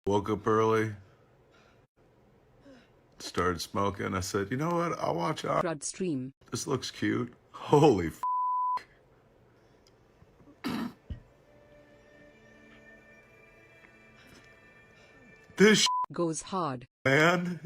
Woke up early, started smoking. I said, you know what? I'll watch crudstream. This looks cute. Holy f. This goes hard, man.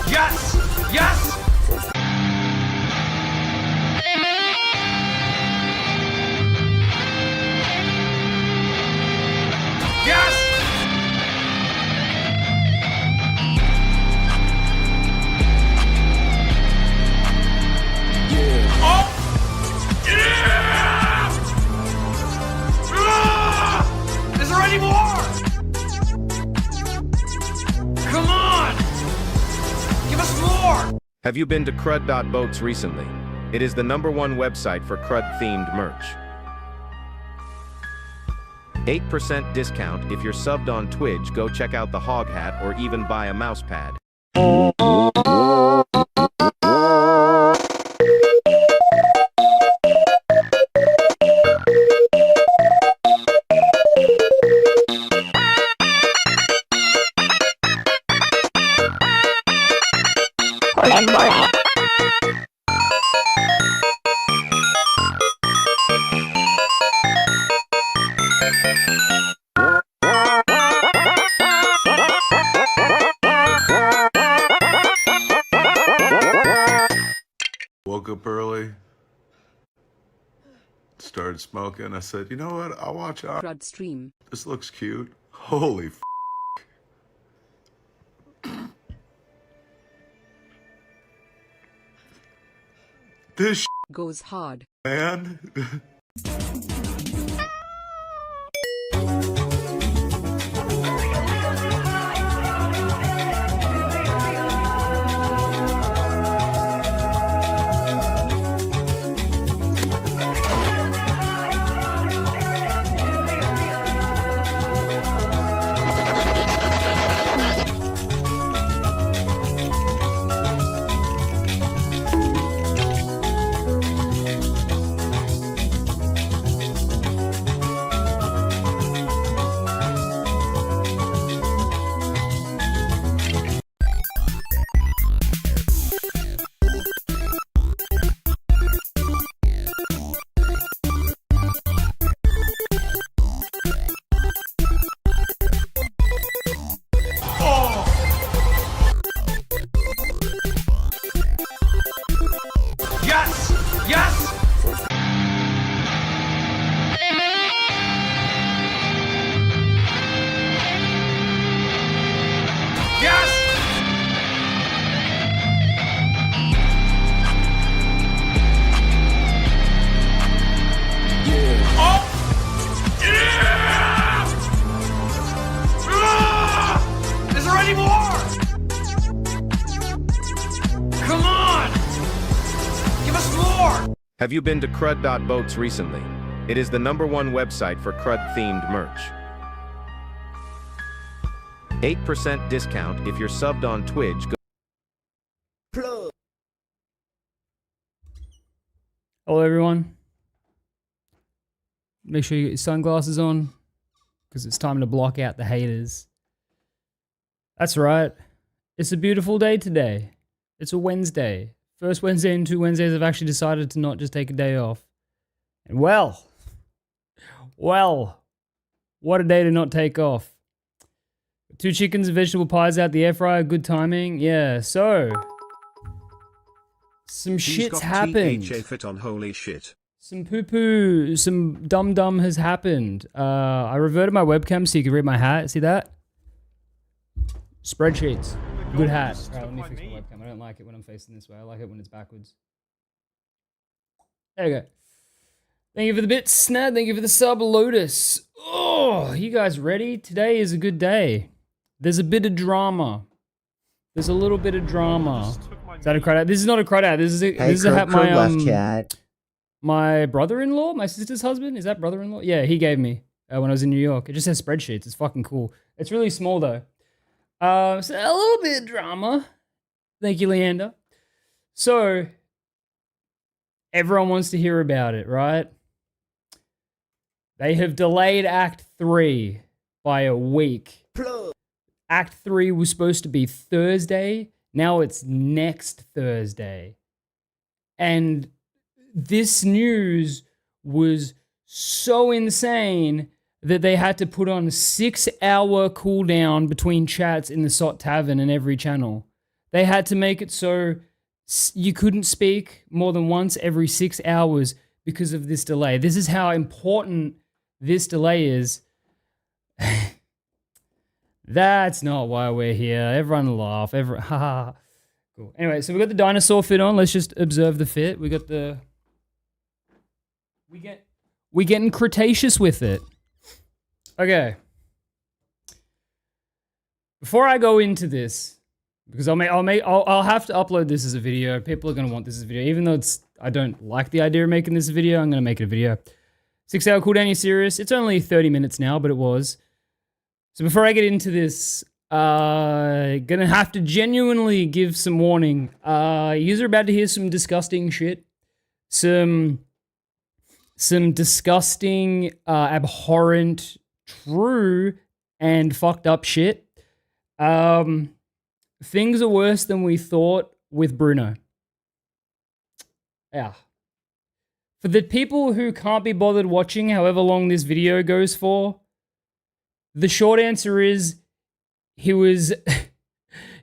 Yes! Yes! Yes! Yeah. Oh! Yeah! Ah! Is there any more? Come on! Give us more! Have you been to crud.boats recently? It is the #1 website for crud-themed merch. 8% discount if you're subbed on Twitch. Go check out the hog hat or even buy a mouse pad. Woke up early, started smoking. I said, you know what? I'll watch crudstream. This looks cute. Holy f. This goes hard, man. Yes! Yes! Yes! Yeah. Oh! Yeah! Ah! Is there any more? Come on! Give us more! Have you been to crud.boats recently? It is the #1 website for crud-themed merch. 8% discount if you're subbed on Twitch. Hello everyone. Make sure you get your sunglasses on, because it's time to block out the haters. That's right. It's a beautiful day today. It's a Wednesday. First Wednesday in 2 Wednesdays I've actually decided to not just take a day off. And well, what a day to not take off. 2 chickens and vegetable pies out the air fryer. Good timing. Yeah, so some shit's happened. fit on holy shit. Some poo-poo, some dum-dum has happened. I reverted my webcam so you can read my hat. See that? Spreadsheets. Good hat. Alright, let me fix my webcam. I don't like it when I'm facing this way. I like it when it's backwards. There you go. Thank you for the bits, Snad. Thank you for the sub, Lotus. Oh, you guys ready? Today is a good day. There's a bit of drama. There's a little bit of drama. Is that a crowd out? This is not a crowd out. This is a hat my brother-in-law, my sister's husband. Is that brother-in-law? Yeah, he gave me when I was in New York. It just has spreadsheets. It's fucking cool. It's really small though. So a little bit of drama. Thank you, Leander. So everyone wants to hear about it, right? They have delayed Act 3 by a week. Act 3 was supposed to be Thursday. Now it's next Thursday. And this news was so insane that they had to put on a 6-hour cooldown between chats in the SOT Tavern and every channel. They had to make it so you couldn't speak more than once every 6 hours because of this delay. This is how important this delay is. That's not why we're here. Everyone laugh. Haha. Cool. Anyway, so we got the dinosaur fit on. Let's just observe the fit. We got the... We getting Cretaceous with it. Okay. Before I go into this, because I'll have to upload this as a video. People are gonna want this as a video, even though I don't like the idea of making this a video. I'm gonna make it a video. 6-hour cooldown. You serious? It's only 30 minutes now, but it was. So before I get into this, gonna have to genuinely give some warning. You're about to hear some disgusting shit. Some disgusting, abhorrent, true, and fucked up shit. Things are worse than we thought with Bruno. Yeah. For the people who can't be bothered watching however long this video goes for, the short answer is he was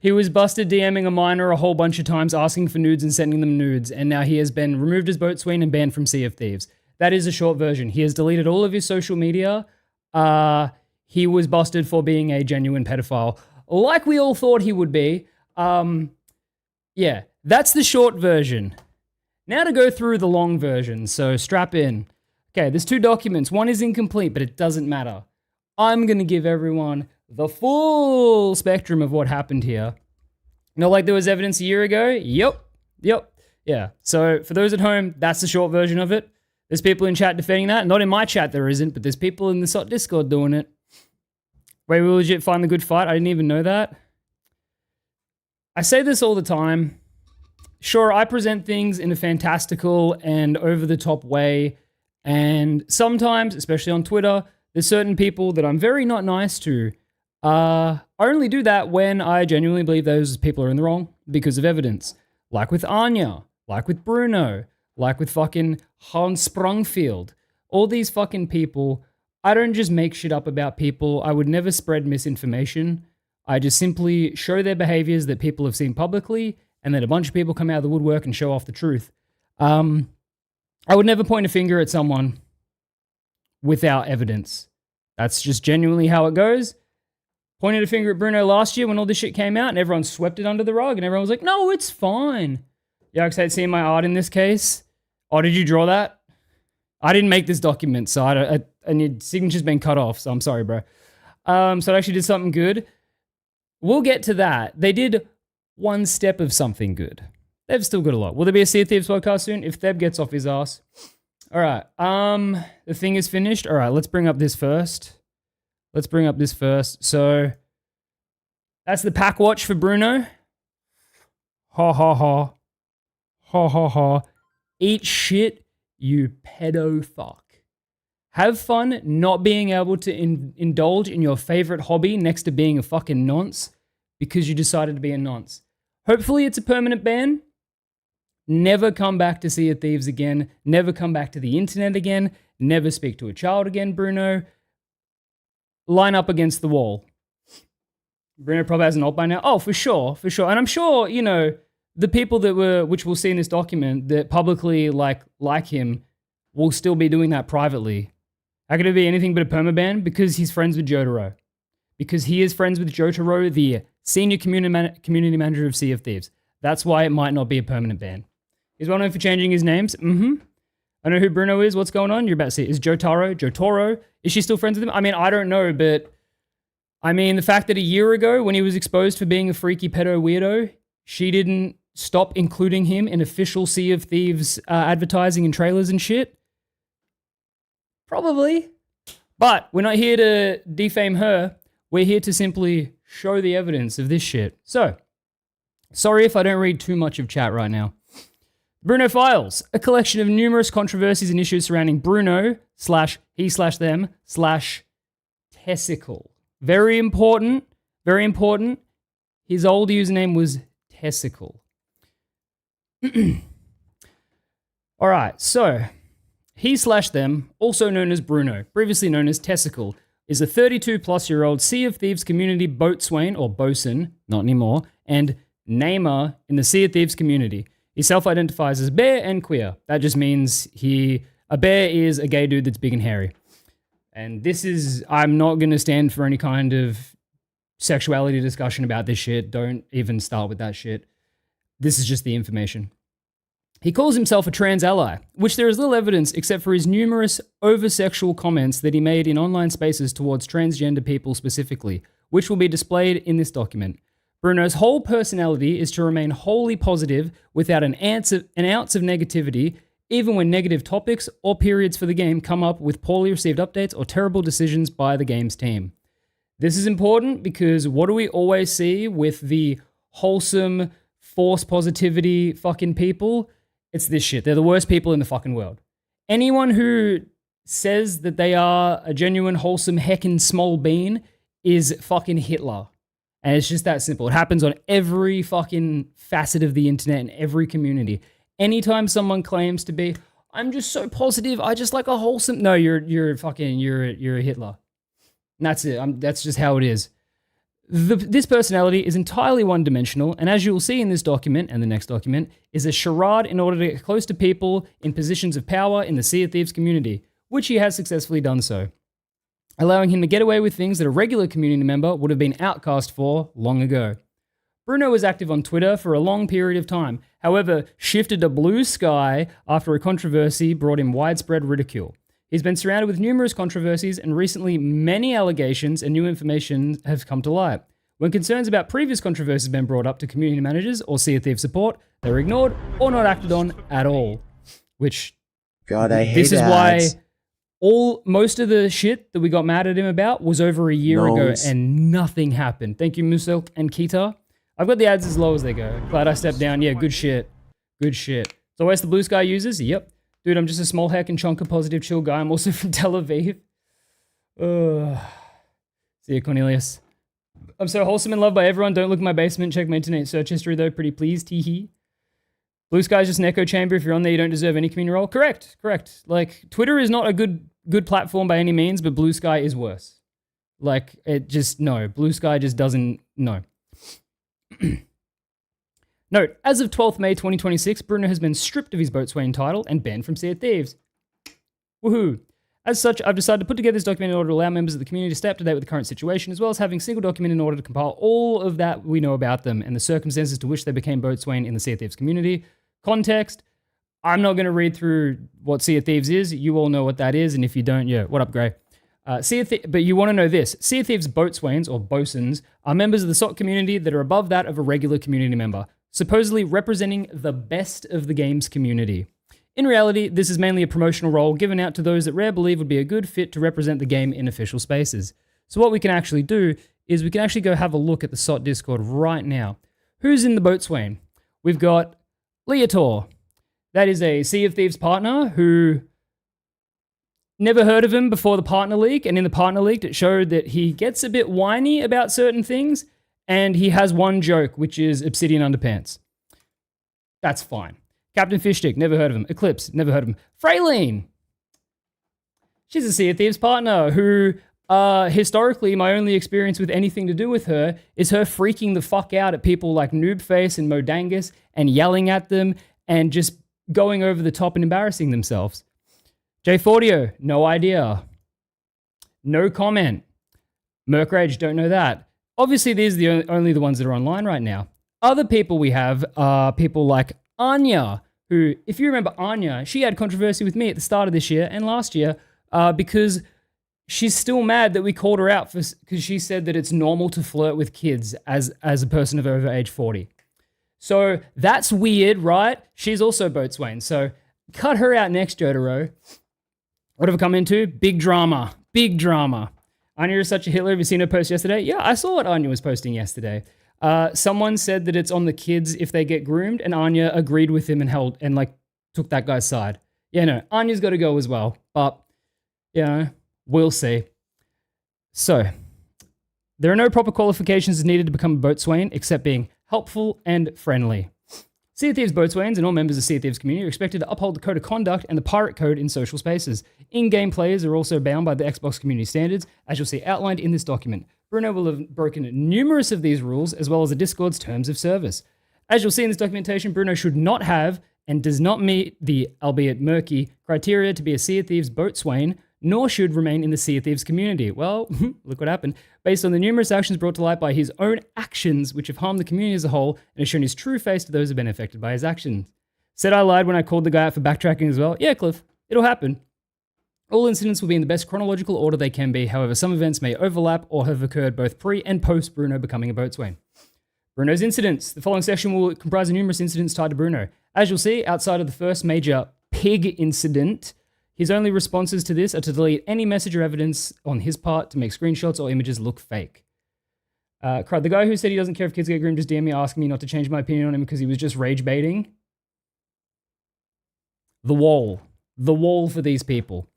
busted DMing a minor a whole bunch of times, asking for nudes and sending them nudes, and now he has been removed as boatswain and banned from Sea of Thieves. That is a short version. He has deleted all of his social media. He was busted for being a genuine pedophile, like we all thought he would be. Yeah, that's the short version. Now to go through the long version, so strap in. Okay, there's 2 documents. One is incomplete, but it doesn't matter. I'm going to give everyone the full spectrum of what happened here. Not like there was evidence a year ago? Yep. Yeah, so for those at home, that's the short version of it. There's people in chat defending that. Not in my chat, there isn't, but there's people in the SOT Discord doing it. Wait, we legit find the good fight? I didn't even know that. I say this all the time. Sure, I present things in a fantastical and over-the-top way, and sometimes, especially on Twitter, there's certain people that I'm very not nice to. I only do that when I genuinely believe those people are in the wrong because of evidence. Like with Anya, like with Bruno, like with fucking Hans Sprungfield. All these fucking people, I don't just make shit up about people. I would never spread misinformation. I just simply show their behaviors that people have seen publicly, and then a bunch of people come out of the woodwork and show off the truth. I would never point a finger at someone without evidence. That's just genuinely how it goes. Pointed a finger at Bruno last year when all this shit came out and everyone swept it under the rug and everyone was like, no, it's fine. Yeah, excited seeing my art in this case. Oh, did you draw that? I didn't make this document, so and your signature's been cut off, so I'm sorry, bro. So I actually did something good. We'll get to that. They did one step of something good. They've still got a lot. Will there be a Sea of Thieves podcast soon? If Theb gets off his ass. All right. The thing is finished. All right, let's bring up this first. So that's the pack watch for Bruno. Ha ha ha. Ha ha ha. Eat shit, you pedo fuck. Have fun not being able to indulge in your favorite hobby next to being a fucking nonce because you decided to be a nonce. Hopefully it's a permanent ban. never come back to Sea of Thieves again, never come back to the internet again, never speak to a child again, Bruno. Line up against the wall. Bruno probably has an alt by now. Oh, for sure. And I'm sure, you know, the people that were, which we'll see in this document, that publicly like him, will still be doing that privately. How could it be anything but a permaban? Because he's friends with Jotaro. Because he is friends with Jotaro, the senior community manager of Sea of Thieves. That's why it might not be a permanent ban. He's well known for changing his names. I know who Bruno is. What's going on? You're about to see. Is Jotaro? Is she still friends with him? I mean, I don't know, but I mean, the fact that a year ago, when he was exposed for being a freaky pedo weirdo, she didn't stop including him in official Sea of Thieves advertising and trailers and shit. Probably. But we're not here to defame her. We're here to simply show the evidence of this shit. So, sorry if I don't read too much of chat right now. Bruno Files, a collection of numerous controversies and issues surrounding Bruno / he/them / Tessicle. Very important. His old username was Tessicle. All right, so he/them, also known as Bruno, previously known as Tessicle, is a 32-plus-year-old Sea of Thieves community boatswain, or bosun, not anymore, and namer in the Sea of Thieves community. He self-identifies as bear and queer. That just means a bear is a gay dude that's big and hairy. And this is, I'm not going to stand for any kind of sexuality discussion about this shit. Don't even start with that shit. This is just the information. He calls himself a trans ally, which there is little evidence except for his numerous over-sexual comments that he made in online spaces towards transgender people specifically, which will be displayed in this document. Bruno's whole personality is to remain wholly positive without an ounce of negativity, even when negative topics or periods for the game come up with poorly received updates or terrible decisions by the game's team. This is important because what do we always see with the wholesome, force positivity fucking people? It's this shit. They're the worst people in the fucking world. Anyone who says that they are a genuine, wholesome, heckin' small bean is fucking Hitler. And it's just that simple. It happens on every fucking facet of the internet and every community. Anytime someone claims to be, I'm just so positive, I just like a wholesome... No, you're a Hitler. And that's it. That's just how it is. This personality is entirely one-dimensional, and as you will see in this document and the next document, is a charade in order to get close to people in positions of power in the Sea of Thieves community, which he has successfully done so, allowing him to get away with things that a regular community member would have been outcast for long ago. Bruno was active on Twitter for a long period of time, however, shifted to Blue Sky after a controversy brought him widespread ridicule. He's been surrounded with numerous controversies, and recently many allegations and new information have come to light. When concerns about previous controversies have been brought up to community managers or Sea of Thieves support, they were ignored or not acted on at all. Which, God, I hate this is ads. why most of the shit that we got mad at him about was over a year ago and nothing happened. Thank you, Musilk and Kita. I've got the ads as low as they go. Glad I stepped down. Yeah, good shit. So where's the Blue Sky users? Yep. Dude, I'm just a small heck and chunker positive chill guy. I'm also from Tel Aviv. See ya, Cornelius. I'm so wholesome and loved by everyone. Don't look in my basement. Check my internet search history, though. Pretty please, teehee. Blue Sky is just an echo chamber. If you're on there, you don't deserve any community role. Correct. Like, Twitter is not a good platform by any means, but Blue Sky is worse. Like, it just, no. Blue Sky just doesn't, no. Note, as of 12th May 2026, Bruno has been stripped of his boatswain title and banned from Sea of Thieves. Woohoo. As such, I've decided to put together this document in order to allow members of the community to stay up to date with the current situation, as well as having a single document in order to compile all of that we know about them and the circumstances to which they became boatswain in the Sea of Thieves community. Context, I'm not going to read through what Sea of Thieves is. You all know what that is, and if you don't, yeah, what up, Gray? But you want to know this. Sea of Thieves boatswains, or bosuns, are members of the SOT community that are above that of a regular community member, supposedly representing the best of the game's community. In reality, this is mainly a promotional role given out to those that Rare believe would be a good fit to represent the game in official spaces. So what we can actually do is we can actually go have a look at the SOT Discord right now. Who's in the boatswain? We've got Leotor. That is a Sea of Thieves partner who... Never heard of him before the partner league, and in the partner league it showed that he gets a bit whiny about certain things, and he has one joke, which is Obsidian Underpants. That's fine. Captain Fishstick, never heard of him. Eclipse, never heard of him. Frayleen. She's a Sea of Thieves partner who, historically, my only experience with anything to do with her is her freaking the fuck out at people like Noobface and Modangus and yelling at them and just going over the top and embarrassing themselves. J40, no idea. No comment. Merkrage, don't know that. Obviously, these are only the ones that are online right now. Other people we have are people like Anya, who, if you remember Anya, she had controversy with me at the start of this year and last year because she's still mad that we called her out because she said that it's normal to flirt with kids as a person of over age 40. So that's weird, right? She's also Boatswain. So cut her out next, Jotaro. What have I come into? Big drama. Big drama. Anya is such a Hitler. Have you seen her post yesterday? Yeah, I saw what Anya was posting yesterday. Someone said that it's on the kids if they get groomed, and Anya agreed with him and took that guy's side. Yeah, no, Anya's got to go as well, but we'll see. So, there are no proper qualifications needed to become a boatswain except being helpful and friendly. Sea of Thieves boatswains and all members of Sea of Thieves community are expected to uphold the code of conduct and the pirate code in social spaces. In-game players are also bound by the Xbox community standards, as you'll see outlined in this document. Bruno will have broken numerous of these rules, as well as the Discord's terms of service. As you'll see in this documentation, Bruno should not have and does not meet the, albeit murky, criteria to be a Sea of Thieves boatswain, nor should remain in the Sea of Thieves community. Well, look what happened. Based on the numerous actions brought to light by his own actions, which have harmed the community as a whole, and has shown his true face to those who have been affected by his actions. Said I lied when I called the guy out for backtracking as well. Yeah, Cliff, it'll happen. All incidents will be in the best chronological order they can be. However, some events may overlap or have occurred both pre and post Bruno becoming a boatswain. Bruno's incidents. The following section will comprise of numerous incidents tied to Bruno. As you'll see, outside of the first major pig incident, his only responses to this are to delete any message or evidence on his part to make screenshots or images look fake. Crud, the guy who said he doesn't care if kids get groomed just DM me asking me not to change my opinion on him because he was just rage baiting. The wall. The wall for these people.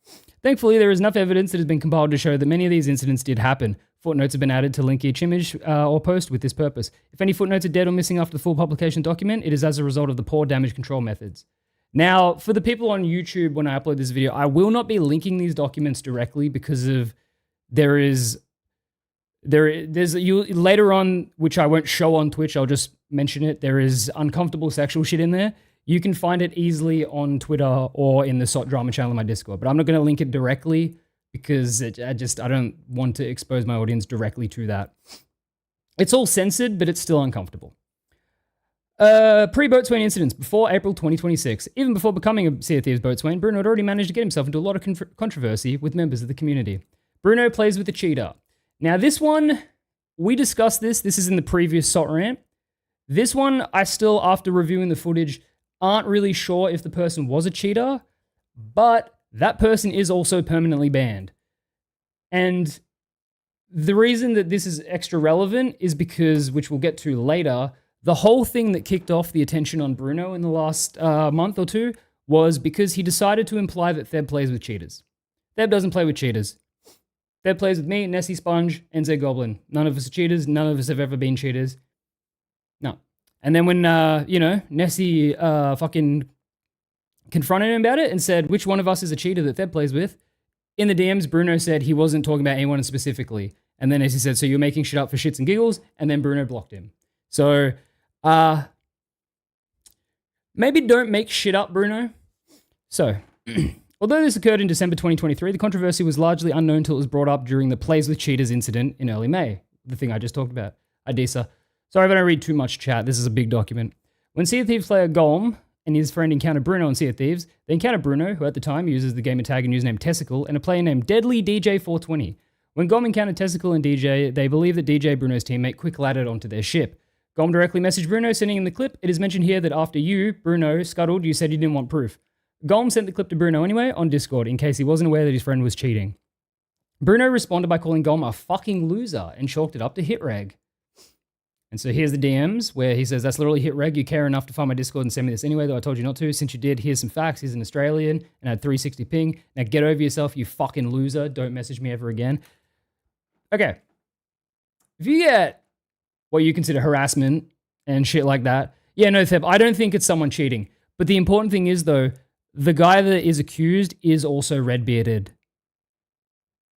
Thankfully, there is enough evidence that has been compiled to show that many of these incidents did happen. Footnotes have been added to link each image or post with this purpose. If any footnotes are dead or missing after the full publication document, it is as a result of the poor damage control methods. Now, for the people on YouTube, when I upload this video, I will not be linking these documents directly because of there's later on, which I won't show on Twitch, I'll just mention it. There is uncomfortable sexual shit in there. You can find it easily on Twitter or in the SOT drama channel in my Discord, but I'm not going to link it directly because I don't want to expose my audience directly to that. It's all censored, but it's still uncomfortable. Pre-boatswain incidents before April 2026. Even before becoming a Sea of Thieves boatswain, Bruno had already managed to get himself into a lot of controversy with members of the community. Bruno plays with a cheater. Now this one, we discussed this. This is in the previous SOT rant. This one, I still, after reviewing the footage, aren't really sure if the person was a cheater, but that person is also permanently banned. And the reason that this is extra relevant is because, which we'll get to later, the whole thing that kicked off the attention on Bruno in the last month or two was because he decided to imply that Theb plays with cheaters. Theb doesn't play with cheaters. Theb plays with me, Nessie Sponge, and Zed Goblin. None of us are cheaters. None of us have ever been cheaters. No. And then when, Nessie fucking confronted him about it and said, which one of us is a cheater that Theb plays with? In the DMs, Bruno said he wasn't talking about anyone specifically. And then Nessie said, so you're making shit up for shits and giggles? And then Bruno blocked him. So, maybe don't make shit up, Bruno. So, although this occurred in December 2023, the controversy was largely unknown until it was brought up during the Plays with Cheaters incident in early May. The thing I just talked about. Adisa. Sorry if I don't read too much chat. This is a big document. When Sea of Thieves player Golm and his friend encounter Bruno on Sea of Thieves, they encounter Bruno, who at the time uses the gamer tag and username Testicle, and a player named Deadly DJ420. When Golm encountered Testicle and DJ, they believe that DJ, Bruno's teammate, quick laddered onto their ship. Golm directly messaged Bruno, sending him the clip. It is mentioned here that after you, Bruno, scuttled, you said you didn't want proof. Golm sent the clip to Bruno anyway on Discord in case he wasn't aware that his friend was cheating. Bruno responded by calling Golm a fucking loser and chalked it up to hitreg. And so here's the DMs where he says, that's literally hitreg. You care enough to find my Discord and send me this anyway, though I told you not to. Since you did, here's some facts. He's an Australian and had 360 ping. Now get over yourself, you fucking loser. Don't message me ever again. Okay. If you get what you consider harassment and shit like that, yeah, no, Theb, I don't think it's someone cheating. But the important thing is, though, the guy that is accused is also red-bearded.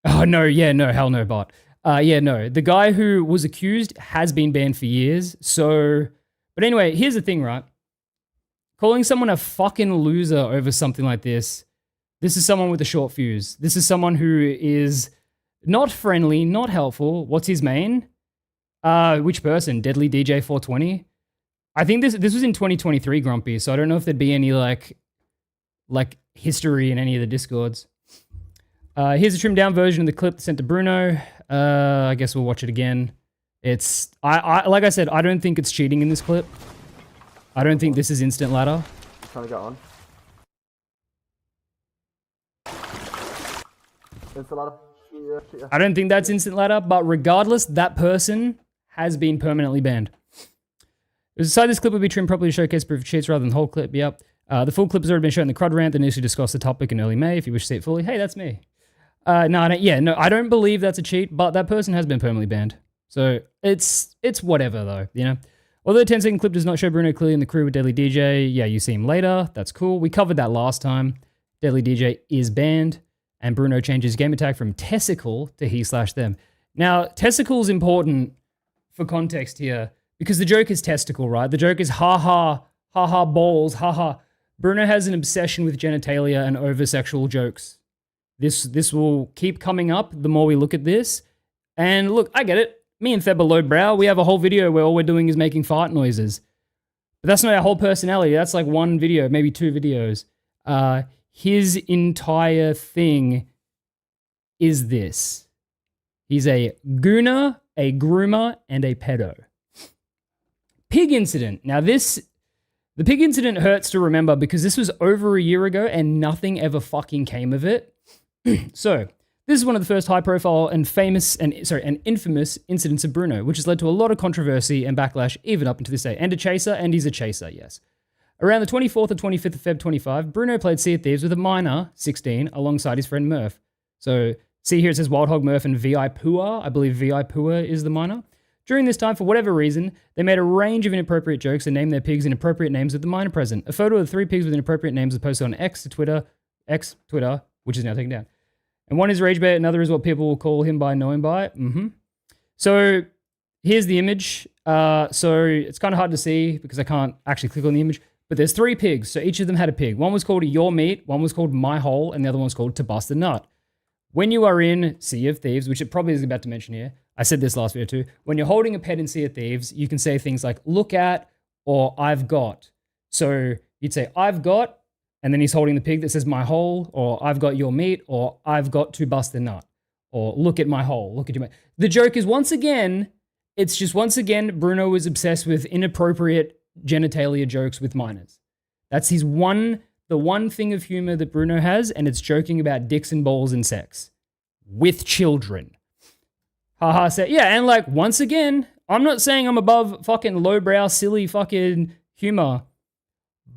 Oh, no, yeah, no, hell no, bot. Yeah, no. The guy who was accused has been banned for years, so... But anyway, here's the thing, right? Calling someone a fucking loser over something like this is someone with a short fuse. This is someone who is not friendly, not helpful. What's his main? Which person? Deadly DJ 420? I think this was in 2023, Grumpy, so I don't know if there'd be any, like history in any of the Discords. Here's a trimmed down version of the clip sent to Bruno. I guess we'll watch it again. It's, like I said, I don't think it's cheating in this clip. I don't think this is instant ladder. Trying to get on. Instant ladder. Yeah. I don't think that's instant ladder, but regardless, that person has been permanently banned. Aside, this clip will be trimmed properly to showcase proof of cheats rather than the whole clip. Yep. The full clip has already been shown in the crud rant that initially discussed the topic in early May. If you wish to see it fully, hey, that's me. No, I don't believe that's a cheat, but that person has been permanently banned. So it's whatever though, you know. Although the 10-second clip does not show Bruno clearly in the crew with Deadly DJ, yeah, you see him later. That's cool. We covered that last time. Deadly DJ is banned, and Bruno changes game attack from testicle to he/them. Now, testicle is important for context here because the joke is testicle, right? The joke is ha ha balls, ha ha. Bruno has an obsession with genitalia and over-sexual jokes. This will keep coming up the more we look at this. And look, I get it. Me and Theb are lowbrow. We have a whole video where all we're doing is making fart noises. But that's not our whole personality. That's like one video, maybe two videos. His entire thing is this. He's a gooner, a groomer, and a pedo. Pig incident. Now the pig incident hurts to remember because this was over a year ago and nothing ever fucking came of it. So, this is one of the first high-profile and infamous incidents of Bruno, which has led to a lot of controversy and backlash even up until this day. And a chaser, and he's a chaser, yes. Around the 24th or 25th of Feb 25, Bruno played Sea of Thieves with a minor, 16, alongside his friend Murph. So, see here it says Wild Hog Murph and VI Pua. I believe VI Pua is the minor. During this time, for whatever reason, they made a range of inappropriate jokes and named their pigs inappropriate names with the minor present. A photo of the 3 pigs with inappropriate names was posted on Twitter, which is now taken down. And one is Ragebait, another is what people will call him by, know him by. So here's the image. So it's kind of hard to see because I can't actually click on the image. But there's 3 pigs, so each of them had a pig. One was called Your Meat, one was called My Hole, and the other one was called To Bust a Nut. When you are in Sea of Thieves, which it probably is about to mention here, I said this last video too, when you're holding a pet in Sea of Thieves, you can say things like, look at, or I've got. So you'd say, I've got, and then he's holding the pig that says my hole, or I've got your meat, or I've got to bust a nut, or look at my hole, look at your meat. The joke is once again, Bruno was obsessed with inappropriate genitalia jokes with minors. That's the one thing of humor that Bruno has, and it's joking about dicks and balls and sex. With children. Haha, yeah, and like, once again, I'm not saying I'm above fucking lowbrow, silly fucking humor.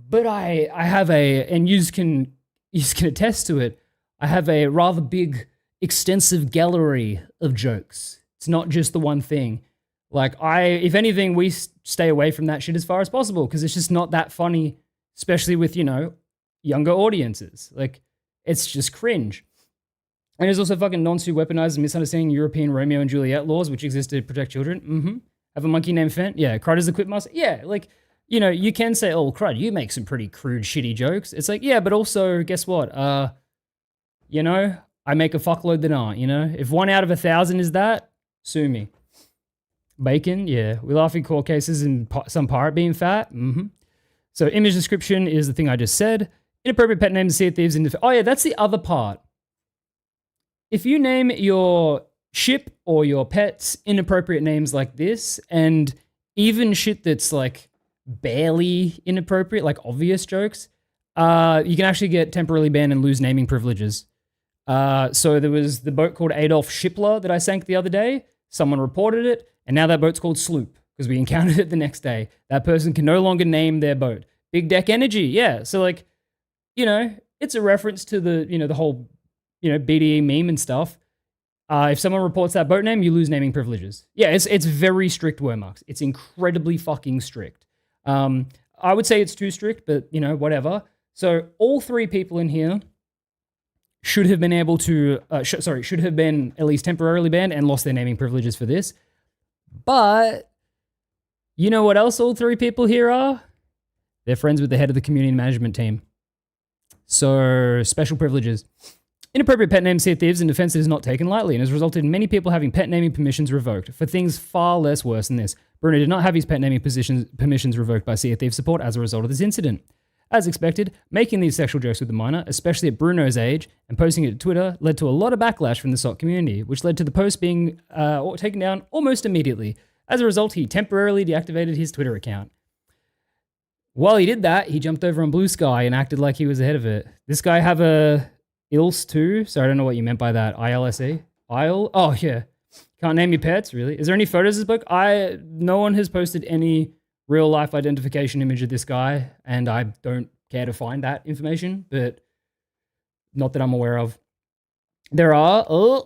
But I have and you can attest to it, I have a rather big, extensive gallery of jokes. It's not just the one thing. Like, if anything, we stay away from that shit as far as possible because it's just not that funny, especially with, younger audiences. Like, it's just cringe. And there's also fucking non-suit weaponized and misunderstanding European Romeo and Juliet laws, which exist to protect children. Have a monkey named Fent? Yeah. Crud is the quip master? Yeah, like... you can say, oh, Crud, you make some pretty crude, shitty jokes. It's like, yeah, but also, guess what? I make a fuckload that aren't, If 1 out of 1,000 is that, sue me. Bacon, yeah. We laugh in court cases and some pirate being fat. So image description is the thing I just said. Inappropriate pet names, Sea of Thieves. Oh, yeah, that's the other part. If you name your ship or your pets inappropriate names like this, and even shit that's like barely inappropriate, like obvious jokes, you can actually get temporarily banned and lose naming privileges. So there was the boat called Adolf Shipler that I sank the other day. Someone reported it, and now that boat's called Sloop because we encountered it the next day. That person can no longer name their boat. Big Deck Energy, yeah. So like, it's a reference to the, the whole, BDE meme and stuff. If someone reports that boat name, you lose naming privileges. Yeah, it's very strict, Wormarks. It's incredibly fucking strict. I would say it's too strict, but you know, whatever. So all three people in here should have been able to, should have been at least temporarily banned and lost their naming privileges for this. But you know what else all three people here are? They're friends with the head of the community management team. So special privileges. Inappropriate pet name Sea of Thieves in defense is not taken lightly and has resulted in many people having pet naming permissions revoked for things far less worse than this. Bruno did not have his pet naming permissions revoked by Sea of Thieves support as a result of this incident. As expected, making these sexual jokes with the minor, especially at Bruno's age, and posting it to Twitter led to a lot of backlash from the SOT community, which led to the post being taken down almost immediately. As a result, he temporarily deactivated his Twitter account. While he did that, he jumped over on Blue Sky and acted like he was ahead of it. This guy have a ILS too? So I don't know what you meant by that. ILSE? IL? Oh, yeah. Can't name your pets, really? Is there any photos of this book? No one has posted any real life identification image of this guy, and I don't care to find that information, but not that I'm aware of. There are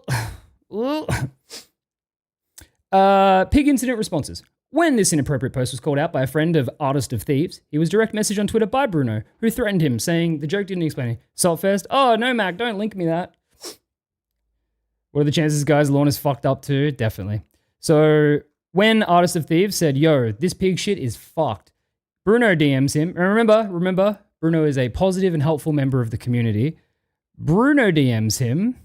pig incident responses. When this inappropriate post was called out by a friend of Artist of Thieves, he was direct messaged on Twitter by Bruno, who threatened him, saying the joke didn't explain it. Saltfest? Oh, no, Mac, don't link me that. What are the chances this guy's lawn is fucked up too? Definitely. So when Artist of Thieves said, yo, this pig shit is fucked, Bruno DMs him. And remember, Bruno is a positive and helpful member of the community. Bruno DMs him.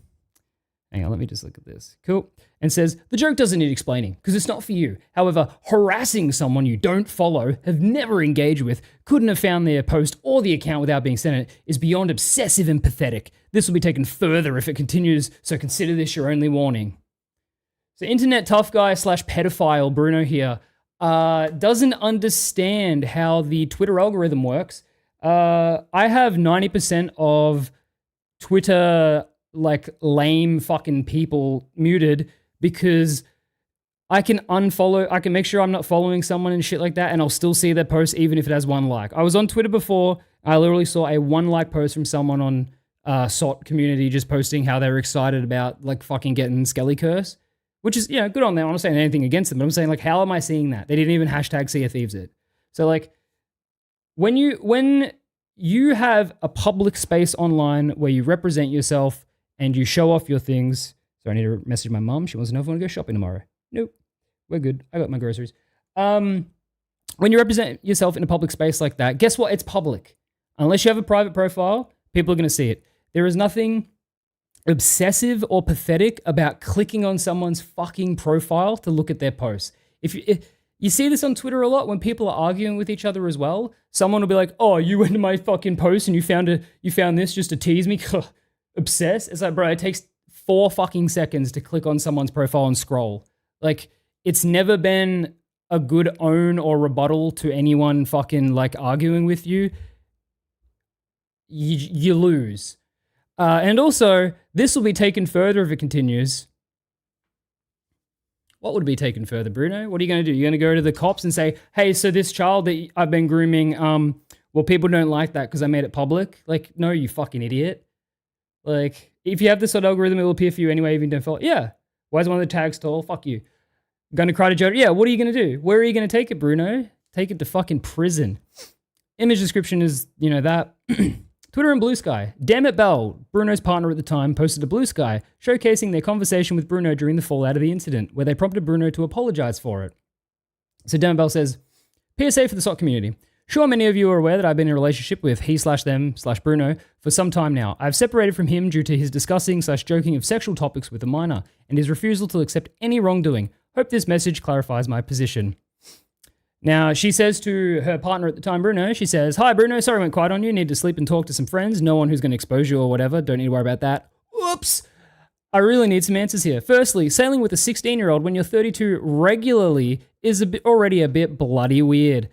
Hang on, let me just look at this. Cool. And says, the joke doesn't need explaining because it's not for you. However, harassing someone you don't follow, have never engaged with, couldn't have found their post or the account without being sent it, is beyond obsessive and pathetic. This will be taken further if it continues, so consider this your only warning. So internet tough guy / pedophile Bruno here doesn't understand how the Twitter algorithm works. I have 90% of Twitter like lame fucking people muted because I can make sure I'm not following someone and shit like that, and I'll still see their post even if it has one like. I was on Twitter before, I literally saw a 1 like post from someone on SOT community just posting how they were excited about like fucking getting Skelly Curse, which is, yeah, good on them. I'm not saying anything against them, but I'm saying like, how am I seeing that? They didn't even hashtag Sea of Thieves it. So like, when you have a public space online where you represent yourself and you show off your things. So I need to message my mom. She wants to know if I want to go shopping tomorrow. Nope. We're good. I got my groceries. When you represent yourself in a public space like that, guess what? It's public. Unless you have a private profile, people are going to see it. There is nothing obsessive or pathetic about clicking on someone's fucking profile to look at their posts. If you see this on Twitter a lot when people are arguing with each other as well. Someone will be like, "Oh, you went to my fucking post and you found this just to tease me." Obsessed. It's like, bro, it takes 4 fucking seconds to click on someone's profile and scroll. Like, it's never been a good own or rebuttal to anyone fucking like arguing with you. You lose. And also, this will be taken further if it continues. What would be taken further, Bruno? What are you going to do? You're going to go to the cops and say, hey, so this child that I've been grooming, well, people don't like that because I made it public. Like, no, you fucking idiot. Like, if you have this sort of algorithm, it will appear for you anyway, even if you don't follow. Yeah. Why is one of the tags tall? Fuck you. Gonna cry to Joe. Yeah, what are you going to do? Where are you going to take it, Bruno? Take it to fucking prison. Image description is, you know, that. Twitter and Blue Sky. Damn it, Bell, Bruno's partner at the time, posted a Blue Sky showcasing their conversation with Bruno during the fallout of the incident, where they prompted Bruno to apologize for it. So Damn it, Bell says, PSA for the SOT community. Sure, many of you are aware that I've been in a relationship with he/them/Bruno for some time now. I've separated from him due to his discussing/joking of sexual topics with a minor and his refusal to accept any wrongdoing. Hope this message clarifies my position. Now, she says to her partner at the time, Bruno, she says, hi, Bruno, sorry I went quiet on you. Need to sleep and talk to some friends. No one who's going to expose you or whatever. Don't need to worry about that. Whoops. I really need some answers here. Firstly, sailing with a 16-year-old when you're 32 regularly is already a bit bloody weird.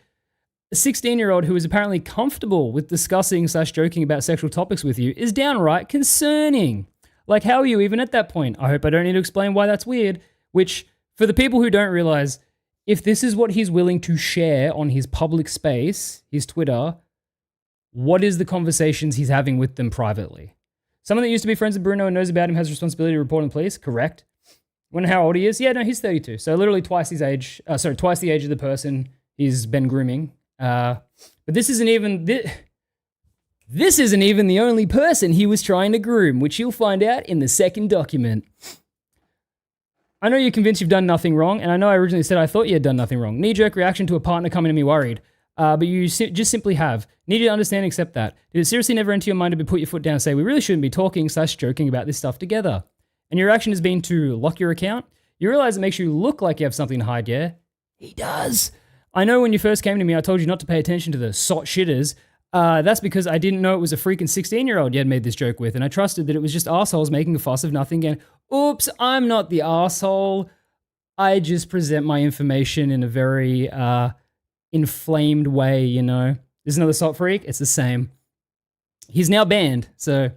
A 16-year-old who is apparently comfortable with discussing/joking about sexual topics with you is downright concerning. Like, how are you even at that point? I hope I don't need to explain why that's weird, which, for the people who don't realize, if this is what he's willing to share on his public space, his Twitter, what is the conversations he's having with them privately? Someone that used to be friends with Bruno and knows about him has responsibility to report to the police, correct? Wonder how old he is? Yeah, no, he's 32. So literally twice the age of the person he's been grooming. But But this isn't even this isn't even the only person he was trying to groom, which you'll find out in the second document. I know you're convinced you've done nothing wrong, and I know I originally said I thought you had done nothing wrong. Knee-jerk reaction to a partner coming to me worried. But you just simply have. Need you to understand and accept that. Did it seriously never enter your mind to put your foot down and say, we really shouldn't be talking/joking about this stuff together? And your reaction has been to lock your account? You realize it makes you look like you have something to hide, yeah? He does. I know when you first came to me, I told you not to pay attention to the sot shitters. That's because I didn't know it was a freaking 16-year-old you had made this joke with, and I trusted that it was just assholes making a fuss of nothing and, oops, I'm not the asshole. I just present my information in a very inflamed way, you know. There's another sot freak. It's the same. He's now banned, so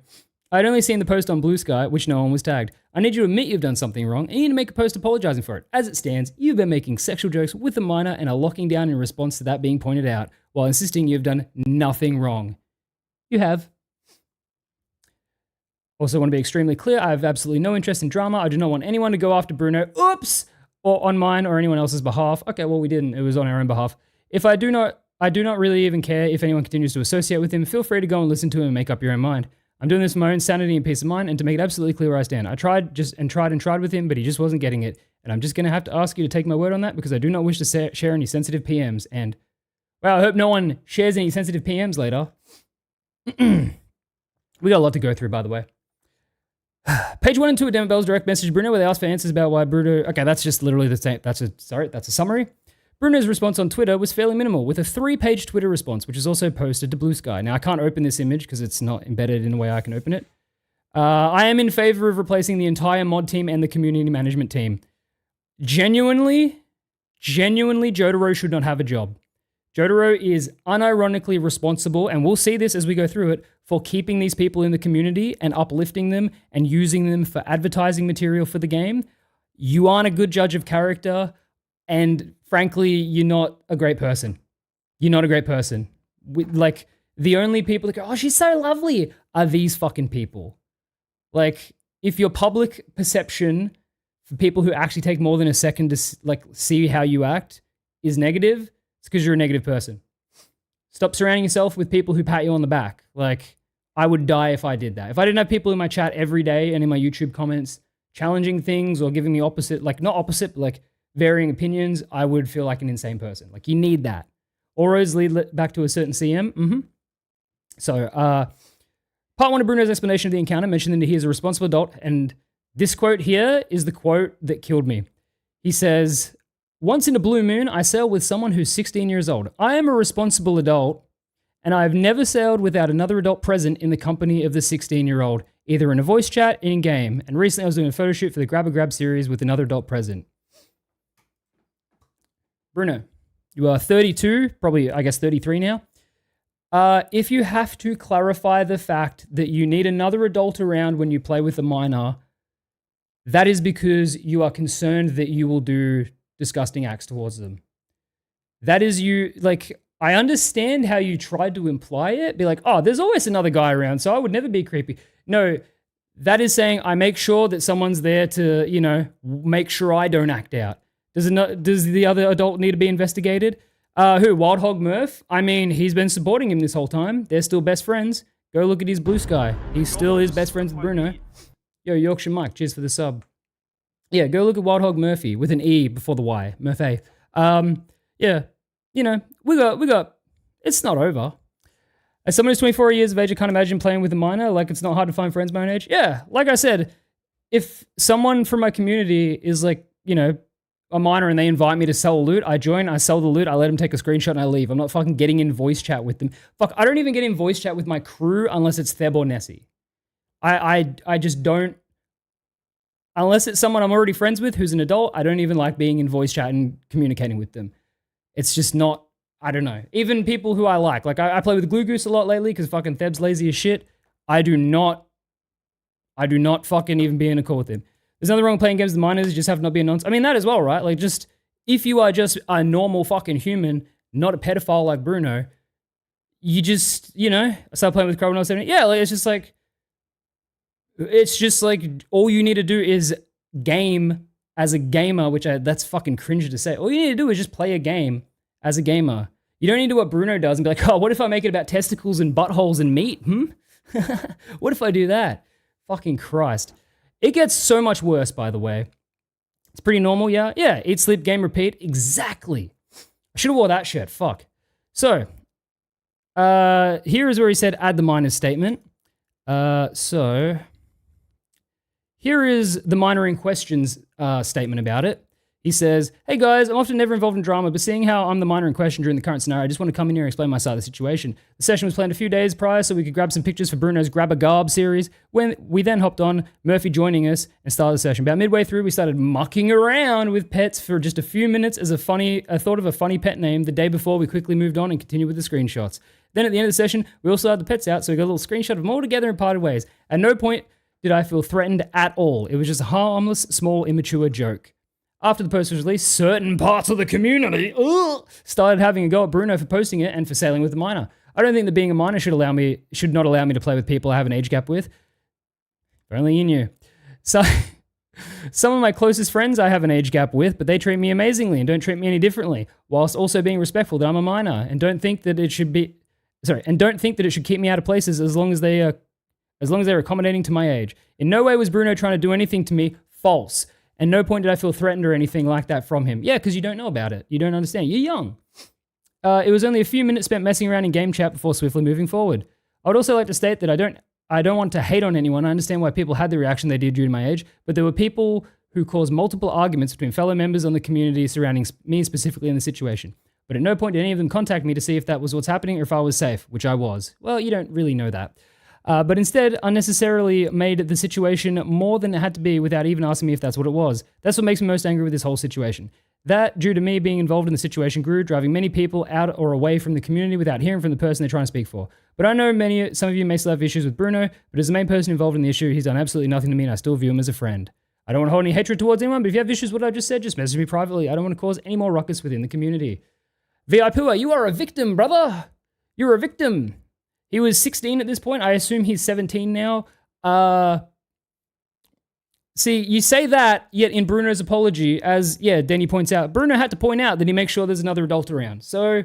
I'd only seen the post on Blue Sky, which no one was tagged. I need you to admit you've done something wrong, and you need to make a post apologizing for it. As it stands, you've been making sexual jokes with a minor and are locking down in response to that being pointed out, while insisting you've done nothing wrong. You have. Also want to be extremely clear, I have absolutely no interest in drama. I do not want anyone to go after Bruno, oops, or on mine or anyone else's behalf. Okay, well, we didn't. It was on our own behalf. If I do not really even care if anyone continues to associate with him. Feel free to go and listen to him and make up your own mind. I'm doing this for my own sanity and peace of mind, and to make it absolutely clear where I stand. I tried with him, but he just wasn't getting it. And I'm just going to have to ask you to take my word on that, because I do not wish to share any sensitive PMs. And, well, I hope no one shares any sensitive PMs later. We got a lot to go through, by the way. Page 1 and 2 of Demon Bell's direct message Bruno, where they ask for answers about why Bruno... Okay, that's just literally the same. That's a summary. Bruno's response on Twitter was fairly minimal, with a 3-page Twitter response, which is also posted to Blue Sky. Now, I can't open this image because it's not embedded in a way I can open it. I am in favor of replacing the entire mod team and the community management team. Genuinely, Jotaro should not have a job. Jotaro is unironically responsible, and we'll see this as we go through it, for keeping these people in the community and uplifting them and using them for advertising material for the game. You aren't a good judge of character, and frankly, you're not a great person. You're not a great person. Like, the only people that go, oh, she's so lovely, are these fucking people. Like, if your public perception for people who actually take more than a second to, like, see how you act is negative, it's because you're a negative person. Stop surrounding yourself with people who pat you on the back. Like, I would die if I did that. If I didn't have people in my chat every day and in my YouTube comments challenging things or giving me opposite, like, not opposite, but like varying opinions, I would feel like an insane person. Like, you need that. Auras lead back to a certain CM. So, part 1 of Bruno's explanation of the encounter mentioned that he is a responsible adult, and this quote here is the quote that killed me. He says, once in a blue moon, I sail with someone who's 16 years old. I am a responsible adult, and I have never sailed without another adult present in the company of the 16-year-old, either in a voice chat, in-game, and recently I was doing a photo shoot for the Grab a Grab series with another adult present. Bruno, you are 32, probably, I guess, 33 now. If you have to clarify the fact that you need another adult around when you play with a minor, that is because you are concerned that you will do disgusting acts towards them. That is you, like, I understand how you tried to imply it, be like, oh, there's always another guy around, so I would never be creepy. No, that is saying I make sure that someone's there to, you know, make sure I don't act out. Does the other adult need to be investigated? Who? Wild Hog Murph? I mean, he's been supporting him this whole time. They're still best friends. Go look at his Blue Sky. He still is best friends with Bruno. Yo, Yorkshire Mike, cheers for the sub. Yeah, go look at Wild Hog Murphy with an E before the Y. Murphy. Yeah, you know, we got, it's not over. As someone who's 24 years of age, I can't imagine playing with a minor. Like, it's not hard to find friends my own age. Yeah, like I said, if someone from my community is like, you know, a minor and they invite me to sell loot, I join, I sell the loot, I let them take a screenshot and I leave. I'm not fucking getting in voice chat with them. Fuck, I don't even get in voice chat with my crew unless it's Theb or Nessie. I just don't, unless it's someone I'm already friends with who's an adult, I don't even like being in voice chat and communicating with them. It's just not, I don't know. Even people who I like I play with Glue Goose a lot lately because fucking Theb's lazy as shit. I do not fucking even be in a call with him. There's nothing wrong with playing games with minors, you just have to not be a nonce. I mean, that as well, right? Like, just, if you are just a normal fucking human, not a pedophile like Bruno, you just, you know, I started playing with Crow when I was 17. Yeah, like, it's just like, all you need to do is game as a gamer, which that's fucking cringe to say. All you need to do is just play a game as a gamer. You don't need to do what Bruno does and be like, oh, what if I make it about testicles and buttholes and meat? What if I do that? Fucking Christ. It gets so much worse, by the way. It's pretty normal, yeah? Yeah, eat, sleep, game, repeat. Exactly. I should have wore that shirt. Fuck. So, here is where he said, add the minor's statement. So, here is the minor in question's statement about it. He says, hey guys, I'm often never involved in drama, but seeing how I'm the minor in question during the current scenario, I just want to come in here and explain my side of the situation. The session was planned a few days prior so we could grab some pictures for Bruno's Grab a Garb series. When we then hopped on, Murphy joining us and started the session. About midway through, we started mucking around with pets for just a few minutes as a thought of a funny pet name. The day before, we quickly moved on and continued with the screenshots. Then at the end of the session, we also had the pets out, so we got a little screenshot of them all together and parted ways. At no point did I feel threatened at all. It was just a harmless, small, immature joke. After the post was released, certain parts of the community started having a go at Bruno for posting it and for sailing with the minor. I don't think that being a minor should not allow me to play with people I have an age gap with. If only you knew. So, some of my closest friends I have an age gap with, but they treat me amazingly and don't treat me any differently, whilst also being respectful that I'm a minor and don't think that it should keep me out of places as long as they're accommodating to my age. In no way was Bruno trying to do anything to me. False. And no point did I feel threatened or anything like that from him. Yeah, because you don't know about it. You don't understand. You're young. It was only a few minutes spent messing around in game chat before swiftly moving forward. I would also like to state that I don't want to hate on anyone. I understand why people had the reaction they did due to my age, but there were people who caused multiple arguments between fellow members on the community surrounding me specifically in the situation. But at no point did any of them contact me to see if that was what's happening or if I was safe, which I was. Well, you don't really know that. But instead, unnecessarily made the situation more than it had to be without even asking me if that's what it was. That's what makes me most angry with this whole situation. That, due to me being involved in the situation, grew, driving many people out or away from the community without hearing from the person they're trying to speak for. But I know some of you may still have issues with Bruno, but as the main person involved in the issue, he's done absolutely nothing to me and I still view him as a friend. I don't want to hold any hatred towards anyone, but if you have issues with what I just said, just message me privately. I don't want to cause any more ruckus within the community. VIPua, you are a victim, brother. You're a victim. He was 16 at this point. I assume he's 17 now. See, you say that, yet in Bruno's apology, as, Denny points out, Bruno had to point out that he makes sure there's another adult around. So,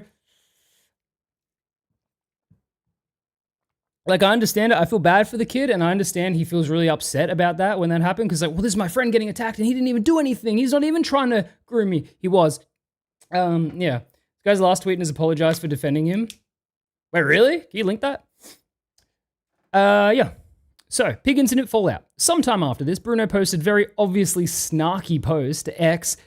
like, I understand it. I feel bad for the kid, and I understand he feels really upset about that when that happened, because, like, well, this is my friend getting attacked, and he didn't even do anything. He's not even trying to groom me. He was. This guy's last tweet has apologized for defending him. Wait, really? Can you link that? So, pig incident fallout. Sometime after this, Bruno posted very obviously snarky post to X,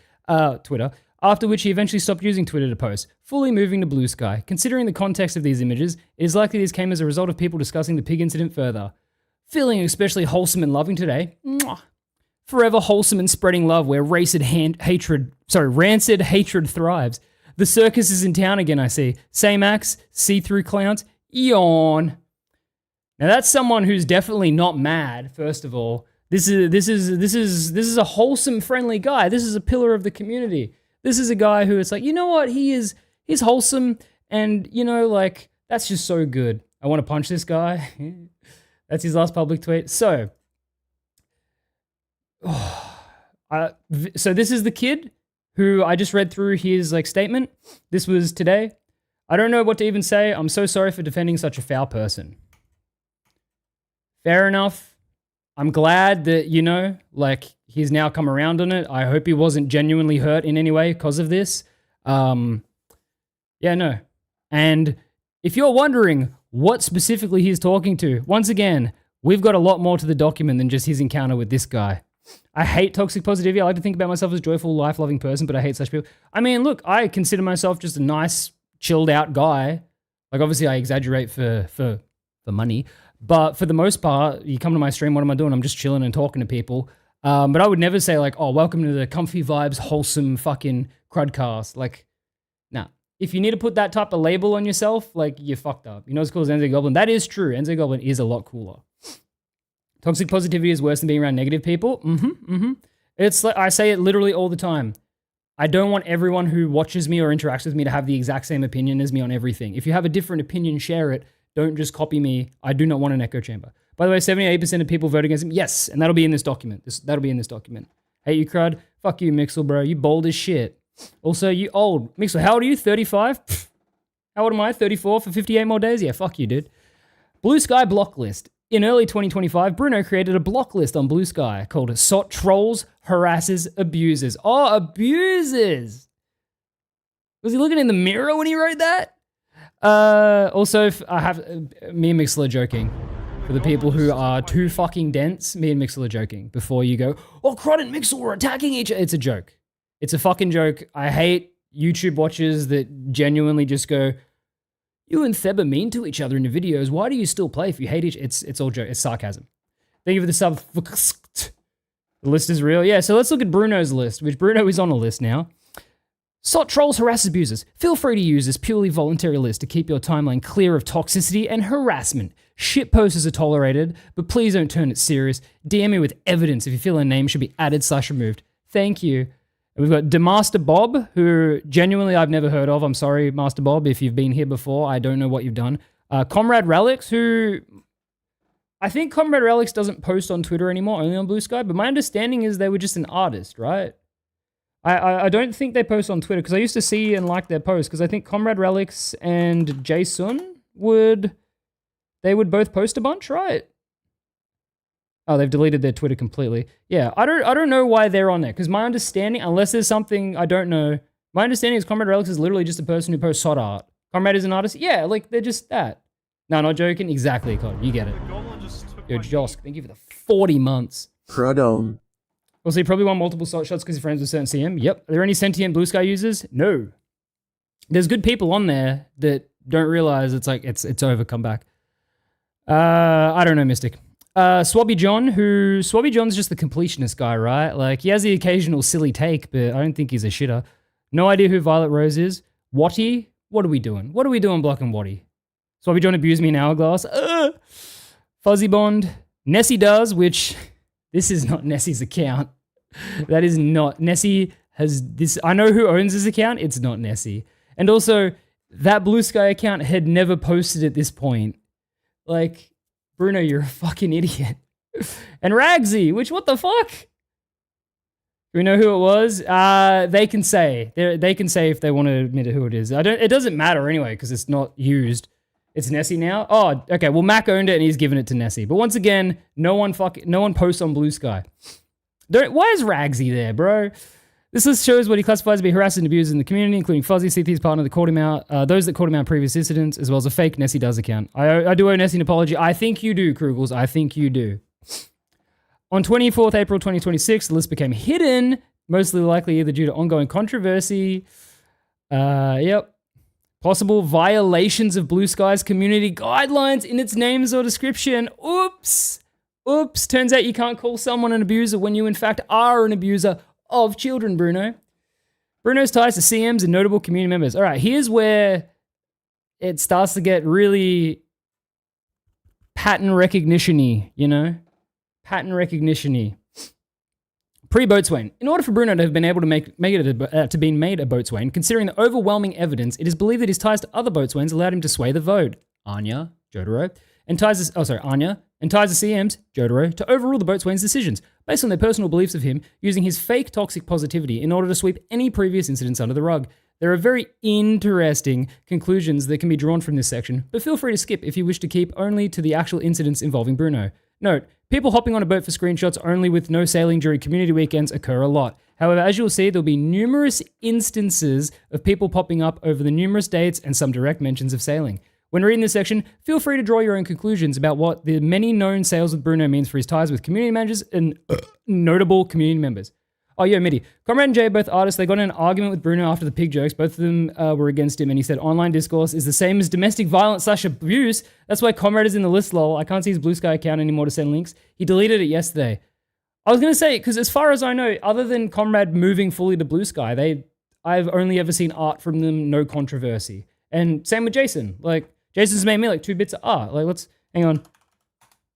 Twitter, after which he eventually stopped using Twitter to post, fully moving to Blue Sky. Considering the context of these images, it is likely these came as a result of people discussing the pig incident further. Feeling especially wholesome and loving today. Mwah. Forever wholesome and spreading love where rancid hatred thrives. The circus is in town again, I see. Same acts, see-through clowns, yawn. Now that's someone who's definitely not mad, first of all. This is a wholesome, friendly guy. This is a pillar of the community. This is a guy who it's like, you know what, he's wholesome, and you know, like, that's just so good. I want to punch this guy. That's his last public tweet. So this is the kid who I just read through his statement. This was today. I don't know what to even say. I'm so sorry for defending such a foul person. Fair enough. I'm glad that, he's now come around on it. I hope he wasn't genuinely hurt in any way because of this. And if you're wondering what specifically he's talking to, once again, we've got a lot more to the document than just his encounter with this guy. I hate toxic positivity. I like to think about myself as a joyful, life-loving person, but I hate such people. I mean, look, I consider myself just a nice, chilled-out guy. Like, obviously, I exaggerate for money, but for the most part, you come to my stream, what am I doing? I'm just chilling and talking to people. But I would never say, welcome to the comfy vibes, wholesome fucking crudcast. Nah. If you need to put that type of label on yourself, you're fucked up. You know what's cool as Enzo Goblin? That is true. Enzo Goblin is a lot cooler. Toxic positivity is worse than being around negative people. It's I say it literally all the time. I don't want everyone who watches me or interacts with me to have the exact same opinion as me on everything. If you have a different opinion, share it. Don't just copy me. I do not want an echo chamber. By the way, 78% of people vote against him. Yes, and that'll be in this document. That'll be in this document. Hey, you crud. Fuck you, Mixel, bro. You bold as shit. Also, you old. Mixel, how old are you? 35? How old am I? 34 for 58 more days? Yeah, fuck you, dude. Blue Sky block list. In early 2025, Bruno created a block list on Blue Sky called SOT Trolls, Harasses, Abusers. Oh, abusers! Was he looking in the mirror when he wrote that? Also, I have me and Mixler joking. For the people who are too fucking dense, me and Mixler joking. Before you go, oh, Crud and Mixler were attacking each other. It's a joke. It's a fucking joke. I hate YouTube watchers that genuinely just go, you and Theb are mean to each other in the videos. Why do you still play if you hate each? It's all joke. It's sarcasm. Thank you for the sub. The list is real. Yeah, so let's look at Bruno's list, which Bruno is on a list now. SOT trolls, harass abusers. Feel free to use this purely voluntary list to keep your timeline clear of toxicity and harassment. Shit posters are tolerated, but please don't turn it serious. DM me with evidence if you feel a name should be added/removed. Thank you. And we've got Demaster Bob, who genuinely I've never heard of. I'm sorry, Master Bob, if you've been here before. I don't know what you've done. Comrade Relics, who... I think Comrade Relics doesn't post on Twitter anymore, only on Blue Sky, but my understanding is they were just an artist, right? I don't think they post on Twitter, because I used to see and like their posts, because I think Comrade Relics and Jason would both post a bunch, right? Oh, they've deleted their Twitter completely. Yeah, I don't know why they're on there, because my understanding, unless there's something I don't know, my understanding is Comrade Relics is literally just a person who posts SOT art. Comrade is an artist? Yeah, like, they're just that. No, not joking. Exactly, Cod. You get it. Yo, Josk, thank you for the 40 months. Crudome. Also, you probably want multiple SOT shots because you're friends with certain CM. Yep. Are there any sentient Blue Sky users? No. There's good people on there that don't realize it's like, it's over, come back. I don't know, Mystic. Swabby John's just the completionist guy, right? Like, he has the occasional silly take, but I don't think he's a shitter. No idea who Violet Rose is. Watty, what are we doing? What are we doing blocking Watty? Swabby John abused me in Hourglass. Fuzzy Bond. Nessie does, which... This is not Nessie's account. That is not... Nessie has this... I know who owns this account. It's not Nessie. And also, that Blue Sky account had never posted at this point. Like, Bruno, you're a fucking idiot. And Ragsy, which, what the fuck? Do we know who it was? They can say. They can say if they want to admit who it is. It doesn't matter anyway, because it's not used. It's Nessie now? Oh, okay. Well, Mac owned it and he's given it to Nessie. But once again, no one posts on Blue Sky. Why is Ragsy there, bro? This list shows what he classifies to be harassers and abusers in the community, including Fuzzy, CT's partner that called him out, those that called him out in previous incidents, as well as a fake Nessie Does account. I do owe Nessie an apology. I think you do, Krugels. I think you do. On 24th April 2026, the list became hidden, mostly likely either due to ongoing controversy. Yep. Possible violations of Blue Sky's community guidelines in its names or description. Oops. Oops. Turns out you can't call someone an abuser when you in fact are an abuser of children, Bruno. Bruno's ties to CMs and notable community members. All right, here's where it starts to get really pattern recognition-y, you know? Pattern recognition-y. Pre-Boatswain. In order for Bruno to have been able to make it to be made a boatswain, considering the overwhelming evidence, it is believed that his ties to other boatswains allowed him to sway the vote. Anya, Jotaro, and ties the CMs, Jotaro, to overrule the boatswain's decisions, based on their personal beliefs of him, using his fake toxic positivity in order to sweep any previous incidents under the rug. There are very interesting conclusions that can be drawn from this section, but feel free to skip if you wish to keep only to the actual incidents involving Bruno. Note, people hopping on a boat for screenshots only with no sailing during community weekends occur a lot. However, as you'll see, there'll be numerous instances of people popping up over the numerous dates and some direct mentions of sailing. When reading this section, feel free to draw your own conclusions about what the many known sails with Bruno means for his ties with community managers and notable community members. Oh, yo, Mitty. Comrade and Jay are both artists. They got in an argument with Bruno after the pig jokes. Both of them were against him, and he said online discourse is the same as domestic violence/abuse. That's why Comrade is in the list, lol. I can't see his Blue Sky account anymore to send links. He deleted it yesterday. I was going to say, because as far as I know, other than Comrade moving fully to Blue Sky, I've only ever seen art from them, no controversy. And same with Jason. Like, Jason's made me like 2 bits of art. Like, let's, hang on.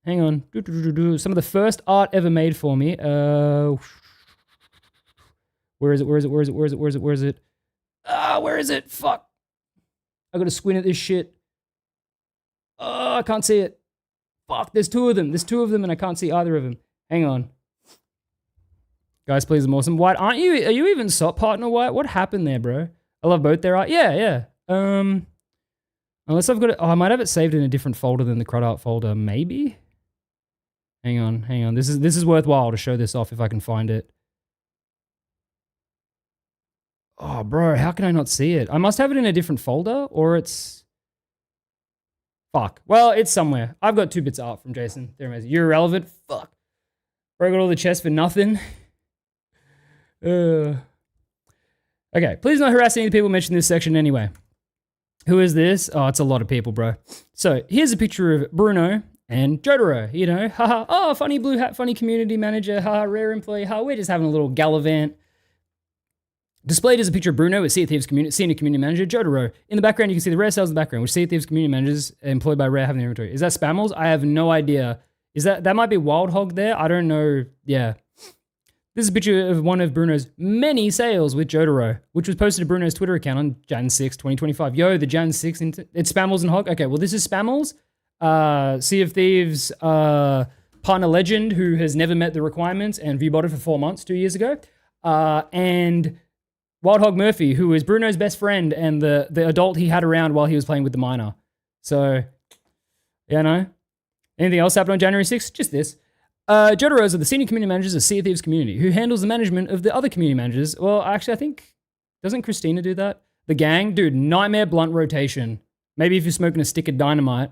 Some of the first art ever made for me. Where is it? Ah, where is it? Fuck. I gotta squint at this shit. Oh, I can't see it. Fuck, there's 2 of them. There's 2 of them and I can't see either of them. Hang on. Guys, please, I'm awesome. White, are you even SOT partner, White? What happened there, bro? I love both their art. Yeah. Unless I've got it. Oh, I might have it saved in a different folder than the crud art folder. Maybe. Hang on. This is worthwhile to show this off if I can find it. Oh, bro, how can I not see it? I must have it in a different folder, or it's... Fuck. Well, it's somewhere. I've got 2 bits of art from Jason. They're amazing. You're irrelevant. Fuck. Bro, I got all the chests for nothing. Okay, please not harass any of the people mentioned in this section anyway. Who is this? Oh, it's a lot of people, bro. So, here's a picture of Bruno and Jotaro, you know. Haha, oh, funny blue hat, funny community manager, haha, rare employee, haha, we're just having a little gallivant. Displayed is a picture of Bruno with Sea of Thieves senior community manager Jotaro. In the background, you can see the Rare sales in the background, which Sea of Thieves community managers employed by Rare have in their inventory. Is that Spammels? I have no idea. Is that might be Wild Hog there? I don't know. Yeah. This is a picture of one of Bruno's many sales with Jotaro, which was posted to Bruno's Twitter account on Jan 6, 2025. Yo, the Jan 6, it's Spammels and Hog. Okay, well, this is Spammels, Sea of Thieves partner legend who has never met the requirements and viewbotted for 4 months, 2 years ago. And Wild Hog Murphy, who is Bruno's best friend and the adult he had around while he was playing with the minor. So, yeah, no. Anything else happened on January 6th? Just this. Jotaros are the senior community managers of Sea of Thieves community, who handles the management of the other community managers. Well, actually, I think, doesn't Christina do that? The gang? Dude, nightmare blunt rotation. Maybe if you're smoking a stick of dynamite.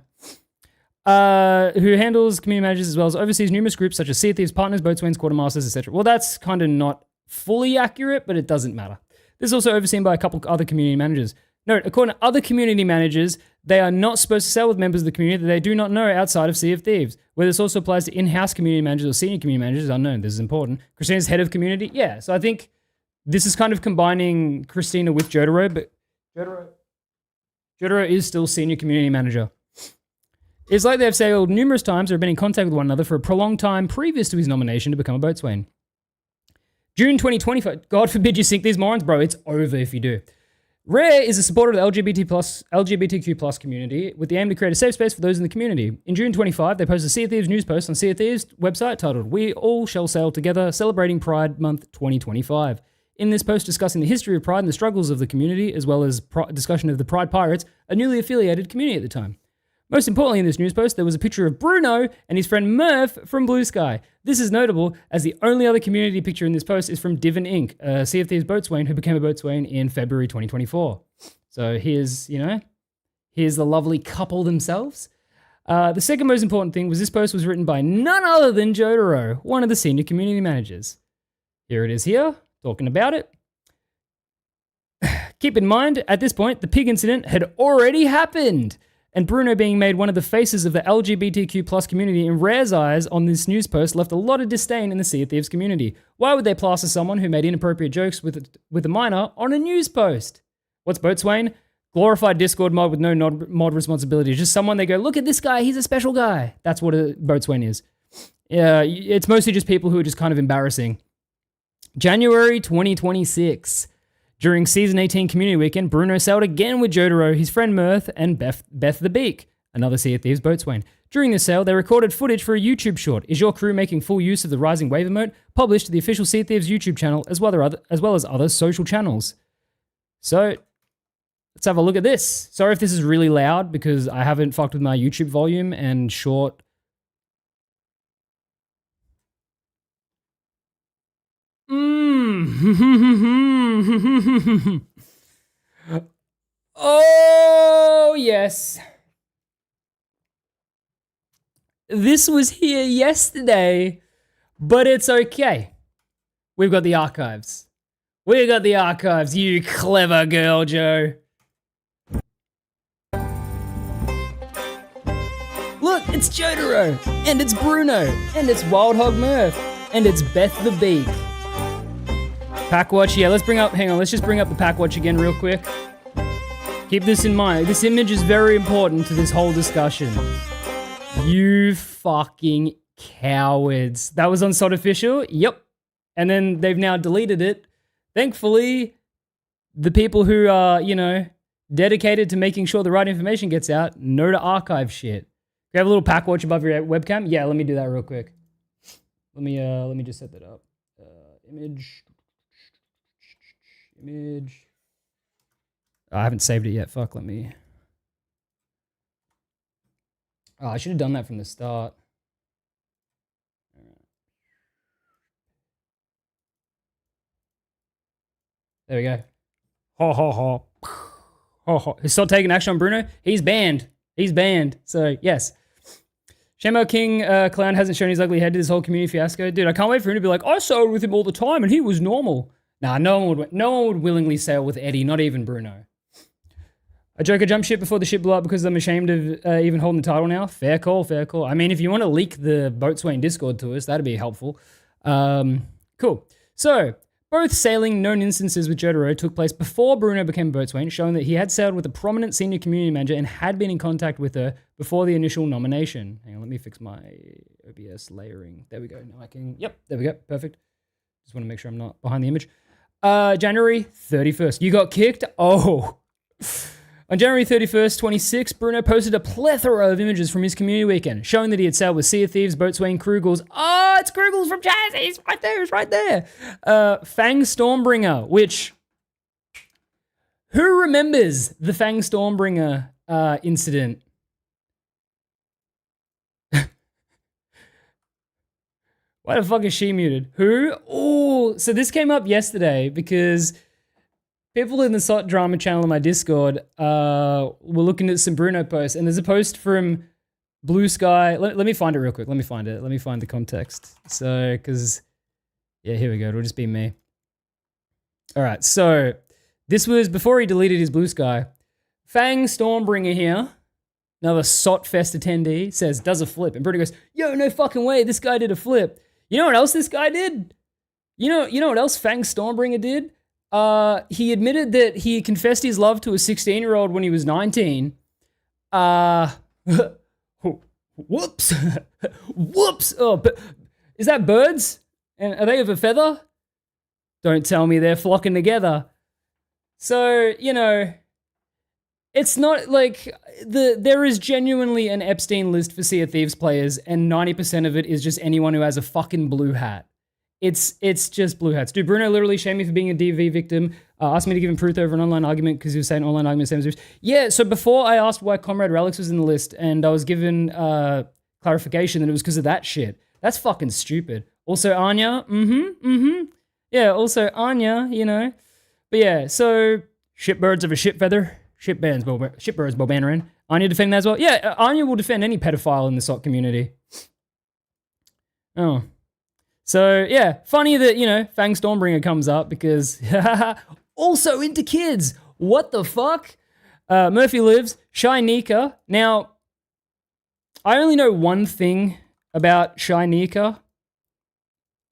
Who handles community managers as well as oversees numerous groups such as Sea of Thieves partners, boatswains, quartermasters, etc. Well, that's kind of not fully accurate, but it doesn't matter. This is also overseen by a couple other community managers. Note, according to other community managers, they are not supposed to sell with members of the community that they do not know outside of Sea of Thieves. Whether this also applies to in-house community managers or senior community managers is unknown. This is important. Christina's head of community? Yeah, so I think this is kind of combining Christina with Jotaro, but Jotaro is still senior community manager. It's like they've sailed numerous times or have been in contact with one another for a prolonged time previous to his nomination to become a boatswain. June 2025. God forbid you sink these morons, bro. It's over if you do. Rare is a supporter of the LGBTQ+ community with the aim to create a safe space for those in the community. In June 25, they posted a Sea of Thieves news post on Sea of Thieves website titled, "We all shall sail together, celebrating Pride Month 2025. In this post discussing the history of Pride and the struggles of the community, as well as discussion of the Pride Pirates, a newly affiliated community at the time. Most importantly in this news post, there was a picture of Bruno and his friend Murph from Blue Sky. This is notable as the only other community picture in this post is from Divin Inc., a Sea of Thieves boatswain who became a boatswain in February 2024. So here's the lovely couple themselves. The second most important thing was this post was written by none other than Jotaro, one of the senior community managers. Here it is here, talking about it. Keep in mind, at this point, the pig incident had already happened. And Bruno being made one of the faces of the LGBTQ+ community in Rare's eyes on this news post left a lot of disdain in the Sea of Thieves community. Why would they plaster someone who made inappropriate jokes with a minor on a news post? What's Boatswain? Glorified Discord mod with no mod responsibility. Just someone they go, look at this guy, he's a special guy. That's what a Boatswain is. It's mostly just people who are just kind of embarrassing. January 2026. During Season 18 Community Weekend, Bruno sailed again with Jotaro, his friend Mirth, and Beth the Beak, another Sea of Thieves boatswain. During this sail, they recorded footage for a YouTube short, Is Your Crew Making Full Use of the Rising Wave Emote, published to the official Sea of Thieves YouTube channel, as well as other social channels. So, let's have a look at this. Sorry if this is really loud, because I haven't fucked with my YouTube volume and short... Oh, yes. This was here yesterday, but it's okay. We've got the archives. We got the archives, you clever girl, Joe. Look, it's Jotaro, and it's Bruno, and it's Wild Hog Murph, and it's Beth the Beak. Packwatch, yeah, let's just bring up the Packwatch again real quick. Keep this in mind. This image is very important to this whole discussion. You fucking cowards. That was on Sod Official? Yep. And then they've now deleted it. Thankfully, the people who are, dedicated to making sure the right information gets out know to archive shit. You have a little Packwatch above your webcam? Yeah, let me do that real quick. Let me just set that up. Image. I haven't saved it yet. Fuck, let me Oh, I should have done that from the start. There we go. Ha ha ha. Ha ha. He's still taking action on Bruno. He's banned. He's banned. So, yes. Shamo King Clown hasn't shown his ugly head to this whole community fiasco. Dude, I can't wait for him to be like, I sailed with him all the time and he was normal. Nah, no one would willingly sail with Eddie, not even Bruno. A Joker jump ship before the ship blew up because I'm ashamed of even holding the title now. Fair call, fair call. I mean, if you want to leak the Boatswain Discord to us, that'd be helpful. Cool. So, both sailing known instances with Jotaro took place before Bruno became Boatswain, showing that he had sailed with a prominent senior community manager and had been in contact with her before the initial nomination. Hang on, let me fix my OBS layering. There we go. Now I can, yep, there we go. Perfect. Just want to make sure I'm not behind the image. January 31st. You got kicked? Oh. On January 31st, 26, Bruno posted a plethora of images from his community weekend, showing that he had sailed with Sea of Thieves, Boatswain, Krugels. Oh, it's Krugels from Jazz. He's right there. It's right there. Fang Stormbringer, which... Who remembers the Fang Stormbringer incident? Why the fuck is she muted? Who? Oh, so this came up yesterday because... people in the SOT drama channel on my Discord were looking at some Bruno posts, and there's a post from Blue Sky. Let me find it real quick. Let me find it. Let me find the context. So, because, yeah, here we go. It'll just be me. All right, so this was before he deleted his Blue Sky. Fang Stormbringer here, another SOT Fest attendee, says, does a flip. And Bruno goes, yo, no fucking way, this guy did a flip. You know what else this guy did? You know what else Fang Stormbringer did? He admitted that he confessed his love to a 16-year-old when he was 19. Whoops. Whoops. Oh, but is that birds? And are they of a feather? Don't tell me they're flocking together. So, you know, it's not like there is genuinely an Epstein list for Sea of Thieves players, and 90% of it is just anyone who has a fucking blue hat. It's just blue hats. Dude, Bruno literally shamed me for being a DV victim. Asked me to give him proof over an online argument because he was saying online argument same as yours. Yeah, so before I asked why Comrade Relics was in the list, and I was given clarification that it was because of that shit. That's fucking stupid. Also, Anya, yeah, also Anya, you know. But yeah, so shitbirds of a shit feather. Shitbirds, Bobanarin. Anya defending that as well. Yeah, Anya will defend any pedophile in the SOC community. Oh. So, yeah, funny that, you know, Fang Stormbringer comes up because also into kids. What the fuck? Murphy Lives, Shy Nika. Now, I only know one thing about Shy Nika,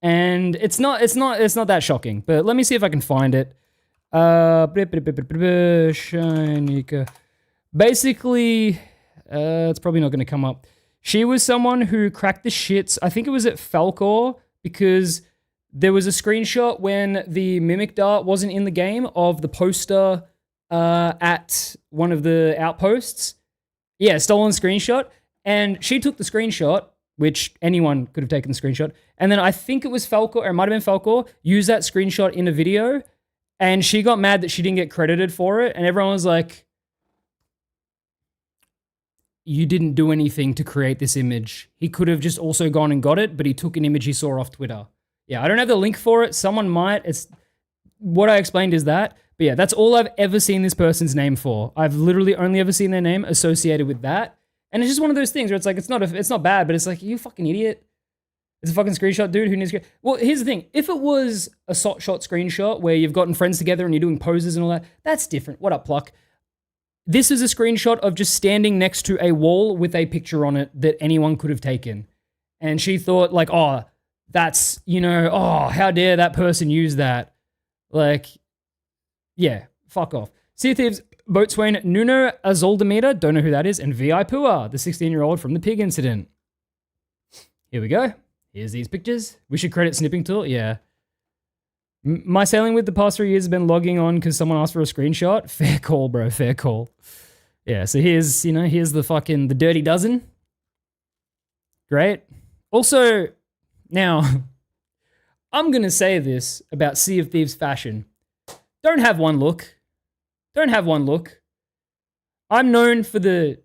and it's not that shocking, but let me see if I can find it. Shy Nika. Basically, it's probably not going to come up. She was someone who cracked the shits. I think it was at Falcor, because there was a screenshot when the Mimic Dart wasn't in the game of the poster at one of the outposts. Yeah, stolen screenshot. And she took the screenshot, which anyone could have taken the screenshot. And then I think it was Falcor, or it might have been Falcor, used that screenshot in a video. And she got mad that she didn't get credited for it. And everyone was like, you didn't do anything to create this image. He could have just also gone and got it, but he took an image he saw off Twitter. Yeah, I don't have the link for it. Someone might. It's what I explained is that. But yeah, that's all I've ever seen this person's name for. I've literally only ever seen their name associated with that. And it's just one of those things where it's like, it's not bad, but it's like, you fucking idiot. It's a fucking screenshot, dude. Who needs to... Well, here's the thing. If it was a SOT shot screenshot where you've gotten friends together and you're doing poses and all that, that's different. What up, Pluck? This is a screenshot of just standing next to a wall with a picture on it that anyone could have taken. And she thought like, oh, that's, you know, oh, how dare that person use that? Like, yeah, fuck off. Sea of Thieves, Boatswain, Nuno Azoldemida, don't know who that is, and Vi Pua, the 16-year-old from the pig incident. Here we go. Here's these pictures. We should credit Snipping Tool, yeah. My sailing with the past 3 years has been logging on because someone asked for a screenshot. Fair call, bro. Fair call. Yeah, so here's, you know, here's the fucking, the dirty dozen. Great. Also, now, I'm going to say this about Sea of Thieves fashion. Don't have one look. Don't have one look. I'm known for the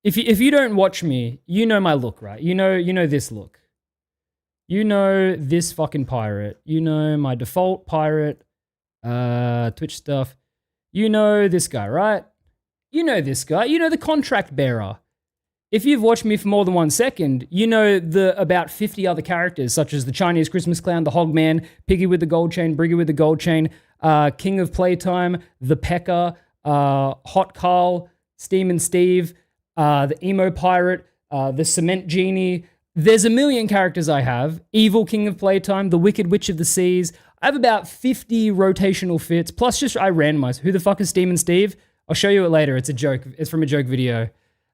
if you don't watch me, you know my look, right? You know this look. You know this fucking pirate. You know my default pirate Twitch stuff. You know this guy, right? You know this guy. You know the contract bearer. If you've watched me for more than 1 second, you know the about 50 other characters, such as the Chinese Christmas Clown, the Hogman, Piggy with the gold chain, Briggy with the gold chain, King of Playtime, the Pecker, Hot Carl, Steam and Steve, the Emo Pirate, the Cement Genie. There's a million characters I have. Evil King of Playtime, the Wicked Witch of the Seas. I have about 50 rotational fits, plus just I randomized. Who the fuck is Steam and Steve? I'll show you it later. It's a joke. It's from a joke video.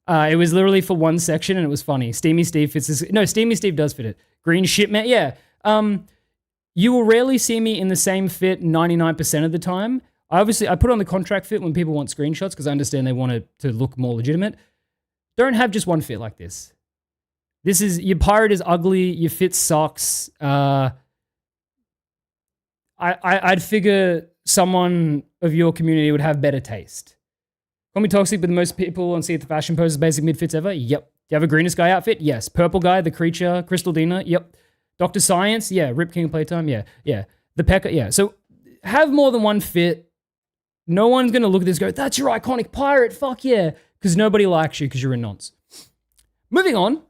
It was literally for one section and it was funny. Steamy Steve fits this. No, Steamy Steve does fit it. Green shit, man. Yeah. You will rarely see me in the same fit 99% of the time. I put on the contract fit when people want screenshots because I understand they want it to look more legitimate. Don't have just one fit like this. Your pirate is ugly. Your fit sucks. I'd figure someone of your community would have better taste. Call me toxic, but most people on See the Fashion poses basic mid-fits ever? Yep. Do you have a greenest guy outfit? Yes. Purple guy, the creature, Crystal Dina? Yep. Dr. Science? Yeah. Rip King of Playtime? Yeah. Yeah. The Pecker? Yeah. So have more than one fit. No one's going to look at this and go, that's your iconic pirate. Fuck yeah. Because nobody likes you because you're a nonce. Moving on.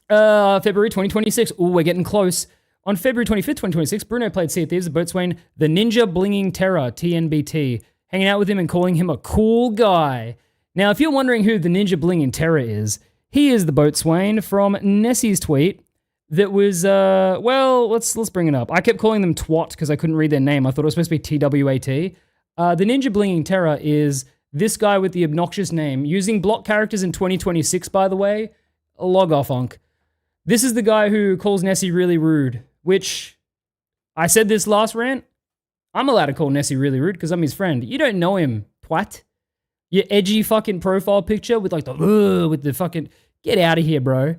February 2026. Oh, we're getting close. On February 25th, 2026, Bruno played Sea of Thieves, the Boatswain, the Ninja Blinging Terror, TNBT, hanging out with him and calling him a cool guy. Now, if you're wondering who the Ninja Blinging Terror is, he is the Boatswain from Nessie's tweet that was, well, let's bring it up. I kept calling them twat because I couldn't read their name. I thought it was supposed to be TWAT. The Ninja Blinging Terror is this guy with the obnoxious name, using block characters in 2026, by the way. Log off, Unc. This is the guy who calls Nessie really rude, which I said this last rant. I'm allowed to call Nessie really rude because I'm his friend. You don't know him, twat. Your edgy fucking profile picture with like with the fucking, get out of here, bro.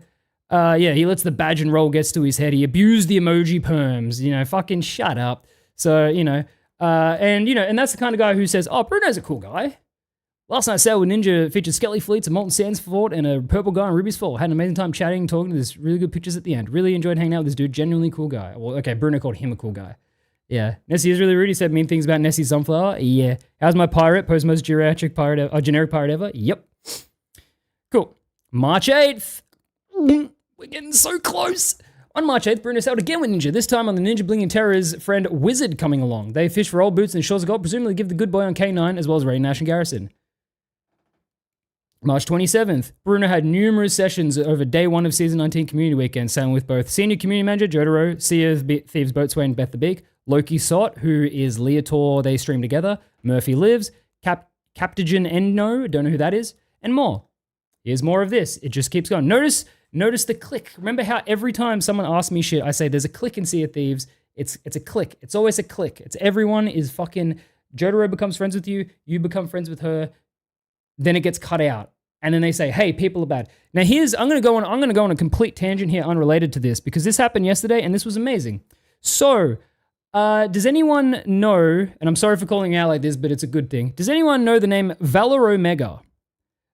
Yeah, he lets the badge and roll gets to his head. He abused the emoji perms, fucking shut up. So, and that's the kind of guy who says, oh, Bruno's a cool guy. Last night's Sail with Ninja featured Skelly Fleets, a Molten Sands Fort, and a purple guy on Ruby's Fall. Had an amazing time chatting and talking to this. Really good pictures at the end. Really enjoyed hanging out with this dude. Genuinely cool guy. Well, okay, Bruno called him a cool guy. Yeah. Nessie is really rude. He said mean things about Nessie Sunflower. Yeah. How's my pirate? Post most generic pirate ever? Yep. Cool. March 8th. We're getting so close. On March 8th, Bruno sailed again with Ninja, this time on the Ninja Blinging Terror's friend Wizard coming along. They fish for old boots and shores of gold, presumably give the good boy on K9 as well as Ray Nash and Garrison. March 27th, Bruno had numerous sessions over day one of Season 19 Community Weekend, sailing with both Senior Community Manager Jotaro, Sea of Thieves Boatswain Beth the Beak, Loki Sot, who is Leotor, they stream together, Murphy Lives, Captagen Endo, don't know who that is, and more. Here's more of this. It just keeps going. Notice the click. Remember how every time someone asks me shit, I say there's a click in Sea of Thieves. It's a click. It's always a click. It's everyone is fucking, Jotaro becomes friends with you, you become friends with her, then it gets cut out. And then they say, hey, people are bad. Now I'm gonna go on a complete tangent here unrelated to this because this happened yesterday and this was amazing. So, does anyone know, and I'm sorry for calling out like this, but it's a good thing. Does anyone know the name Valor Omega?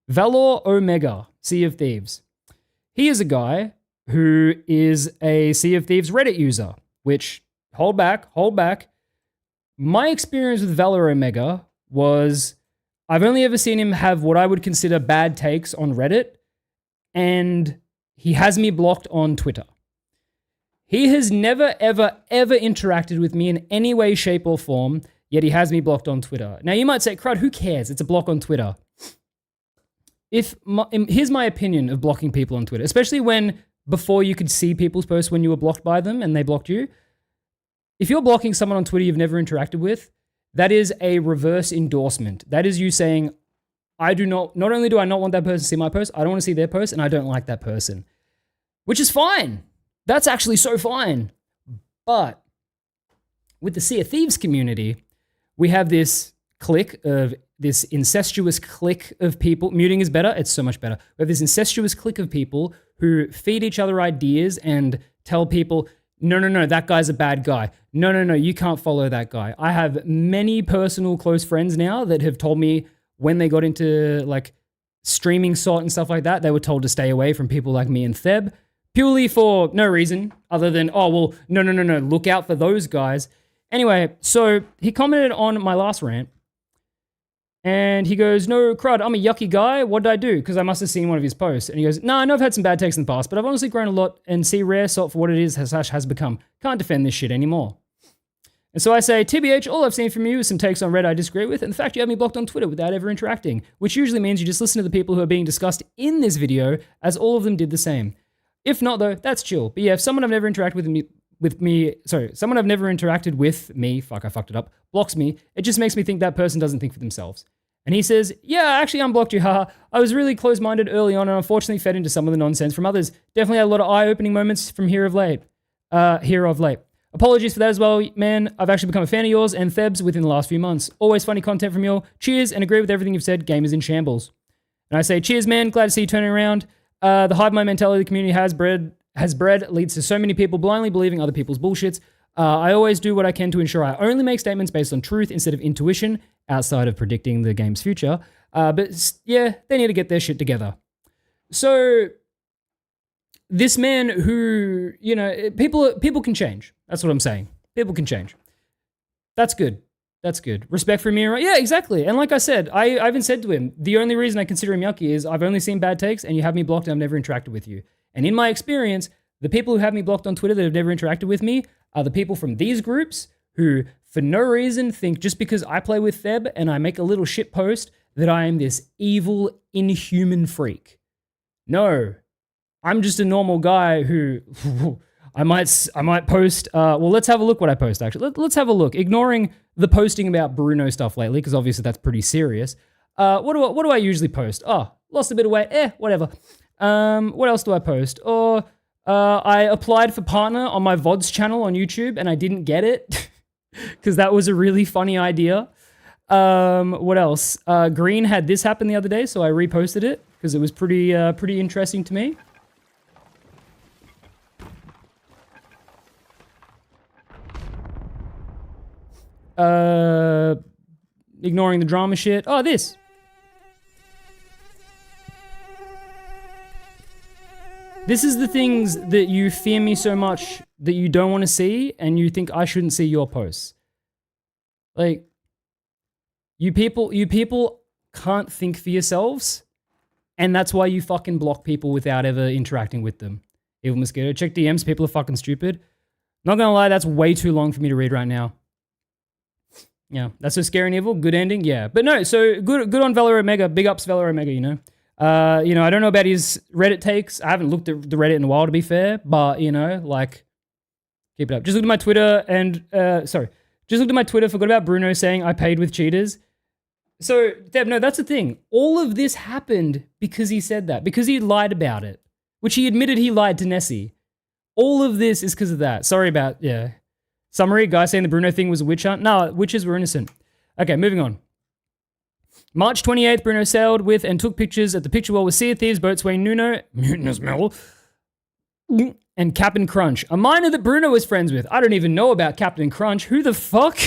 Valor Omega, Sea of Thieves. He is a guy who is a Sea of Thieves Reddit user, which, hold back. My experience with Valor Omega was, I've only ever seen him have what I would consider bad takes on Reddit, and he has me blocked on Twitter. He has never, ever, ever interacted with me in any way, shape, or form, yet he has me blocked on Twitter. Now, you might say, Crud, who cares? It's a block on Twitter. Here's my opinion of blocking people on Twitter, especially when before you could see people's posts when you were blocked by them and they blocked you. If you're blocking someone on Twitter you've never interacted with, that is a reverse endorsement. That is you saying, not only do I not want that person to see my post, I don't want to see their post, and I don't like that person. Which is fine. That's actually so fine. But with the Sea of Thieves community, we have this incestuous clique of people. Muting is better. It's so much better. We have this incestuous clique of people who feed each other ideas and tell people, no, that guy's a bad guy. No, you can't follow that guy. I have many personal close friends now that have told me when they got into like streaming sot and stuff like that, they were told to stay away from people like me and Theb, purely for no reason other than, oh, well, no, look out for those guys. Anyway, so he commented on my last rant, and he goes, no, crud, I'm a yucky guy. What did I do? Because I must have seen one of his posts. And he goes, no, I know I've had some bad takes in the past, but I've honestly grown a lot and see rare salt for what it is has become. Can't defend this shit anymore. And so I say, TBH, all I've seen from you is some takes on Reddit I disagree with, and the fact you have me blocked on Twitter without ever interacting, which usually means you just listen to the people who are being discussed in this video, as all of them did the same. If not, though, that's chill. But yeah, if someone I've never interacted with me, fuck, I fucked it up, blocks me, it just makes me think that person doesn't think for themselves. And he says, yeah, I actually unblocked you, haha. I was really close-minded early on and unfortunately fed into some of the nonsense from others. Definitely had a lot of eye-opening moments from here of late. Apologies for that as well, man. I've actually become a fan of yours and Theb's within the last few months. Always funny content from you. Cheers, and agree with everything you've said. Game is in shambles. And I say, cheers, man. Glad to see you turning around. The hive mind mentality the community has bred leads to so many people blindly believing other people's bullshits. I always do what I can to ensure I only make statements based on truth instead of intuition, outside of predicting the game's future. But yeah, they need to get their shit together. So this man who, you know, people can change. That's what I'm saying. People can change. That's good. That's good. Respect for me. Yeah, exactly. And like I said, I even said to him, the only reason I consider him yucky is I've only seen bad takes and you have me blocked and I've never interacted with you. And in my experience, the people who have me blocked on Twitter that have never interacted with me are the people from these groups who, for no reason, think just because I play with Theb and I make a little shit post that I am this evil, inhuman freak. No, I'm just a normal guy who I might post. Well, let's have a look what I post, actually. Let's have a look. Ignoring the posting about Bruno stuff lately, because obviously that's pretty serious. What do I usually post? Oh, lost a bit of weight. Whatever. What else do I post? Or I applied for partner on my VODs channel on YouTube and I didn't get it because that was a really funny idea. What else? Green had this happen the other day, so I reposted it because it was pretty interesting to me. Ignoring the drama shit. Oh, this. This is the things that you fear me so much that you don't want to see and you think I shouldn't see your posts. Like, you people can't think for yourselves, and that's why you fucking block people without ever interacting with them. Evil Mosquito, check DMs, people are fucking stupid. Not gonna lie, that's way too long for me to read right now. Yeah, that's so scary and evil. Good ending, yeah. But no, so good on Valor Omega. Big ups Valor Omega, you know. I don't know about his Reddit takes. I haven't looked at the Reddit in a while, to be fair. But, you know, like, keep it up. Just looked at my Twitter and, just looked at my Twitter, forgot about Bruno saying I paid with cheaters. So, Deb, no, that's the thing. All of this happened because he said that. Because he lied about it. Which he admitted he lied to Nessie. All of this is because of that. Sorry about, yeah. Summary, guy saying the Bruno thing was a witch hunt. No, witches were innocent. Okay, moving on. March 28th, Bruno sailed with and took pictures at the picture wall with Sea of Thieves, Boatswain Nuno, Mutinous Mel, and Captain Crunch, a miner that Bruno was friends with. I don't even know about Captain Crunch. Who the fuck?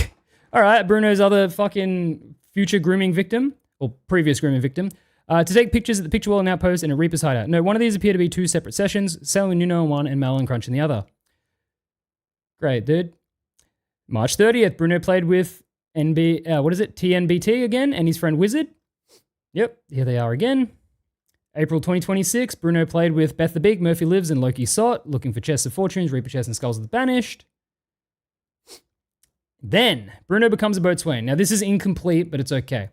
All right, Bruno's other fucking future grooming victim, or previous grooming victim, to take pictures at the picture wall and outpost in a Reaper's hideout. No, one of these appear to be two separate sessions, sailing with Nuno in one and Mal and Crunch in the other. Great, dude. March 30th, Bruno played with TNBT again, and his friend Wizard. Yep, here they are again. April 2026, Bruno played with Beth the Big, Murphy Lives, and Loki Sot, looking for chests of fortunes, Reaper chests, and skulls of the banished. Then, Bruno becomes a boatswain. Now, this is incomplete, but it's okay.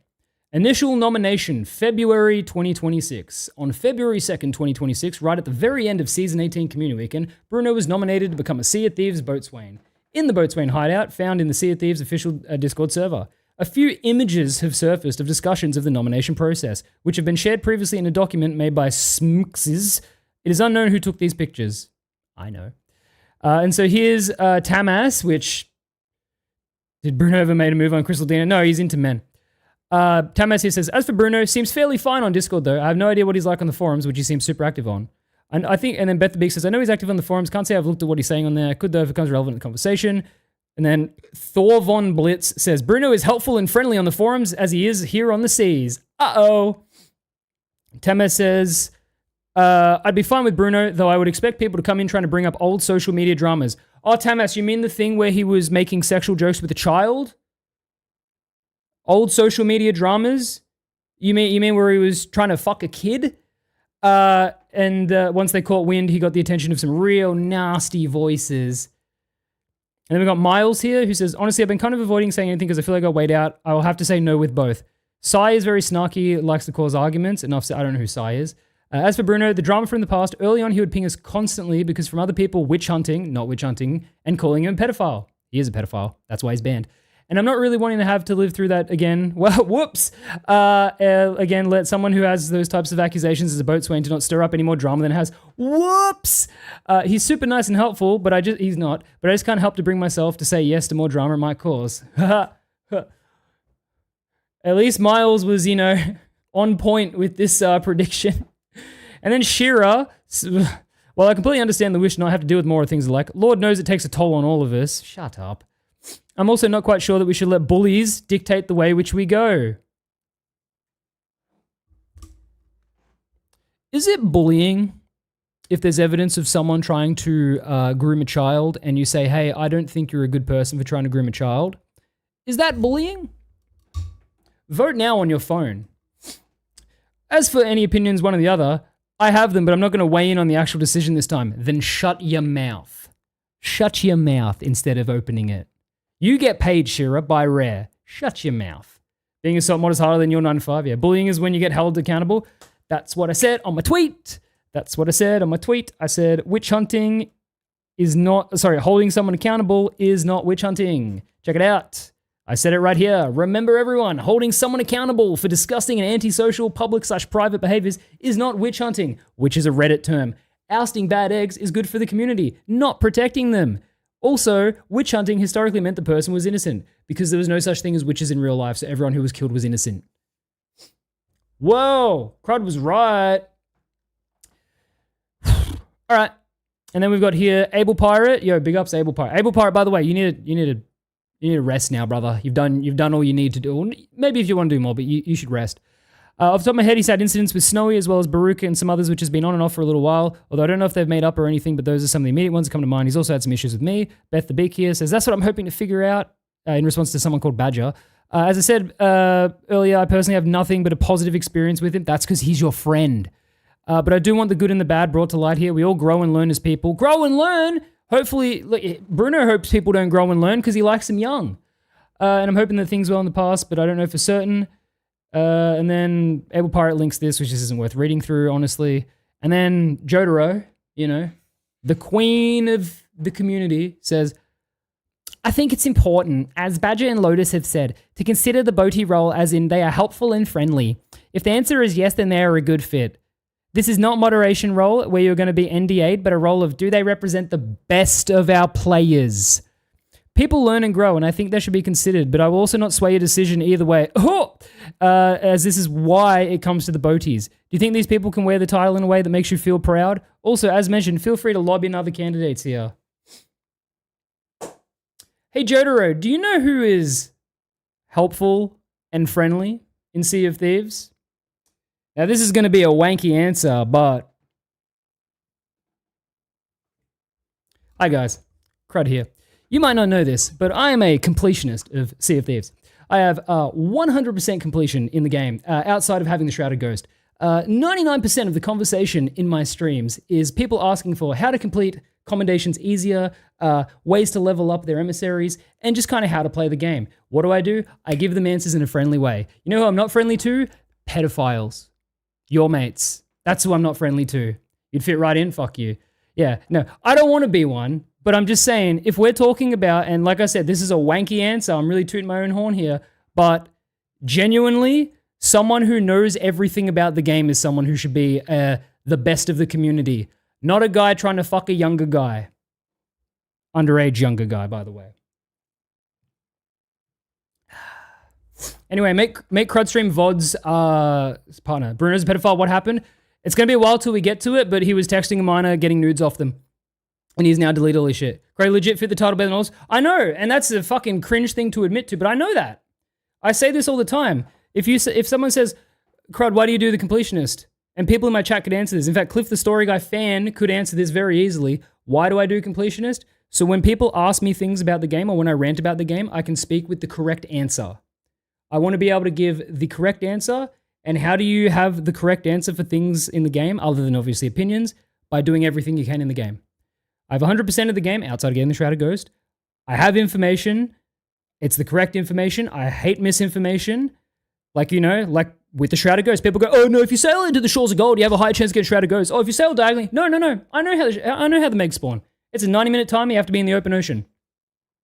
Initial nomination, February 2026. On February 2nd, 2026, right at the very end of Season 18 Community Weekend, Bruno was nominated to become a Sea of Thieves boatswain. In the Boatswain hideout, found in the Sea of Thieves official Discord server. A few images have surfaced of discussions of the nomination process, which have been shared previously in a document made by Smx's. It is unknown who took these pictures. I know. And so here's Tamas, which... Did Bruno ever make a move on Crystal Dina? No, he's into men. Tamas here says, as for Bruno, seems fairly fine on Discord though. I have no idea what he's like on the forums, which he seems super active on. And I think, and then Beth the Big says, I know he's active on the forums. Can't say I've looked at what he's saying on there. Could though if it becomes relevant in the conversation. And then Thor Von Blitz says, Bruno is helpful and friendly on the forums as he is here on the seas. Uh-oh. Temes says, I'd be fine with Bruno, though I would expect people to come in trying to bring up old social media dramas. Oh, Tamas, you mean the thing where he was making sexual jokes with a child? Old social media dramas? You mean where he was trying to fuck a kid? And once they caught wind, he got the attention of some real nasty voices. And then we got Miles here, who says, honestly, I've been kind of avoiding saying anything because I feel like I'll wait out. I will have to say no with both. Sai is very snarky, likes to cause arguments. Enough said, I don't know who Sai is. As for Bruno, the drama from the past, early on he would ping us constantly because from other people, witch hunting, not witch hunting, and calling him a pedophile. He is a pedophile. That's why he's banned. And I'm not really wanting to have to live through that again. Well, whoops. Again, let someone who has those types of accusations as a boatswain to not stir up any more drama than it has. Whoops. He's super nice and helpful, but he's not. But I just can't help to bring myself to say yes to more drama it might cause. At least Miles was, on point with this prediction. And then Shira, well, I completely understand the wish to not have to deal with more things like, Lord knows it takes a toll on all of us. Shut up. I'm also not quite sure that we should let bullies dictate the way which we go. Is it bullying if there's evidence of someone trying to groom a child and you say, hey, I don't think you're a good person for trying to groom a child? Is that bullying? Vote now on your phone. As for any opinions, one or the other, I have them, but I'm not going to weigh in on the actual decision this time. Then shut your mouth. Shut your mouth instead of opening it. You get paid, Shira, by Rare. Shut your mouth. Being a salt mod is harder than your 9 to 5. Yeah, bullying is when you get held accountable. That's what I said on my tweet. I said witch hunting is not, holding someone accountable is not witch hunting. Check it out. I said it right here. Remember everyone, holding someone accountable for disgusting and antisocial public/private behaviors is not witch hunting, which is a Reddit term. Ousting bad eggs is good for the community, not protecting them. Also, witch hunting historically meant the person was innocent because there was no such thing as witches in real life, so everyone who was killed was innocent. Whoa, Crud was right. All right, and then we've got here Able Pirate. Yo, big ups, Able Pirate. Able Pirate, by the way, you need to rest now, brother. You've done all you need to do. Maybe if you want to do more, but you should rest. Off the top of my head, he's had incidents with Snowy as well as Baruch and some others, which has been on and off for a little while. Although I don't know if they've made up or anything, but those are some of the immediate ones that come to mind. He's also had some issues with me. Beth the Beak here says, that's what I'm hoping to figure out in response to someone called Badger. As I said earlier, I personally have nothing but a positive experience with him. That's because he's your friend. But I do want the good and the bad brought to light here. We all grow and learn as people. Grow and learn? Hopefully, look, Bruno hopes people don't grow and learn because he likes them young. And I'm hoping that things well in the past, but I don't know for certain. And then Able Pirate links this, which just isn't worth reading through, honestly. And then Jotaro, the queen of the community, says, I think it's important, as Badger and Lotus have said, to consider the Boti role as in they are helpful and friendly. If the answer is yes, then they are a good fit. This is not moderation role where you're going to be NDA'd, but a role of do they represent the best of our players? People learn and grow, and I think that should be considered, but I will also not sway your decision either way. As this is why it comes to the Boties. Do you think these people can wear the title in a way that makes you feel proud? Also, as mentioned, feel free to lobby in other candidates here. Hey, Jotaro, do you know who is helpful and friendly in Sea of Thieves? Now, this is going to be a wanky answer, but... Hi, guys. Crud here. You might not know this, but I am a completionist of Sea of Thieves. I have 100% completion in the game, outside of having the Shrouded Ghost. 99% of the conversation in my streams is people asking for how to complete commendations easier, ways to level up their emissaries, and just kind of how to play the game. What do? I give them answers in a friendly way. You know who I'm not friendly to? Pedophiles. Your mates. That's who I'm not friendly to. You'd fit right in, fuck you. Yeah, no, I don't want to be one. But I'm just saying, if we're talking about, and like I said, this is a wanky answer, I'm really tooting my own horn here, but genuinely, someone who knows everything about the game is someone who should be the best of the community. Not a guy trying to fuck a younger guy. Underage younger guy, by the way. Anyway, make crudstream VODs partner. Bruno's a pedophile, what happened? It's going to be a while till we get to it, but he was texting a minor, getting nudes off them. And he's now deleted all his shit. Craig legit fit the title better than else. I know, and that's a fucking cringe thing to admit to, but I know that. I say this all the time. If someone says, Crud, why do you do the completionist? And people in my chat could answer this. In fact, Cliff the Story Guy fan could answer this very easily. Why do I do completionist? So when people ask me things about the game or when I rant about the game, I can speak with the correct answer. I want to be able to give the correct answer. And how do you have the correct answer for things in the game, other than obviously opinions? By doing everything you can in the game. I have 100% of the game outside of getting the Shrouded Ghost. I have information. It's the correct information. I hate misinformation. Like with the Shrouded Ghost, people go, oh no, if you sail into the shores of gold, you have a high chance to get Shrouded Ghost. Oh, if you sail diagonally, no. I know how the Meg spawn. It's a 90-minute time. You have to be in the open ocean.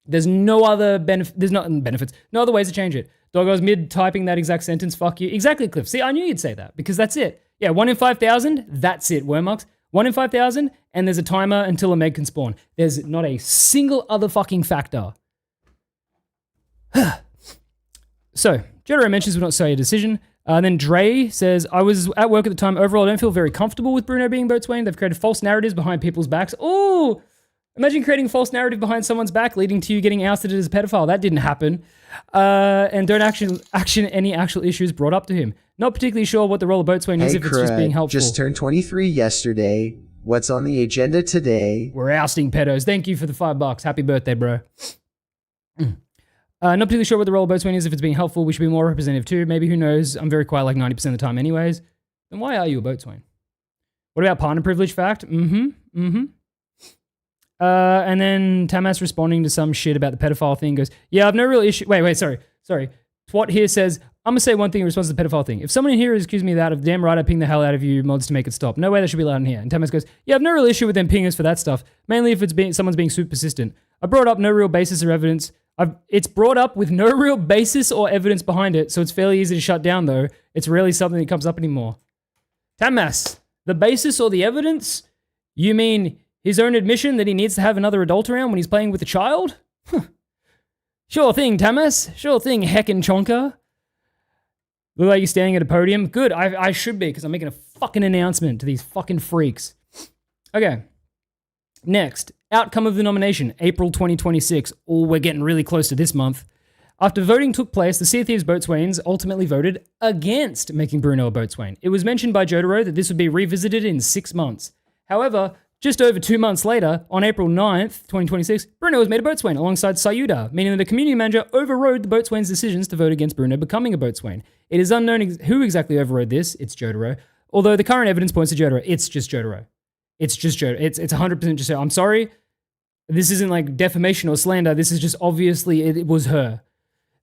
There's no other benefits. No other ways to change it. Dog, I was mid-typing that exact sentence. Fuck you. Exactly, Cliff. See, I knew you'd say that because that's it. Yeah, 1 in 5,000. That's it, Wormux. 1 in 5,000, and there's a timer until a Meg can spawn. There's not a single other fucking factor. So, Jotaro mentions will not say a decision. Then Dre says, I was at work at the time. Overall, I don't feel very comfortable with Bruno being Boatswain. They've created false narratives behind people's backs. Oh, imagine creating a false narrative behind someone's back, leading to you getting ousted as a pedophile. That didn't happen. And don't action any actual issues brought up to him. Not particularly sure what the role of Boatswain is if it's just being helpful. Just turned 23 yesterday. What's on the agenda today? We're ousting pedos. Thank you for the $5. Happy birthday, bro. Not particularly sure what the role of Boatswain is if it's being helpful. We should be more representative too. Maybe, who knows? I'm very quiet like 90% of the time anyways. Then why are you a Boatswain? What about partner privilege fact? And then Tamas responding to some shit about the pedophile thing goes, yeah, I've no real issue. Wait, sorry. Twat here says, I'm going to say one thing in response to the pedophile thing. If someone in here has accused me of that, of damn right I ping the hell out of you mods to make it stop. No way that should be allowed in here. And Tamas goes, yeah, I've no real issue with them pinging us for that stuff. Mainly if someone's being super persistent. I brought up no real basis or evidence. It's brought up with no real basis or evidence behind it, so it's fairly easy to shut down though. It's rarely something that comes up anymore. Tamas, the basis or the evidence? You mean his own admission that he needs to have another adult around when he's playing with a child? Sure thing, Tamas. Sure thing, heckin' chonker. Look like you're standing at a podium. Good, I should be, because I'm making a fucking announcement to these fucking freaks. Okay. Next, outcome of the nomination, April 2026. Oh, we're getting really close to this month. After voting took place, the Sea of Thieves Boatswains ultimately voted against making Bruno a Boatswain. It was mentioned by Jotaro that this would be revisited in 6 months. However, just over 2 months later, on April 9th, 2026, Bruno was made a Boatswain alongside Sayuda, meaning that a community manager overrode the Boatswain's decisions to vote against Bruno becoming a Boatswain. It is unknown who exactly overrode this. It's Jotaro. Although the current evidence points to Jotaro. It's just Jotaro. It's just Jotaro. It's 100% just her. I'm sorry. This isn't like defamation or slander. This is just obviously it was her.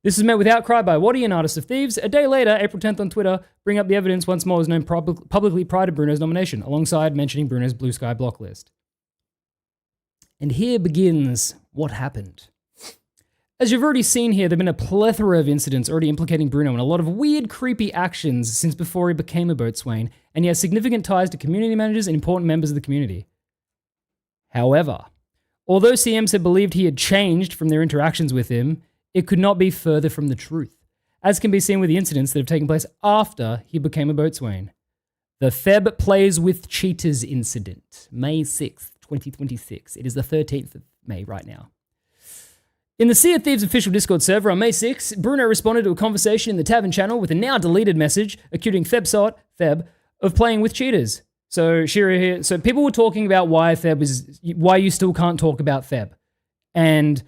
This is met with outcry by Waddy and Artist of Thieves. A day later, April 10th on Twitter, bring up the evidence once more was known publicly prior to Bruno's nomination, alongside mentioning Bruno's Blue Sky block list. And here begins what happened. As you've already seen here, there have been a plethora of incidents already implicating Bruno in a lot of weird, creepy actions since before he became a Boatswain, and he has significant ties to community managers and important members of the community. However, although CMs had believed he had changed from their interactions with him, it could not be further from the truth, as can be seen with the incidents that have taken place after he became a Boatswain. The Theb plays with cheaters incident, May 6th, 2026. It is the 13th of May right now. In the Sea of Thieves official Discord server on May 6th, Bruno responded to a conversation in the Tavern channel with a now deleted message accusing Theb of playing with cheaters. So Shira here, so people were talking about why you still can't talk about Theb. And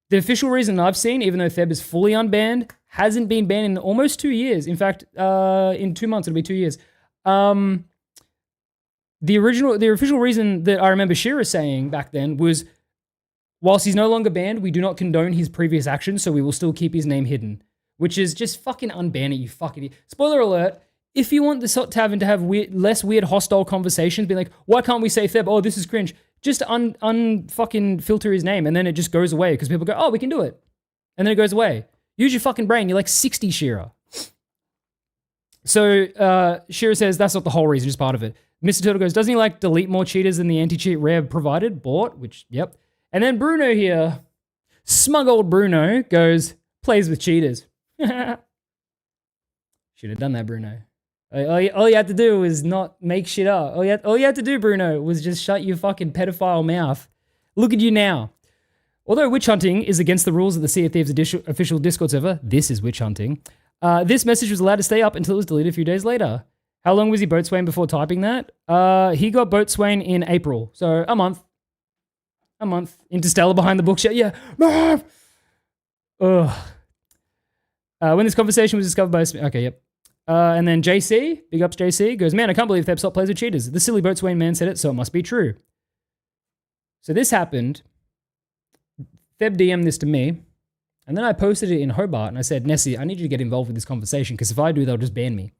the official reason I've seen, even though Theb is fully unbanned, hasn't been banned in almost 2 years. In fact, in 2 months, it'll be 2 years. The official reason that I remember Shira saying back then was, whilst he's no longer banned, we do not condone his previous actions, so we will still keep his name hidden. Which is just fucking unban it, you fucking... Spoiler alert, if you want the Tavern to have less weird hostile conversations, be like, why can't we say Theb? Oh, this is cringe. Just fucking filter his name, and then it just goes away, because people go, oh, we can do it. And then it goes away. Use your fucking brain, you're like 60, Shira. So, Shira says that's not the whole reason, just part of it. Mr. Turtle goes, doesn't he like delete more cheaters than the anti-cheat rare provided? Bought, which, yep. And then Bruno here, smug old Bruno, goes, plays with cheaters. Should have done that, Bruno. All you had to do was not make shit up. All you had to do, Bruno, was just shut your fucking pedophile mouth. Look at you now. Although witch hunting is against the rules of the Sea of Thieves official Discord server, this is witch hunting, this message was allowed to stay up until it was deleted a few days later. How long was he boatswain before typing that? He got boatswain in April, so a month. A month. Interstellar behind the bookshelf. Yeah. Marv! Ugh. When this conversation was discovered by... Okay, yep. And then JC, big ups JC, goes, man, I can't believe Thebsot plays with cheaters. The silly boatswain man said it, so it must be true. So this happened. Theb DM'd this to me, and then I posted it in Hobart, and I said, Nessie, I need you to get involved with this conversation, because if I do, they'll just ban me.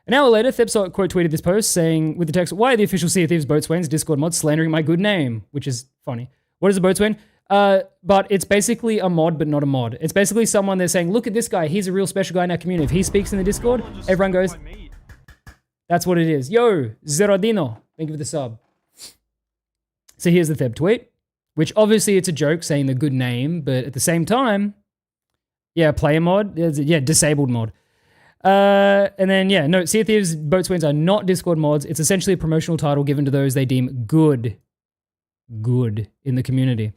An hour later, Thebsot quote tweeted this post saying, with the text, why are the official Sea of Thieves boatswains Discord mod slandering my good name? Which is funny. What is a boatswain? But it's basically a mod, but not a mod. It's basically someone they're saying, look at this guy, he's a real special guy in our community. If he speaks in the Discord, everyone goes, that's what it is. Yo, Zerodino, thank you for the sub. So here's the Theb tweet, which obviously it's a joke saying the good name, but at the same time, yeah, player mod, yeah, disabled mod. And then, yeah, no, Sea of Thieves boatswains are not Discord mods. It's essentially a promotional title given to those they deem good in the community.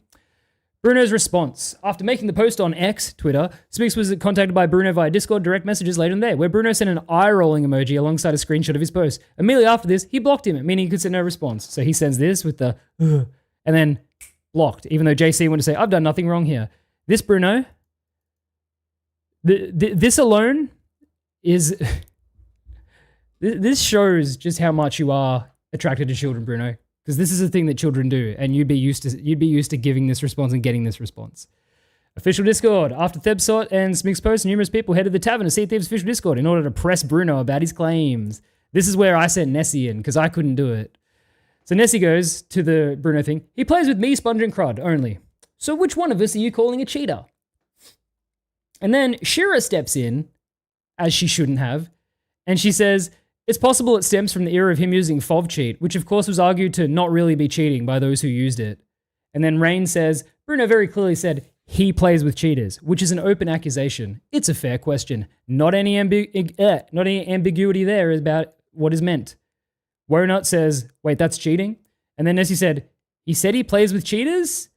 Bruno's response. After making the post on X, Twitter, Speaks was contacted by Bruno via Discord direct messages later in the day, where Bruno sent an eye-rolling emoji alongside a screenshot of his post. Immediately after this, he blocked him, meaning he could send no response. So he sends this with the, and then blocked, even though JC wanted to say, I've done nothing wrong here. This Bruno, this alone is, this shows just how much you are attracted to children, Bruno. Because this is a thing that children do, and you'd be used to giving this response and getting this response. Official Discord. After Thebsot and Smick's post, numerous people headed to the tavern to Sea of Thieves' official Discord in order to press Bruno about his claims. This is where I sent Nessie in, because I couldn't do it. So Nessie goes to the Bruno thing. He plays with me, Sponge, and Crud only. So which one of us are you calling a cheater? And then Shira steps in, as she shouldn't have, and she says, it's possible it stems from the era of him using FOV cheat, which of course was argued to not really be cheating by those who used it. And then Rain says, Bruno very clearly said he plays with cheaters, which is an open accusation. It's a fair question. Not any ambiguity there about what is meant. Wonut says, wait, that's cheating? And then Nessie said, he said he plays with cheaters?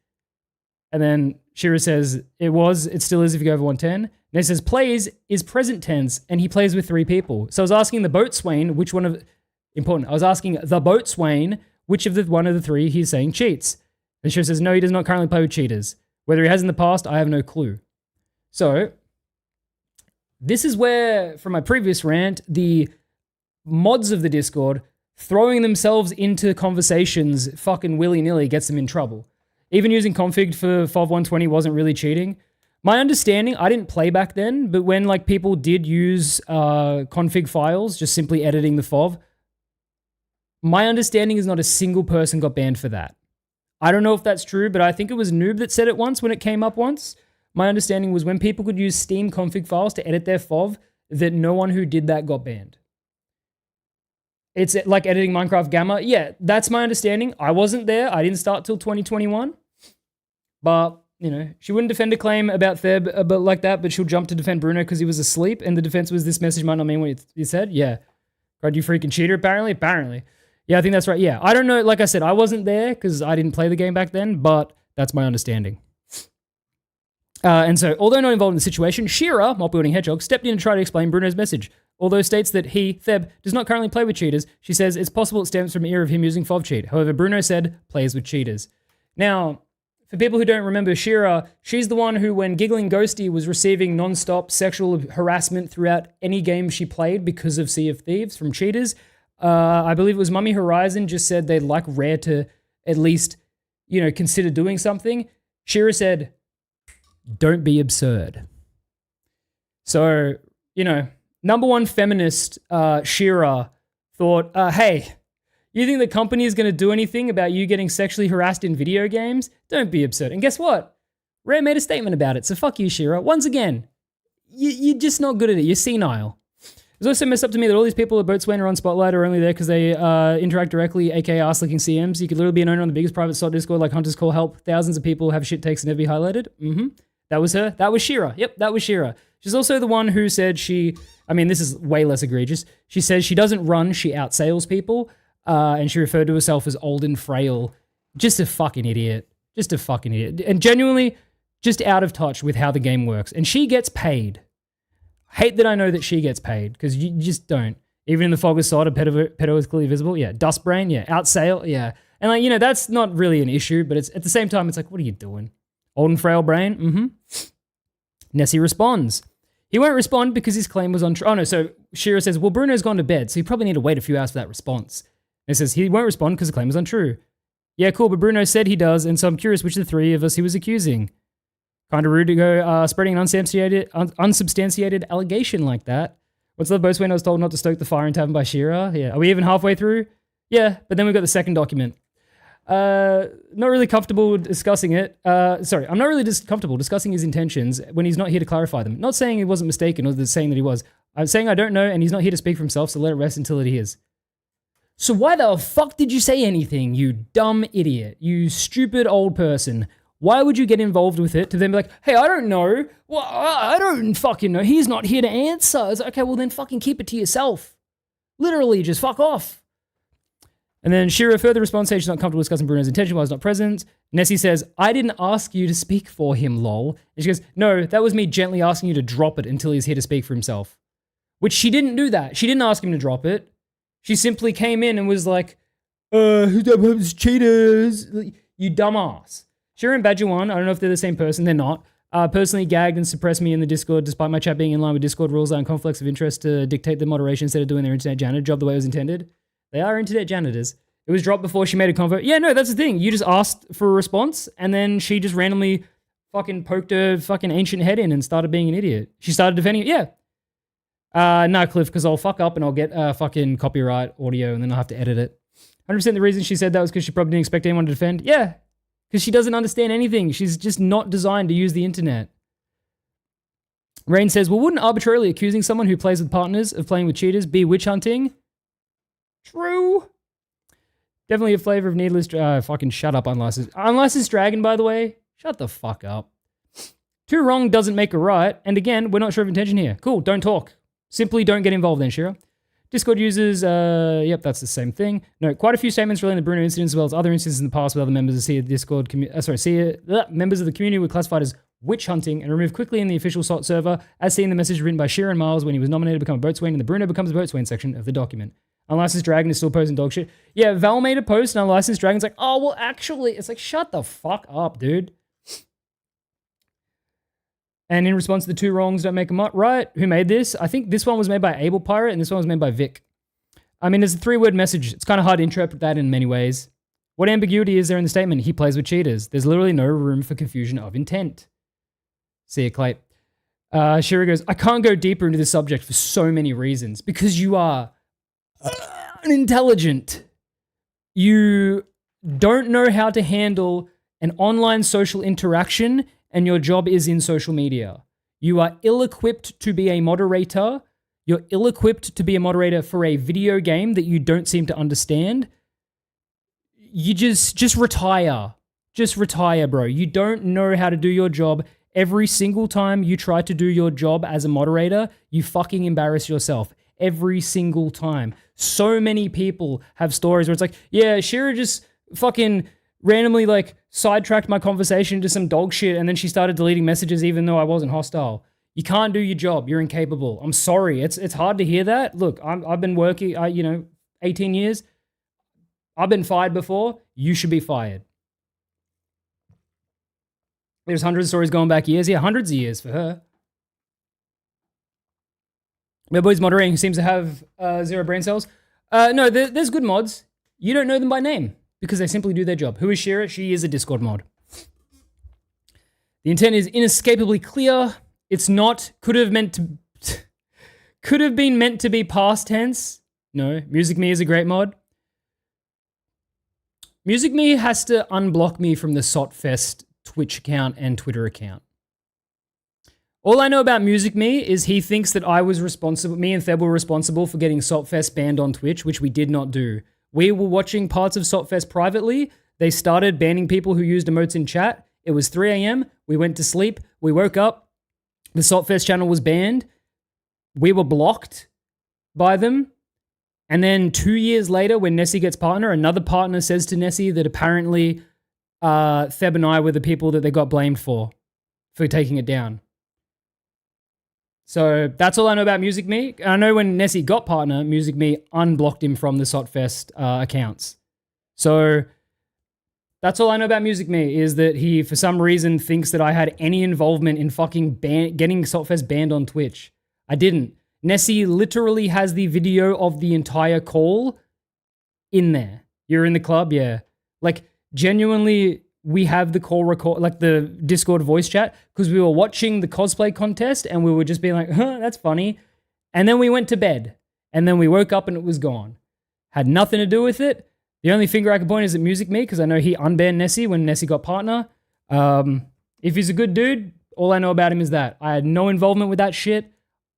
And then Shira says, it still is if you go over 110. And it says plays is present tense and he plays with 3 people. So I was asking the boatswain, I was asking the boatswain, which of the one of the 3 he's saying cheats. And Shira says, no, he does not currently play with cheaters. Whether he has in the past, I have no clue. So this is where, from my previous rant, the mods of the Discord throwing themselves into conversations fucking willy-nilly gets them in trouble. Even using config for FOV 120 wasn't really cheating. My understanding, I didn't play back then, but when like people did use config files, just simply editing the FOV, my understanding is not a single person got banned for that. I don't know if that's true, but I think it was Noob that said it once when it came up once. My understanding was when people could use Steam config files to edit their FOV, that no one who did that got banned. It's like editing Minecraft Gamma. Yeah, that's my understanding. I wasn't there. I didn't start till 2021. But, you know, she wouldn't defend a claim about Theb but like that, but she'll jump to defend Bruno because he was asleep, and the defense was this message might not mean what he said. Yeah. God, you freaking cheater, apparently? Apparently. Yeah, I think that's right. Yeah, I don't know. Like I said, I wasn't there because I didn't play the game back then, but that's my understanding. And so, although not involved in the situation, Shira, mop-wielding hedgehog, stepped in to try to explain Bruno's message. Although states that he, Theb, does not currently play with cheaters, she says it's possible it stems from an era of him using FOV cheat. However, Bruno said plays with cheaters. Now, for people who don't remember Shira, she's the one who, when Giggling Ghosty was receiving non-stop sexual harassment throughout any game she played because of Sea of Thieves from cheaters, I believe it was Mummy Horizon just said they'd like Rare to at least, you know, consider doing something. Shira said, don't be absurd. So, you know, number one feminist, Shira, thought, hey, you think the company is going to do anything about you getting sexually harassed in video games? Don't be absurd. And guess what? Rare made a statement about it. So fuck you, Shira. Once again, you're just not good at it. You're senile. It's also messed up to me that all these people at Boatswain are on Spotlight are only there because they interact directly, aka ass-licking CMs. You could literally be an owner on the biggest private SOT Discord like Hunters Call Help. Thousands of people have shit takes and never be highlighted. That was her. That was Shira. Yep, that was Shira. She's also the one who said this is way less egregious. She says she doesn't run, she outsales people. And she referred to herself as old and frail. Just a fucking idiot. Just a fucking idiot. And genuinely just out of touch with how the game works. And she gets paid. Hate that I know that she gets paid, because you just don't. Even in the fog of sod, a pedo is clearly visible. Yeah. Dust brain. Yeah. Outsail. Yeah. And like, you know, that's not really an issue, but it's at the same time, it's like, what are you doing? Old and frail brain. Mm-hmm. Nessie responds. He won't respond because his claim was untrue. Oh no, so Shira says, well, Bruno's gone to bed, so you probably need to wait a few hours for that response. And it says he won't respond because the claim was untrue. Yeah, cool, but Bruno said he does, and so I'm curious which of the three of us he was accusing. Kind of rude to go spreading an unsubstantiated allegation like that. What's the boatswain I was told not to stoke the fire in tavern by Shira? Yeah, are we even halfway through? Yeah, but then we've got the second document. Not really comfortable discussing it. I'm not really comfortable discussing his intentions when he's not here to clarify them. Not saying he wasn't mistaken or saying that he was. I'm saying I don't know and he's not here to speak for himself, so let it rest until it is. So why the fuck did you say anything, you dumb idiot? You stupid old person. Why would you get involved with it to then be like, hey, I don't know. Well, I don't fucking know. He's not here to answer. It's like, okay, well then fucking keep it to yourself. Literally, just fuck off. And then Shira further responds, saying she's not comfortable discussing Bruno's intention while he's not present. Nessie says, I didn't ask you to speak for him, lol. And she goes, no, that was me gently asking you to drop it until he's here to speak for himself. Which she didn't do that. She didn't ask him to drop it. She simply came in and was like, who's cheaters? You dumbass. Shira and Badger One, I don't know if they're the same person, they're not, personally gagged and suppressed me in the Discord despite my chat being in line with Discord rules and conflicts of interest to dictate the moderation instead of doing their internet janitor job the way it was intended. They are internet janitors. It was dropped before she made a convo. Yeah, no, that's the thing. You just asked for a response and then she just randomly fucking poked her fucking ancient head in and started being an idiot. She started defending it. Yeah. No, Cliff, because I'll fuck up and I'll get fucking copyright audio and then I'll have to edit it. 100% the reason she said that was because she probably didn't expect anyone to defend. Yeah, because she doesn't understand anything. She's just not designed to use the internet. Rain says, well, wouldn't arbitrarily accusing someone who plays with partners of playing with cheaters be witch hunting? True. Definitely a flavor of needless... fucking shut up, Unlicensed. Unlicensed Dragon, by the way. Shut the fuck up. Two wrong doesn't make a right. And again, we're not sure of intention here. Cool, don't talk. Simply don't get involved then, Shira. Discord users, yep, that's the same thing. No, quite a few statements relating to the Bruno incidents as well as other instances in the past with other members of the Discord members of the community were classified as witch hunting and removed quickly in the official SOT server, as seen in the message written by Shira and Miles when he was nominated to become a boatswain in the Bruno becomes a boatswain section of the document. Unlicensed Dragon is still posting dog shit. Yeah, Val made a post and Unlicensed Dragon's like, oh, well, actually, it's like, shut the fuck up, dude. And in response to the two wrongs don't make a right, who made this? I think this one was made by Able Pirate and this one was made by Vic. I mean, there's a 3-word message. It's kind of hard to interpret that in many ways. What ambiguity is there in the statement? He plays with cheaters. There's literally no room for confusion of intent. See ya, Clay. Shira goes, I can't go deeper into this subject for so many reasons. Because you are unintelligent. You don't know how to handle an online social interaction and your job is in social media. You are ill-equipped to be a moderator. You're ill-equipped to be a moderator for a video game that you don't seem to understand. You just retire. Just retire, bro. You don't know how to do your job. Every single time you try to do your job as a moderator, you fucking embarrass yourself. Every single time. So many people have stories where it's like, yeah, Shira just fucking randomly like sidetracked my conversation to some dog shit and then she started deleting messages even though I wasn't hostile. You can't do your job. You're incapable. I'm sorry. It's hard to hear that. Look, I've been working, 18 years. I've been fired before. You should be fired. There's hundreds of stories going back years. Yeah, hundreds of years for her. My boy's moderating who seems to have 0 brain cells. No, there's good mods. You don't know them by name because they simply do their job. Who is Shira? She is a Discord mod. The intent is inescapably clear. It's not, could have been meant to be past tense. No, Music Me is a great mod. Music Me has to unblock me from the SOTFest Twitch account and Twitter account. All I know about Music Me is he thinks that me and Theb were responsible for getting SOTFest banned on Twitch, which we did not do. We were watching parts of SOTFest privately. They started banning people who used emotes in chat. It was 3 a.m. We went to sleep. We woke up. The SOTFest channel was banned. We were blocked by them. And then 2 years later, when Nessie gets partner, another partner says to Nessie that apparently Theb and I were the people that they got blamed for taking it down. So that's all I know about Music Me. I know when Nessie got partner, Music Me unblocked him from the Sotfest accounts. So that's all I know about Music Me, is that he, for some reason, thinks that I had any involvement in fucking getting Sotfest banned on Twitch. I didn't. Nessie literally has the video of the entire call in there. You're in the club? Yeah. Like, genuinely, we have the call record, like the Discord voice chat, because we were watching the cosplay contest and we were just being like, huh, that's funny. And then we went to bed. And then we woke up and it was gone. Had nothing to do with it. The only finger I can point is at Music Me, because I know he unbanned Nessie when Nessie got partner. If he's a good dude, all I know about him is that. I had no involvement with that shit.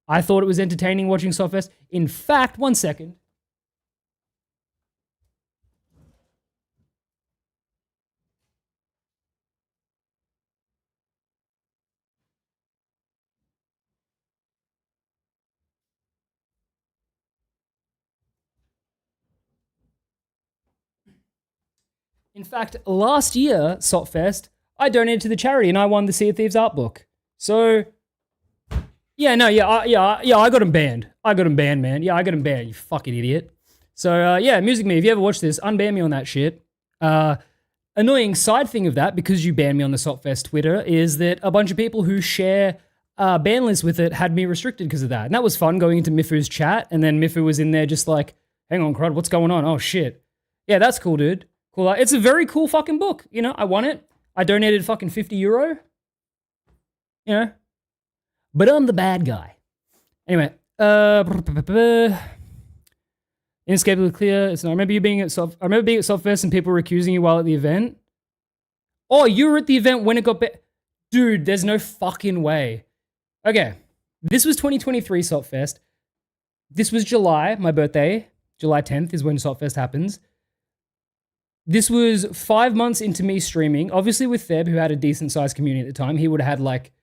I thought it was entertaining watching Sotfest. In fact, one second. In fact, last year, Sotfest, I donated to the charity and I won the Sea of Thieves art book. So, yeah, no, I got him banned. I got him banned, man. Yeah, I got him banned, you fucking idiot. So, yeah, Music Me, if you ever watch this, unban me on that shit. Annoying side thing of that, because you banned me on the Sotfest Twitter, is that a bunch of people who share ban lists with it had me restricted because of that. And that was fun, going into Mifu's chat, and then Mifu was in there just like, hang on, Crud, what's going on? Oh, shit. Yeah, that's cool, dude. Cool. It's a very cool fucking book. You know, I won it. I donated fucking €50. You know, but I'm the bad guy. Anyway, inescapably clear. I remember being at Sotfest and people were accusing you while at the event. Oh, you were at the event when it got dude, there's no fucking way. Okay, this was 2023 Sotfest. This was July, my birthday. July 10th is when Sotfest happens. This was 5 months into me streaming, obviously with Theb, who had a decent sized community at the time. He would have had like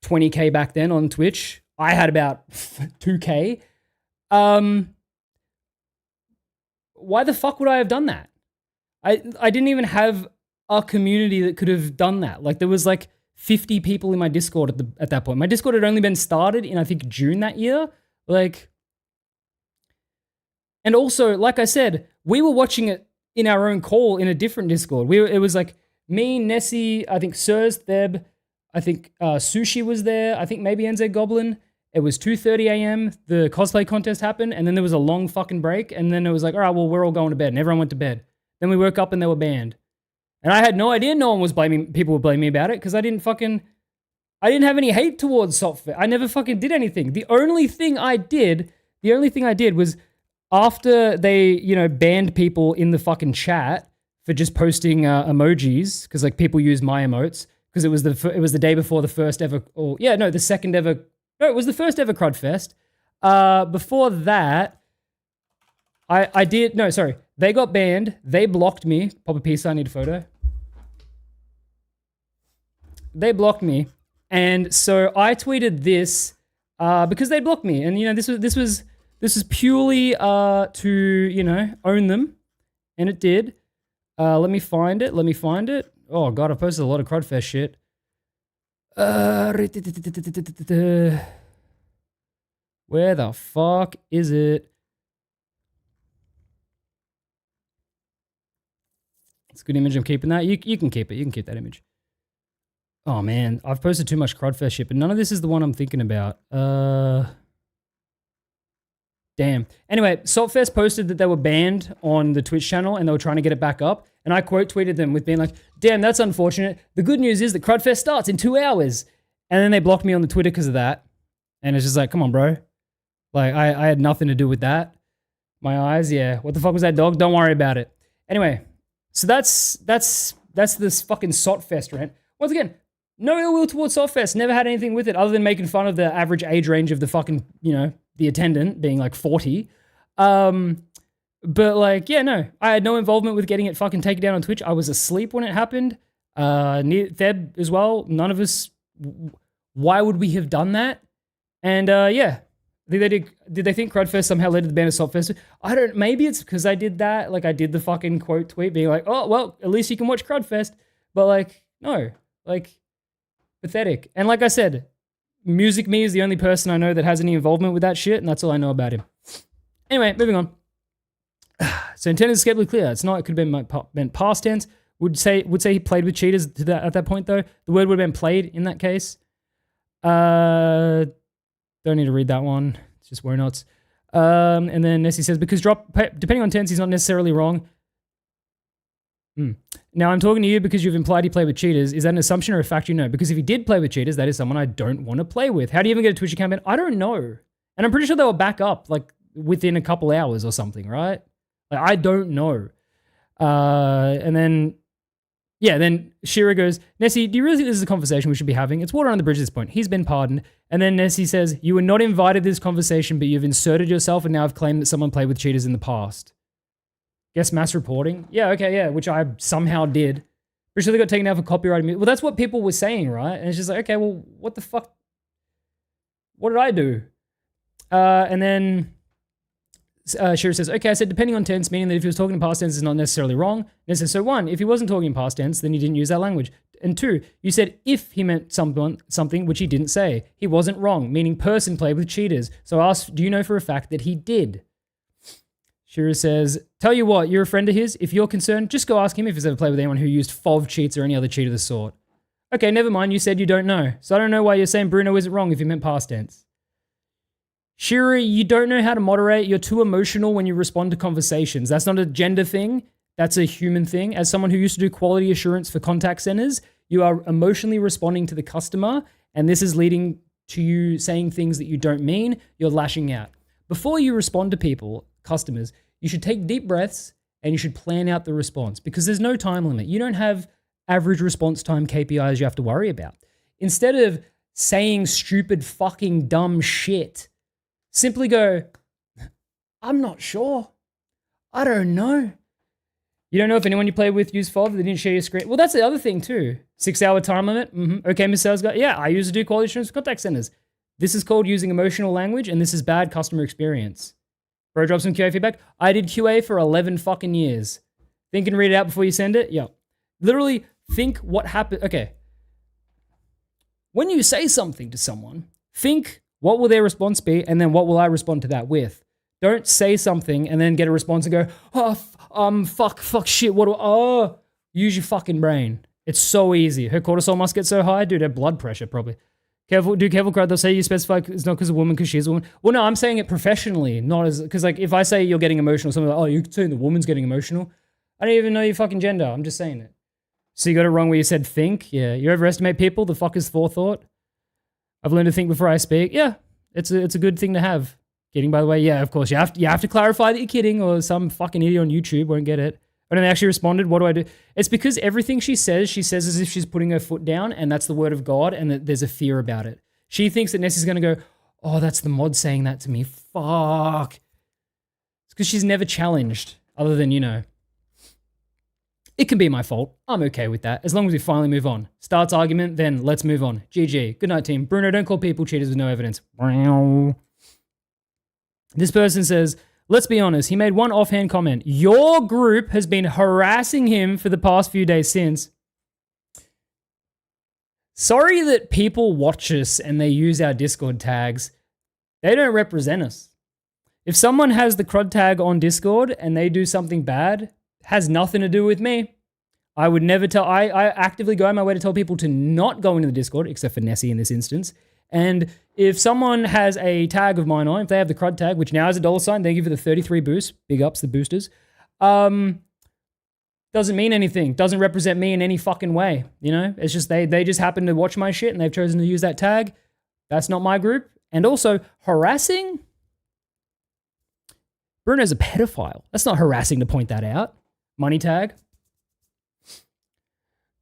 20K back then on Twitch. I had about 2K. Why the fuck would I have done that? I didn't even have a community that could have done that. Like, there was like 50 people in my Discord at that point. My Discord had only been started in, I think, June that year. Like, and also, like I said, we were watching it in our own call in a different Discord. It was like me, Nessie, I think Sirs, Theb, I think Sushi was there, I think maybe NZ Goblin. It was 2:30 a.m. The cosplay contest happened, and then there was a long fucking break, and then it was like, all right, well, we're all going to bed, and everyone went to bed. Then we woke up and they were banned. And I had no idea people were blaming me about it, because I didn't have any hate towards Sotfest. I never fucking did anything. The only thing I did was, after they, you know, banned people in the fucking chat for just posting emojis, because like people use my emotes, because it was the day before the first ever, the second ever, no, it was the first ever Crudfest. Before that, they got banned, they blocked me. Pop a piece, I need a photo. They blocked me, and so I tweeted this because they blocked me, and you know, this was purely to, you know, own them, and it did. Let me find it. Oh god, I've posted a lot of Crudfest shit. Where the fuck is it? It's a good image, I'm keeping that. You can keep it, you can keep that image. Oh man, I've posted too much Crudfest shit, but none of this is the one I'm thinking about. Damn. Anyway, Sotfest posted that they were banned on the Twitch channel and they were trying to get it back up. And I quote tweeted them with being like, damn, that's unfortunate. The good news is that Crudfest starts in 2 hours. And then they blocked me on the Twitter because of that. And it's just like, come on, bro. Like, I had nothing to do with that. My eyes, yeah. What the fuck was that, dog? Don't worry about it. Anyway, so that's this fucking Sotfest rant. Once again, no ill will towards Sotfest. Never had anything with it other than making fun of the average age range of the fucking, you know, the attendant being like 40. But like, yeah, no, I had no involvement with getting it fucking taken down on Twitch. I was asleep when it happened. Near Theb as well. None of us, why would we have done that? And yeah, did they think Crudfest somehow led to the ban of Sotfest? I don't, maybe it's because I did that. Like, I did the fucking quote tweet being like, oh, well, at least you can watch Crudfest. But like, no, like, pathetic. And like I said, Music Me is the only person I know that has any involvement with that shit, and that's all I know about him. Anyway, moving on. So intent is escapably clear. It's not. It could have been meant past tense. Would say he played with cheaters at that point though. The word would have been played in that case. Don't need to read that one. It's just word nots. And then Nessie says because depending on tense, he's not necessarily wrong. Now I'm talking to you because you've implied he played with cheaters. Is that an assumption or a fact you know? Because if he did play with cheaters, that is someone I don't want to play with. How do you even get a Twitch account ban? I don't know. And I'm pretty sure they were back up like within a couple hours or something, right? Like, I don't know. And then, yeah, then Shira goes, Nessie, do you really think this is a conversation we should be having? It's water on the bridge at this point. He's been pardoned. And then Nessie says, you were not invited to this conversation, but you've inserted yourself and now have claimed that someone played with cheaters in the past. Guess mass reporting? Yeah, okay, yeah, which I somehow did. Pretty sure they got taken out for copyright. Well, that's what people were saying, right? And it's just like, okay, well, what the fuck? What did I do? And then Shira says, okay, I said depending on tense, meaning that if he was talking in past tense, it's not necessarily wrong. And it says, so one, if he wasn't talking in past tense, then he didn't use that language. And two, you said if he meant something which he didn't say. He wasn't wrong, meaning person played with cheaters. So I asked, do you know for a fact that he did? Shira says, tell you what, you're a friend of his. If you're concerned, just go ask him if he's ever played with anyone who used FOV cheats or any other cheat of the sort. Okay, never mind, you said you don't know. So I don't know why you're saying Bruno isn't wrong if he meant past tense. Shira, you don't know how to moderate. You're too emotional when you respond to conversations. That's not a gender thing. That's a human thing. As someone who used to do quality assurance for contact centers, you are emotionally responding to the customer, and this is leading to you saying things that you don't mean. You're lashing out. Before you respond to people, customers, you should take deep breaths and you should plan out the response because there's no time limit. You don't have average response time KPIs you have to worry about. Instead of saying stupid fucking dumb shit, simply go, I'm not sure. I don't know. You don't know if anyone you play with used FOV, they didn't share your screen. Well, that's the other thing too. 6-hour time limit. Okay, Miss Sales Guy. Yeah, I used to do quality assurance for contact centers. This is called using emotional language and this is bad customer experience. Bro, drop some QA feedback. I did QA for 11 fucking years. Think and read it out before you send it? Yeah. Literally think what happened. Okay. When you say something to someone, think what will their response be and then what will I respond to that with? Don't say something and then get a response and go, fuck, shit, use your fucking brain. It's so easy. Her cortisol must get so high, dude, her blood pressure probably. Careful crowd, they'll say you specify it's not because of a woman, because she's a woman. Well, no, I'm saying it professionally, not as, because like if I say you're getting emotional, someone's like, oh, you're saying the woman's getting emotional? I don't even know your fucking gender. I'm just saying it. So you got it wrong where you said think? Yeah. You overestimate people? The fuck is forethought? I've learned to think before I speak. Yeah. It's a good thing to have. Kidding, by the way. Yeah, of course. You have to clarify that you're kidding or some fucking idiot on YouTube won't get it. And then they actually responded, what do I do? It's because everything she says as if she's putting her foot down and that's the word of God and that there's a fear about it. She thinks that Nessie's going to go, oh, that's the mod saying that to me. Fuck. It's because she's never challenged other than, it can be my fault. I'm okay with that as long as we finally move on. Starts argument, then let's move on. GG. Good night, team. Bruno, don't call people cheaters with no evidence. This person says, let's be honest, he made one offhand comment. Your group has been harassing him for the past few days since. Sorry that people watch us and they use our Discord tags. They don't represent us. If someone has the crud tag on Discord and they do something bad, has nothing to do with me. I would never tell, I actively go on my way to tell people to not go into the Discord, except for Nessie in this instance. And if someone has a tag of mine on, if they have the crud tag, which now is a $, thank you for the 33 boost, big ups the boosters, doesn't mean anything, doesn't represent me in any fucking way, It's just they just happen to watch my shit and they've chosen to use that tag. That's not my group. And also, harassing? Bruno's a pedophile. That's not harassing to point that out. Money tag.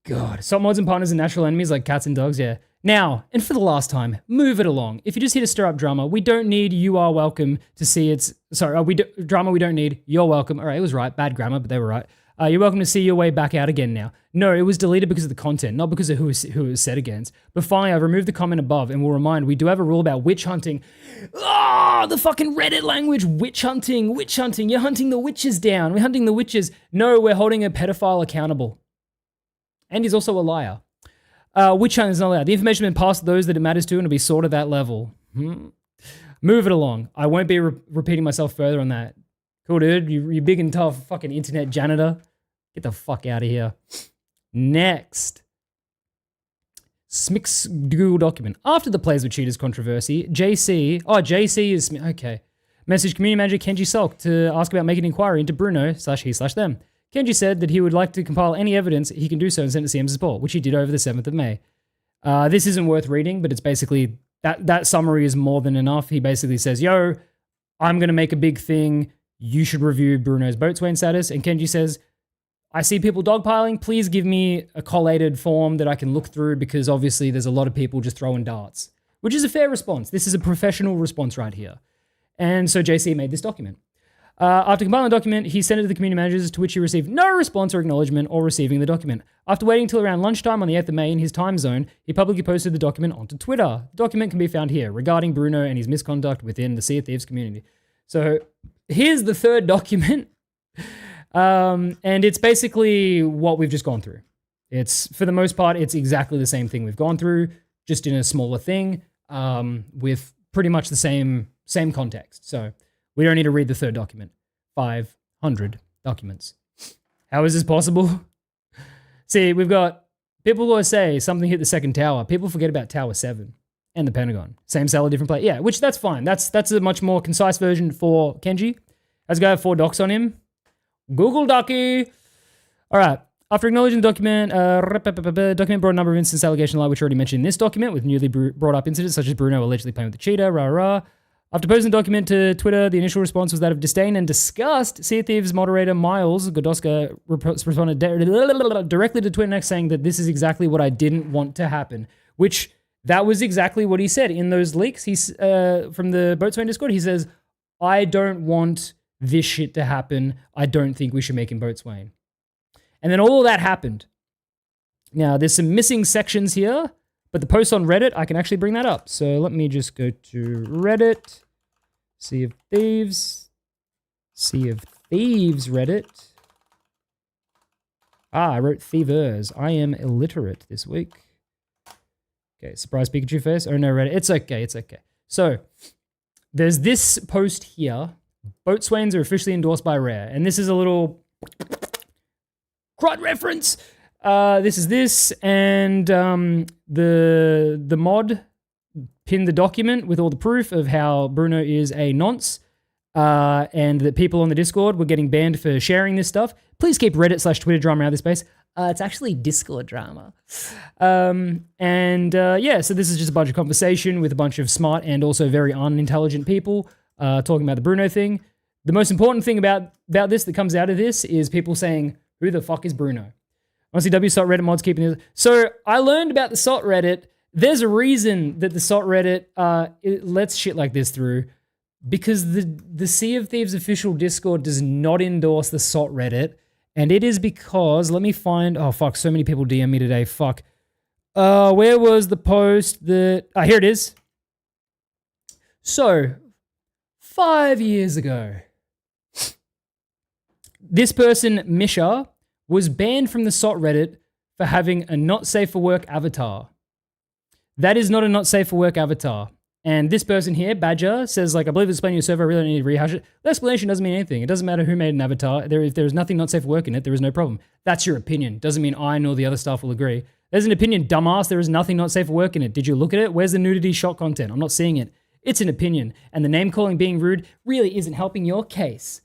God, some mods and partners are natural enemies like cats and dogs, yeah. Now, and for the last time, move it along. If you're just here to stir up drama, we don't need you are welcome to see it's... Sorry, drama we don't need. You're welcome. All right, it was right. Bad grammar, but they were right. You're welcome to see your way back out again now. No, it was deleted because of the content, not because of who it was said against. But finally, I've removed the comment above and will remind, we do have a rule about witch hunting. Oh, the fucking Reddit language. Witch hunting. You're hunting the witches down. We're hunting the witches. No, we're holding a pedophile accountable. And he's also a liar. Which channel is not allowed? The information has been passed to those that it matters to and will be sorted at that level. Move it along. I won't be repeating myself further on that. Cool, dude. You big and tough fucking internet janitor. Get the fuck out of here. Next. Smix Google document. After the Plays with Cheaters controversy, JC is, okay. Message community manager Kenji Sulk to ask about making an inquiry into Bruno/he/them. Kenji said that he would like to compile any evidence he can do so and send it to CM's support, which he did over the 7th of May. This isn't worth reading, but it's basically, that summary is more than enough. He basically says, yo, I'm going to make a big thing. You should review Bruno's boatswain status. And Kenji says, I see people dogpiling. Please give me a collated form that I can look through because obviously there's a lot of people just throwing darts, which is a fair response. This is a professional response right here. And so JC made this document. After compiling the document, he sent it to the community managers, to which he received no response or acknowledgement or receiving the document. After waiting until around lunchtime on the 8th of May in his time zone, he publicly posted the document onto Twitter. The document can be found here regarding Bruno and his misconduct within the Sea of Thieves community. So here's the third document. And it's basically what we've just gone through. It's, for the most part, it's exactly the same thing we've gone through, just in a smaller thing, with pretty much the same context. So we don't need to read the third document. 500 documents. How is this possible? See, we've got, people always say something hit the second tower. People forget about Tower 7 and the Pentagon. Same cell, different place. Yeah, which that's fine. That's a much more concise version for Kenji. As a guy have 4 docs on him. Google Docky. All right. After acknowledging the document, document brought a number of instance allegation lie, which already mentioned in this document, with newly brought up incidents such as Bruno allegedly playing with the cheetah, rah. After posting the document to Twitter, the initial response was that of disdain and disgust. Sea of Thieves moderator Miles Godoska responded directly to Twitter next, saying that this is exactly what I didn't want to happen, which that was exactly what he said in those leaks. He's from the Boatswain Discord. He says, I don't want this shit to happen. I don't think we should make him Boatswain. And then all of that happened. Now, there's some missing sections here, but the post on Reddit, I can actually bring that up. So let me just go to Reddit. Sea of Thieves Reddit. I wrote thievers. I am illiterate this week. Okay, surprise Pikachu face. Oh no, Reddit. It's okay. So there's this post here. Boatswains are officially endorsed by Rare. And this is a little crud reference. This is this. And the mod pinned the document with all the proof of how Bruno is a nonce. And that people on the Discord were getting banned for sharing this stuff. Please keep Reddit/Twitter drama out of this space. It's actually Discord drama. Yeah, so this is just a bunch of conversation with a bunch of smart and also very unintelligent people talking about the Bruno thing. The most important thing about this that comes out of this is people saying, who the fuck is Bruno? Honestly, WSOT Reddit mods keeping this. So I learned about the SOT Reddit. There's a reason that the SOT Reddit it lets shit like this through, because the Sea of Thieves official Discord does not endorse the SOT Reddit. And it is because, let me find, oh fuck, so many people DM me today, fuck. Where was the post that, here it is. So, 5 years ago, this person, Misha, was banned from the SOT Reddit for having a not safe for work avatar. That is not a not safe for work avatar. And this person here, Badger, says, like, I believe it's explaining your server, I really don't need to rehash it. The explanation doesn't mean anything. It doesn't matter who made an avatar. If there is nothing not safe for work in it, there is no problem. That's your opinion. Doesn't mean I nor the other staff will agree. There's an opinion, dumbass. There is nothing not safe for work in it. Did you look at it? Where's the nudity shot content? I'm not seeing it. It's an opinion. And the name calling being rude really isn't helping your case.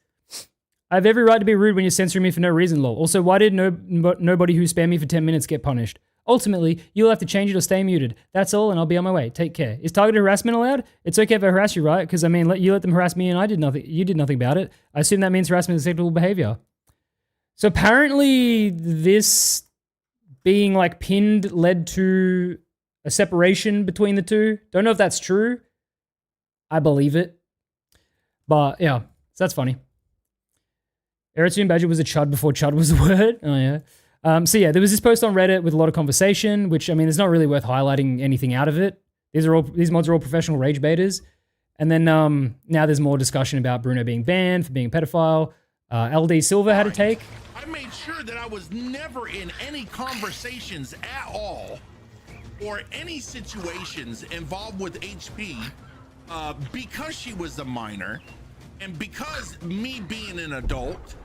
I have every right to be rude when you're censoring me for no reason, lol. Also, why did nobody who spammed me for 10 minutes get punished? Ultimately, you'll have to change it or stay muted. That's all, and I'll be on my way. Take care. Is targeted harassment allowed? It's okay if I harass you, right? Because, I mean, you let them harass me and I did nothing. You did nothing about it. I assume that means harassment is acceptable behavior. So apparently this being, like, pinned led to a separation between the two. Don't know if that's true. I believe it. But, yeah, so that's funny. Eritrean Badger was a chud before chud was a word. Oh, yeah. So yeah, there was this post on Reddit with a lot of conversation, which, I mean, it's not really worth highlighting anything out of it. These mods are all professional rage baiters. And then now there's more discussion about Bruno being banned for being a pedophile. LD Silver had a take. I made sure that I was never in any conversations at all. or any situations involved with HP because she was a minor and because me being an adult,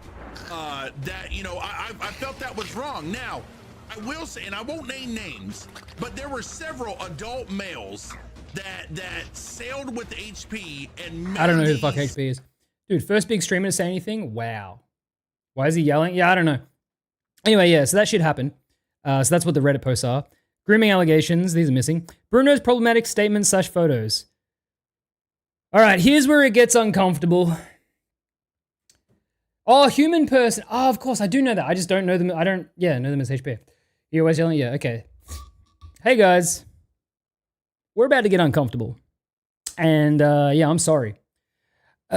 that, you know, I felt that was wrong. Now, I will say, and I won't name names, but there were several adult males that sailed with HP and I don't know who the fuck HP is. Dude, first big streamer to say anything? Wow. Why is he yelling? Yeah, I don't know. Anyway, yeah, so that shit happened. So that's what the Reddit posts are. Grooming allegations, these are missing. Bruno's problematic statements / photos. All right, here's where it gets uncomfortable. Oh, human person. Oh, of course, I do know that. I just don't know them. I don't, yeah, know them as HP. You're always yelling? Yeah, okay. Hey, guys. We're about to get uncomfortable. And, yeah, I'm sorry.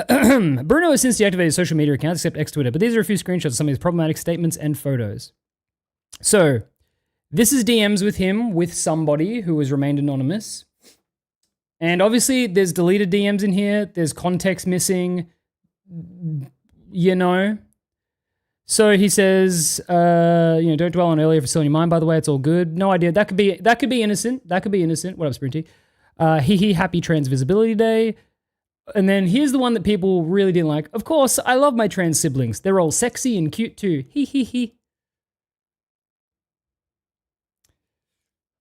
Bruno has since deactivated social media accounts except X Twitter, but these are a few screenshots of some of his problematic statements and photos. So, this is DMs with him with somebody who has remained anonymous. And obviously, there's deleted DMs in here. There's context missing, you know. So he says, you know, don't dwell on earlier if it's still in your mind, by the way, it's all good. No idea. That could be innocent. That could be innocent. What up, Sprinty? Happy Trans Visibility Day. And then here's the one that people really didn't like. Of course, I love my trans siblings. They're all sexy and cute too. Hee hee hee.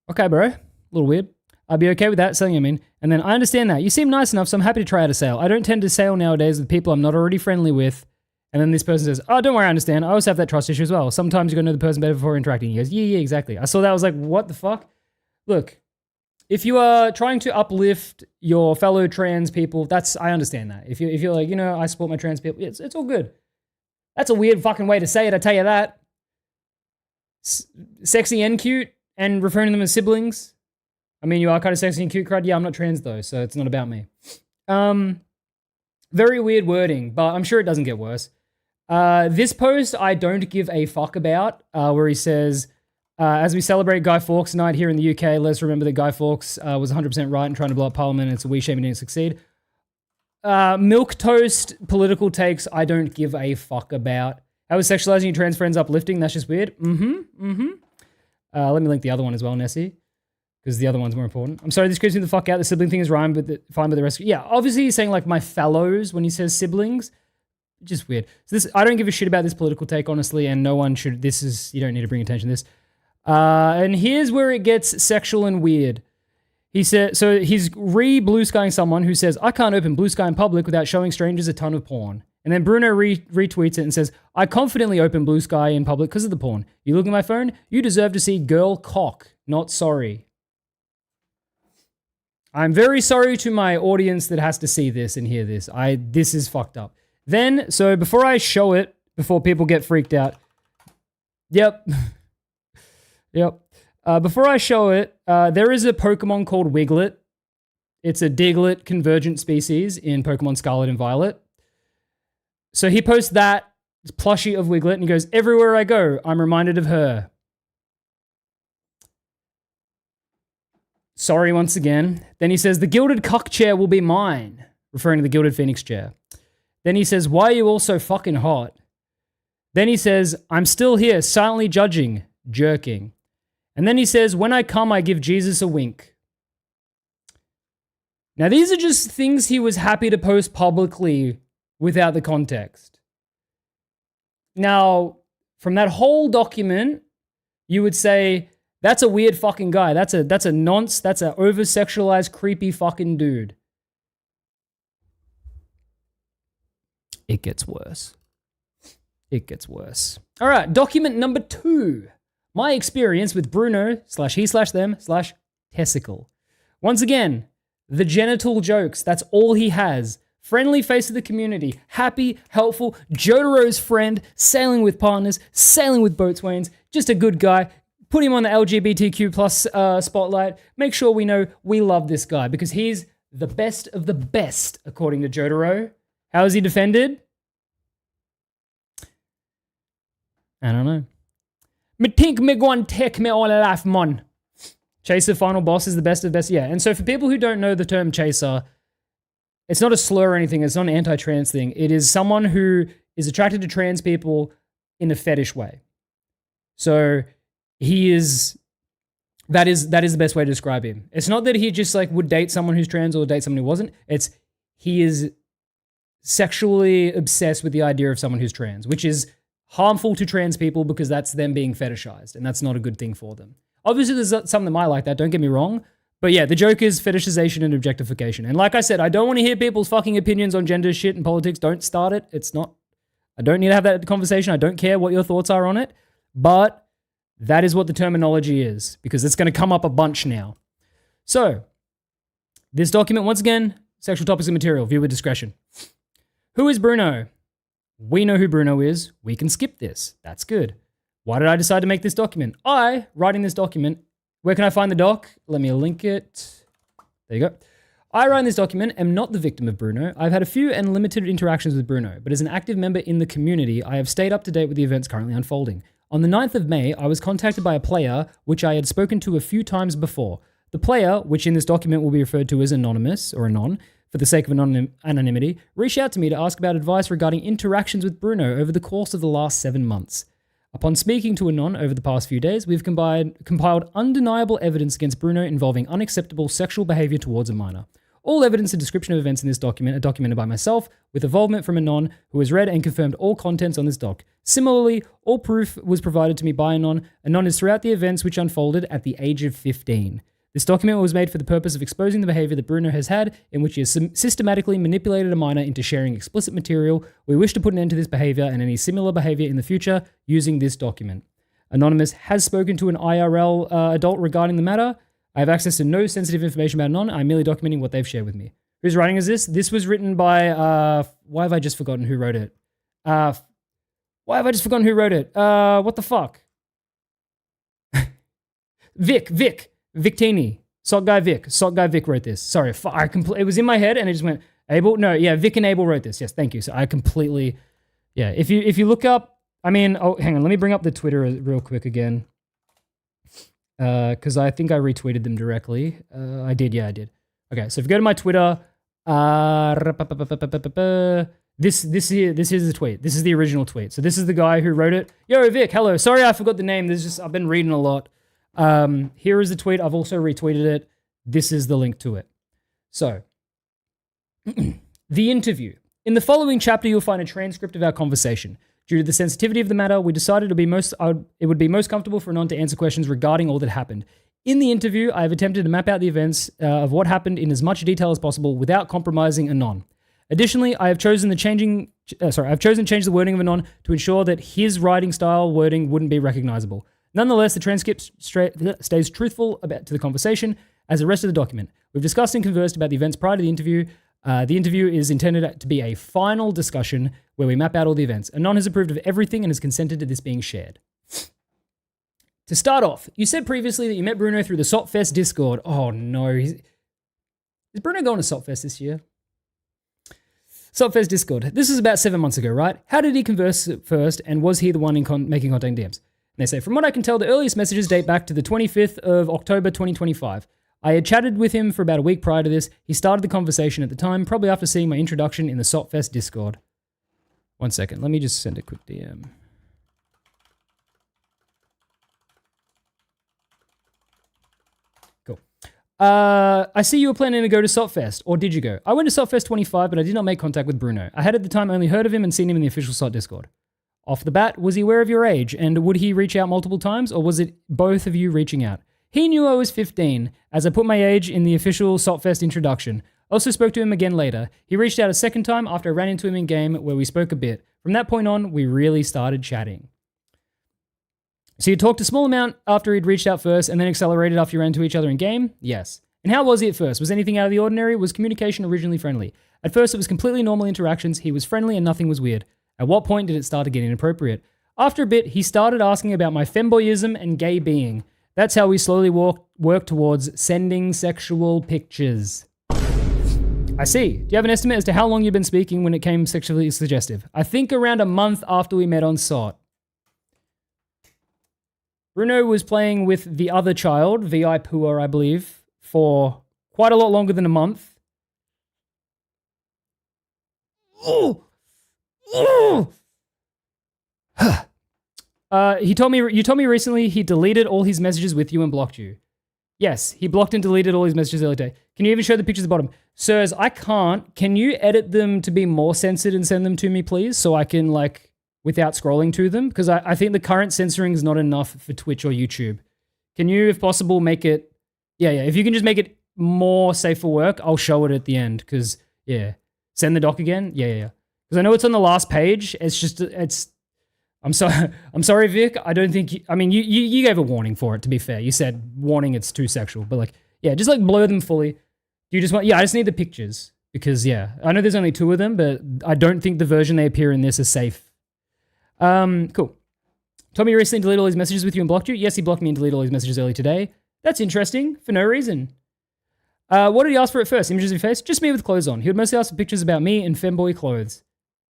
Okay, bro. A little weird. I'd be okay with that, selling, I mean. And then I understand that. You seem nice enough, so I'm happy to try out a sale. I don't tend to sale nowadays with people I'm not already friendly with. And then this person says, oh, don't worry, I understand. I also have that trust issue as well. Sometimes you gotta know the person better before interacting. He goes, yeah, exactly. I saw that, I was like, what the fuck? Look, if you are trying to uplift your fellow trans people, I understand that. If you're like, you know, I support my trans people, it's all good. That's a weird fucking way to say it, I tell you that. Sexy and cute, and referring to them as siblings. I mean, you are kind of sexy and cute, crud. Yeah, I'm not trans though, so it's not about me. Very weird wording, but I'm sure it doesn't get worse. This post I don't give a fuck about, where he says, as we celebrate Guy Fawkes night here in the UK, let's remember that Guy Fawkes was 100% right in trying to blow up Parliament, and it's a wee shame he didn't succeed. Milquetoast political takes I don't give a fuck about. How is sexualizing your trans friends uplifting? That's just weird. Let me link the other one as well, Nessie, because the other one's more important. I'm sorry, this creeps me the fuck out. The sibling thing is fine, but the rest. Yeah, obviously he's saying like my fellows when he says siblings. Just weird. So I don't give a shit about this political take, honestly, and no one should. You don't need to bring attention to this. And here's where it gets sexual and weird. He said, so he's blue skying someone who says, I can't open Blue Sky in public without showing strangers a ton of porn. And then Bruno retweets it and says, I confidently open Blue Sky in public because of the porn. You look at my phone, you deserve to see girl cock, not sorry. I'm very sorry to my audience that has to see this and hear this. This is fucked up. Then, so before I show it, before people get freaked out, yep. Before I show it, there is a Pokemon called Wiglet. It's a Diglett convergent species in Pokemon Scarlet and Violet. So he posts that plushie of Wiglet and he goes, everywhere I go, I'm reminded of her. Sorry once again. Then he says, the gilded cuck chair will be mine, referring to the gilded phoenix chair. Then he says, why are you all so fucking hot? Then he says, I'm still here, silently judging, jerking. And then he says, when I come, I give Jesus a wink. Now, these are just things he was happy to post publicly without the context. Now, from that whole document, you would say, that's a weird fucking guy. That's a nonce. That's an over-sexualized, creepy fucking dude. It gets worse. It gets worse. All right, document number 2. My experience with Bruno/he/them/testicle. Once again, the genital jokes. That's all he has. Friendly face of the community. Happy, helpful, Jotaro's friend, sailing with partners, sailing with boatswains. Just a good guy. Put him on the LGBTQ plus spotlight. Make sure we know we love this guy because he's the best of the best, according to Jotaro. How is he defended? I don't know. Me think me go and take me all life, mon. Chaser final boss is the best of best. Yeah, and so for people who don't know the term chaser, it's not a slur or anything. It's not an anti-trans thing. It is someone who is attracted to trans people in a fetish way. So he is That is the best way to describe him. It's not that he just like would date someone who's trans or date someone who wasn't. It's he is sexually obsessed with the idea of someone who's trans, which is harmful to trans people because that's them being fetishized, and that's not a good thing for them. Obviously, there's some that might like that, don't get me wrong, but yeah, the joke is fetishization and objectification. And like I said, I don't want to hear people's fucking opinions on gender shit and politics. Don't start it. It's not, I don't need to have that conversation. I don't care what your thoughts are on it, but that is what the terminology is, because it's going to come up a bunch now. So, this document, once again, sexual topics and material, viewer discretion. Who is Bruno? We know who Bruno is. We can skip this. That's good. Why did I decide to make this document? Writing this document, where can I find the doc? Let me link it. There you go. I, writing this document, am not the victim of Bruno. I've had a few and limited interactions with Bruno, but as an active member in the community, I have stayed up to date with the events currently unfolding. On the 9th of May, I was contacted by a player which I had spoken to a few times before. The player, which in this document will be referred to as Anonymous, or Anon, for the sake of anonymity, reached out to me to ask about advice regarding interactions with Bruno over the course of the last 7 months. Upon speaking to Anon over the past few days, we've compiled undeniable evidence against Bruno involving unacceptable sexual behavior towards a minor. All evidence and description of events in this document are documented by myself, with involvement from Anon, who has read and confirmed all contents on this doc. Similarly, all proof was provided to me by Anon. Anon is throughout the events which unfolded at the age of 15. This document was made for the purpose of exposing the behavior that Bruno has had, in which he has systematically manipulated a minor into sharing explicit material. We wish to put an end to this behavior and any similar behavior in the future using this document. Anonymous has spoken to an IRL adult regarding the matter. I have access to no sensitive information about Anon. I'm merely documenting what they've shared with me. Whose writing is this? This was written by, why have I just forgotten who wrote it? What the fuck? Victini. Sock Guy Vic wrote this. Sorry, it was in my head and it just went, Abel? No, yeah, Vic and Abel wrote this. Yes, thank you. So I completely, yeah, if you look up, hang on, let me bring up the Twitter real quick again. Because I think I retweeted them directly. I did. Okay, so if you go to my Twitter, this is the tweet. This is the original tweet. So this is the guy who wrote it. Yo, Vic, hello. Sorry I forgot the name. I've been reading a lot. Here is the tweet. I've also retweeted it. This is the link to it. So, the interview. In the following chapter, you'll find a transcript of our conversation. Due to the sensitivity of the matter, we decided it would be most comfortable for Anon to answer questions regarding all that happened. In the interview, I have attempted to map out the events of what happened in as much detail as possible without compromising Anon. Additionally, I have chosen to change the wording of Anon to ensure that his writing style wording wouldn't be recognizable. Nonetheless, the transcript stays truthful to the conversation as the rest of the document. We've discussed and conversed about the events prior to the interview. The interview is intended to be a final discussion where we map out all the events. Anon has approved of everything and has consented to this being shared. To start off, you said previously that you met Bruno through the SOTFest Discord. Oh no. Is Bruno going to SOTFest this year? SOTFest Discord. This is about 7 months ago, right? How did he converse first, and was he the one making contact DMs? And they say, from what I can tell, the earliest messages date back to the 25th of October 2025. I had chatted with him for about a week prior to this. He started the conversation at the time, probably after seeing my introduction in the SOTFest Discord. 1 second, let me just send a quick DM. Cool. I see you were planning to go to SOTFest, or did you go? I went to SOTFest 25, but I did not make contact with Bruno. I had at the time only heard of him and seen him in the official SOT Discord. Off the bat, was he aware of your age, and would he reach out multiple times, or was it both of you reaching out? He knew I was 15, as I put my age in the official SOTFest introduction. I also spoke to him again later. He reached out a second time after I ran into him in game, where we spoke a bit. From that point on, we really started chatting. So you talked a small amount after he'd reached out first, and then accelerated after you ran into each other in game? Yes. And how was he at first? Was anything out of the ordinary? Was communication originally friendly? At first, it was completely normal interactions. He was friendly and nothing was weird. At what point did it start to get inappropriate? After a bit, he started asking about my femboyism and gay being. That's how we slowly worked towards sending sexual pictures. I see. Do you have an estimate as to how long you've been speaking when it came sexually suggestive? I think around a month after we met on SOT. Bruno was playing with the other child, VI Pua, I believe, for quite a lot longer than a month. Oh! Oh! You told me recently he deleted all his messages with you and blocked you. Yes, he blocked and deleted all his messages the other day. Can you even show the pictures at the bottom? Sirs, I can't. Can you edit them to be more censored and send them to me, please? So I can, like, without scrolling to them? Because I think the current censoring is not enough for Twitch or YouTube. Can you, if possible, make it... Yeah, if you can just make it more safe for work, I'll show it at the end. Because, yeah. Send the doc again? Yeah. Because I know it's on the last page. It's just... I'm sorry, Vic. I don't think... you gave a warning for it, to be fair. You said, warning, it's too sexual. But, like, yeah, just, like, blur them fully. Do you just want... Yeah, I just need the pictures. Because, yeah, I know there's only 2 of them, but I don't think the version they appear in this is safe. Cool. Tommy recently deleted all his messages with you and blocked you? Yes, he blocked me and deleted all his messages early today. That's interesting, for no reason. What did he ask for at first? Images of your face? Just me with clothes on. He would mostly ask for pictures about me in femboy clothes.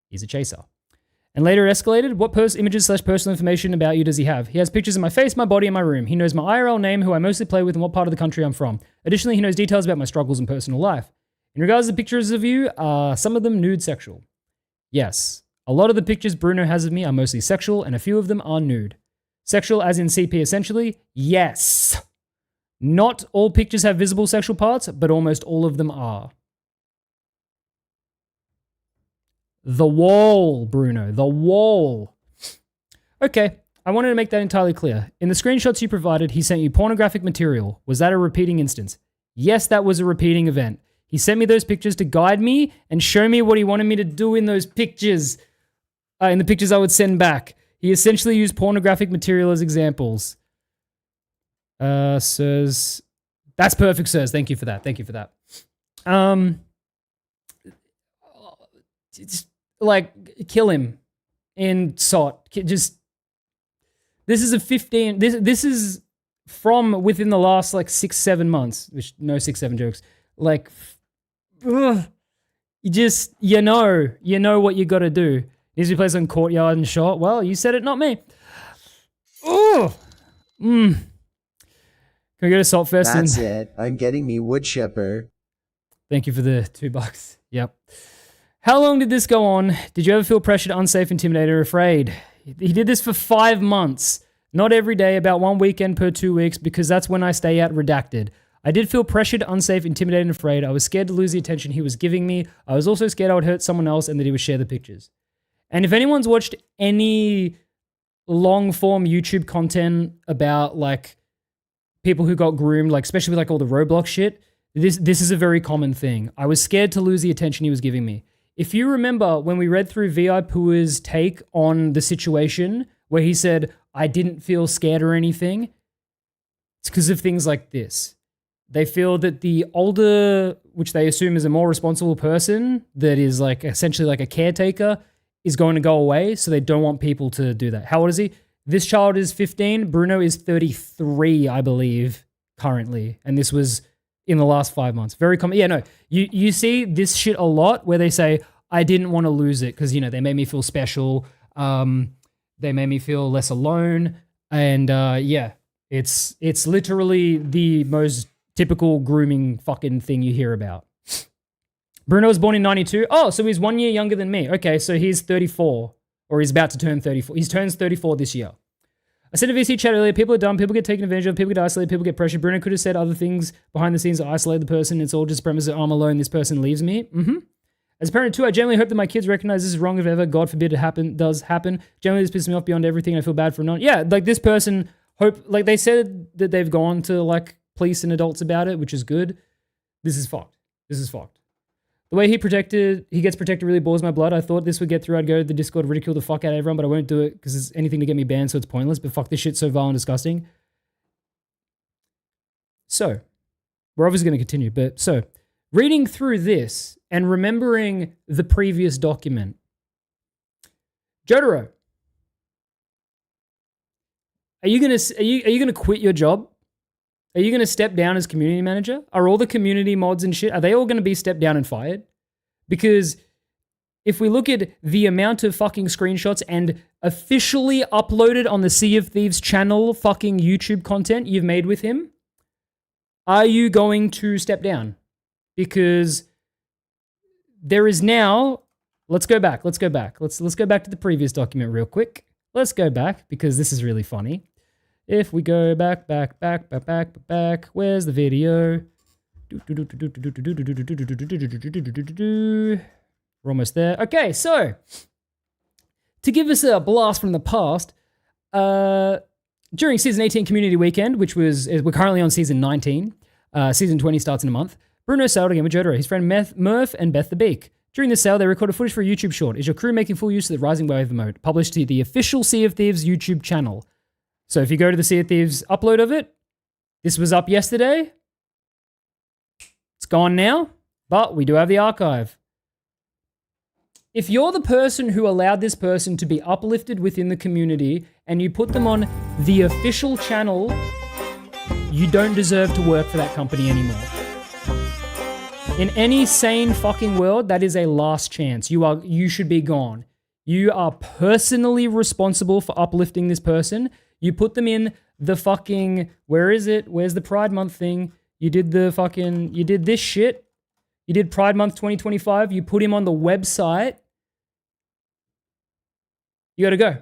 He's a chaser. And later it escalated. What images / personal information about you does he have? He has pictures of my face, my body, and my room. He knows my IRL name, who I mostly play with, and what part of the country I'm from. Additionally, he knows details about my struggles and personal life. In regards to the pictures of you, some of them nude sexual. Yes. A lot of the pictures Bruno has of me are mostly sexual, and a few of them are nude. Sexual as in CP essentially? Yes. Not all pictures have visible sexual parts, but almost all of them are. The wall, Bruno. The wall. Okay, I wanted to make that entirely clear. In the screenshots you provided, he sent you pornographic material. Was that a repeating instance? Yes, that was a repeating event. He sent me those pictures to guide me and show me what he wanted me to do in those pictures. In the pictures I would send back. He essentially used pornographic material as examples. Sirs. That's perfect, sirs. Thank you for that. Just, like, kill him in SOT. Just, this is a 15, this is from within the last, like, 6-7 months, which, no 6-7 jokes. Like, ugh, you know what you gotta do. Needs to be placed on courtyard and shot. Well, you said it, not me. Oh, Can we go to Salt Fest? That's it. I'm getting me wood chipper. Thank you for the $2. Yep. How long did this go on? Did you ever feel pressured, unsafe, intimidated, or afraid? He did this for 5 months. Not every day, about 1 weekend per 2 weeks, because that's when I stay at redacted. I did feel pressured, unsafe, intimidated, and afraid. I was scared to lose the attention he was giving me. I was also scared I would hurt someone else and that he would share the pictures. And if anyone's watched any long-form YouTube content about, like, people who got groomed, like, especially with, like, all the Roblox shit, this is a very common thing. I was scared to lose the attention he was giving me. If you remember when we read through Vi Pua's take on the situation where he said, I didn't feel scared or anything, it's because of things like this. They feel that the older, which they assume is a more responsible person that is, like, essentially like a caretaker, is going to go away, so they don't want people to do that. How old is he? This child is 15. Bruno is 33, I believe, currently. And this was in the last 5 months. Very common. Yeah, no. You see this shit a lot where they say, I didn't want to lose it because, they made me feel special. They made me feel less alone. And yeah, it's literally the most typical grooming fucking thing you hear about. Bruno was born in 92. Oh, so he's 1 year younger than me. Okay, so he's 34, or he's about to turn 34. He turns 34 this year. I said in VC chat earlier, people are dumb, people get taken advantage of, people get isolated, people get pressured. Bruno could have said other things behind the scenes to isolate the person. It's all just premise that I'm alone, this person leaves me. As a parent too, I generally hope that my kids recognize this is wrong if ever, God forbid it does happen. Generally, this pisses me off beyond everything. I feel bad for non. Yeah, like this person, like they said that they've gone to like police and adults about it, which is good. This is fucked. The way he gets protected really bores my blood. I thought this would get through. I'd go to the Discord, ridicule the fuck out of everyone, but I won't do it because it's anything to get me banned, so it's pointless. But fuck, this shit's so vile and disgusting. So, we're obviously going to continue, but so, reading through this and remembering the previous document. Jotaro, are you gonna quit your job? Are you going to step down as community manager? Are all the community mods and shit, are they all going to be stepped down and fired? Because if we look at the amount of fucking screenshots and officially uploaded on the Sea of Thieves channel fucking YouTube content you've made with him, are you going to step down? Because there is now, let's go back. Let's go back to the previous document real quick. Let's go back because this is really funny. If we go back, where's the video? We're almost there. Okay, so to give us a blast from the past, during season 18 community weekend, which was, we're currently on season 19, season 20 starts in a month, Bruno sailed again with Jotaro, his friend Murph, and Beth the Beak. During the sail, they recorded footage for a YouTube short. Is your crew making full use of the Rising Wave mode? Published to the official Sea of Thieves YouTube channel. So if you go to the Sea of Thieves upload of it, this was up yesterday. It's gone now, but we do have the archive. If you're the person who allowed this person to be uplifted within the community and you put them on the official channel, you don't deserve to work for that company anymore. In any sane fucking world, that is a last chance. You should be gone. You are personally responsible for uplifting this person. You put them in the fucking, where is it? Where's the Pride Month thing? You did this shit. You did Pride Month 2025. You put him on the website. You gotta go.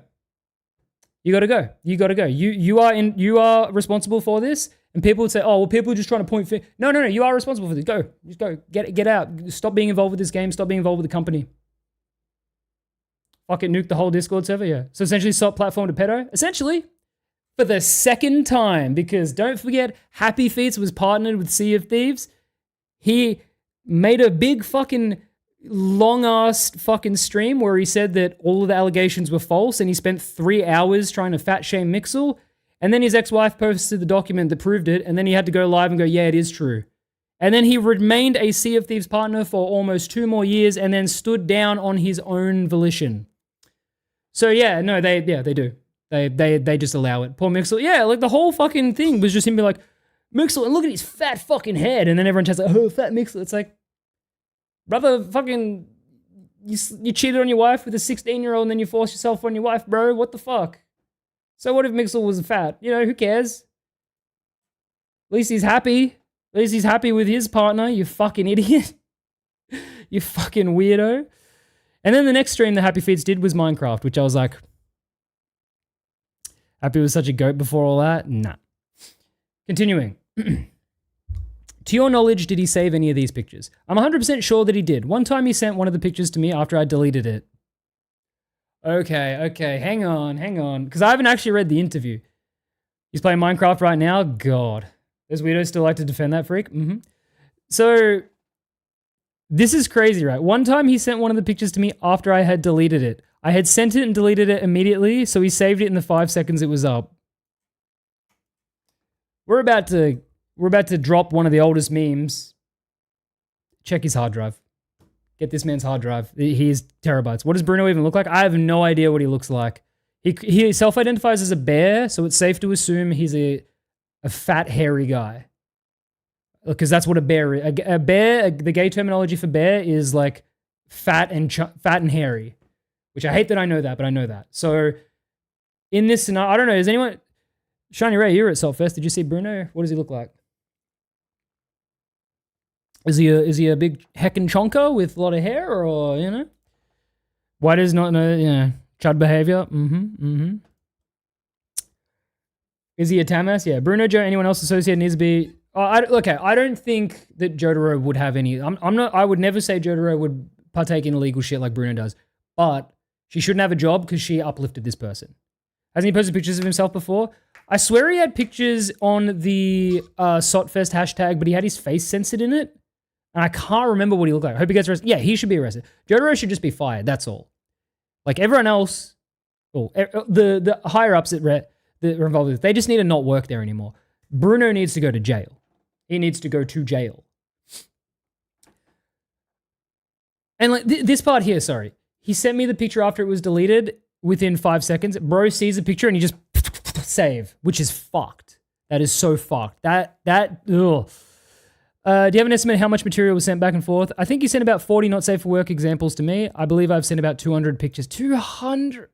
You gotta go. You gotta go. You are responsible for this. And people would say, oh, well, people are just trying to point fingers. No. You are responsible for this. Go. Just go. Get out. Stop being involved with this game. Stop being involved with the company. Fucking nuke the whole Discord server, yeah. So essentially, swap platform to pedo. Essentially, for the second time, because don't forget, Happy Feets was partnered with Sea of Thieves. He made a big fucking long-ass fucking stream where he said that all of the allegations were false, and he spent 3 hours trying to fat shame Mixel. And then his ex-wife posted the document that proved it, and then he had to go live and go, yeah, it is true. And then he remained a Sea of Thieves partner for almost 2 more years and then stood down on his own volition. So yeah, no, they do. They just allow it. Poor Mixel. Yeah, like the whole fucking thing was just him being like, Mixel, and look at his fat fucking head. And then everyone chat's like, oh, fat Mixel. It's like, brother, fucking, you cheated on your wife with a 16-year-old and then you forced yourself on your wife, bro. What the fuck? So what if Mixel was fat? You know, who cares? At least he's happy. At least he's happy with his partner, you fucking idiot. You fucking weirdo. And then the next stream that Happy Feeds did was Minecraft, which I was like, Happy was such a goat before all that? Nah. Continuing. To your knowledge, did he save any of these pictures? I'm 100% sure that he did. One time he sent one of the pictures to me after I deleted it. Okay, hang on. Because I haven't actually read the interview. He's playing Minecraft right now? God. Those weirdos still like to defend that freak? Mm-hmm. So, this is crazy, right? One time he sent one of the pictures to me after I had deleted it. I had sent it and deleted it immediately, so he saved it in the 5 seconds it was up. We're about to drop one of the oldest memes. Check his hard drive. Get this man's hard drive. He is terabytes. What does Bruno even look like? I have no idea what he looks like. He self-identifies as a bear, so it's safe to assume he's a fat, hairy guy. Because that's what a bear is. A bear, the gay terminology for bear is like fat and hairy. Which I hate that I know that, but I know that. So in this scenario, I don't know, is anyone... Shiny Ray, you're at Saltfest. Did you see Bruno? What does he look like? Is he a big heckin' chonker with a lot of hair, or, you know? Why does not know, you know, chud behavior? Is he a Tamas? Yeah. Bruno, Joe, anyone else associated needs to be... okay, I don't think that Jotaro would have any... I would never say Jotaro would partake in illegal shit like Bruno does. But she shouldn't have a job because she uplifted this person. Hasn't he posted pictures of himself before? I swear he had pictures on the Sotfest hashtag, but he had his face censored in it. And I can't remember what he looked like. I hope he gets arrested. Yeah, he should be arrested. Jotaro should just be fired. That's all. Like everyone else, the higher-ups that are involved with it, they just need to not work there anymore. Bruno needs to go to jail. He needs to go to jail. And like this part here, sorry. He sent me the picture after it was deleted within 5 seconds. Bro sees the picture and he just save, which is fucked. That is so fucked. Ugh. Do you have an estimate how much material was sent back and forth? I think he sent about 40 not safe for work examples to me. I believe I've sent about 200 pictures. 200?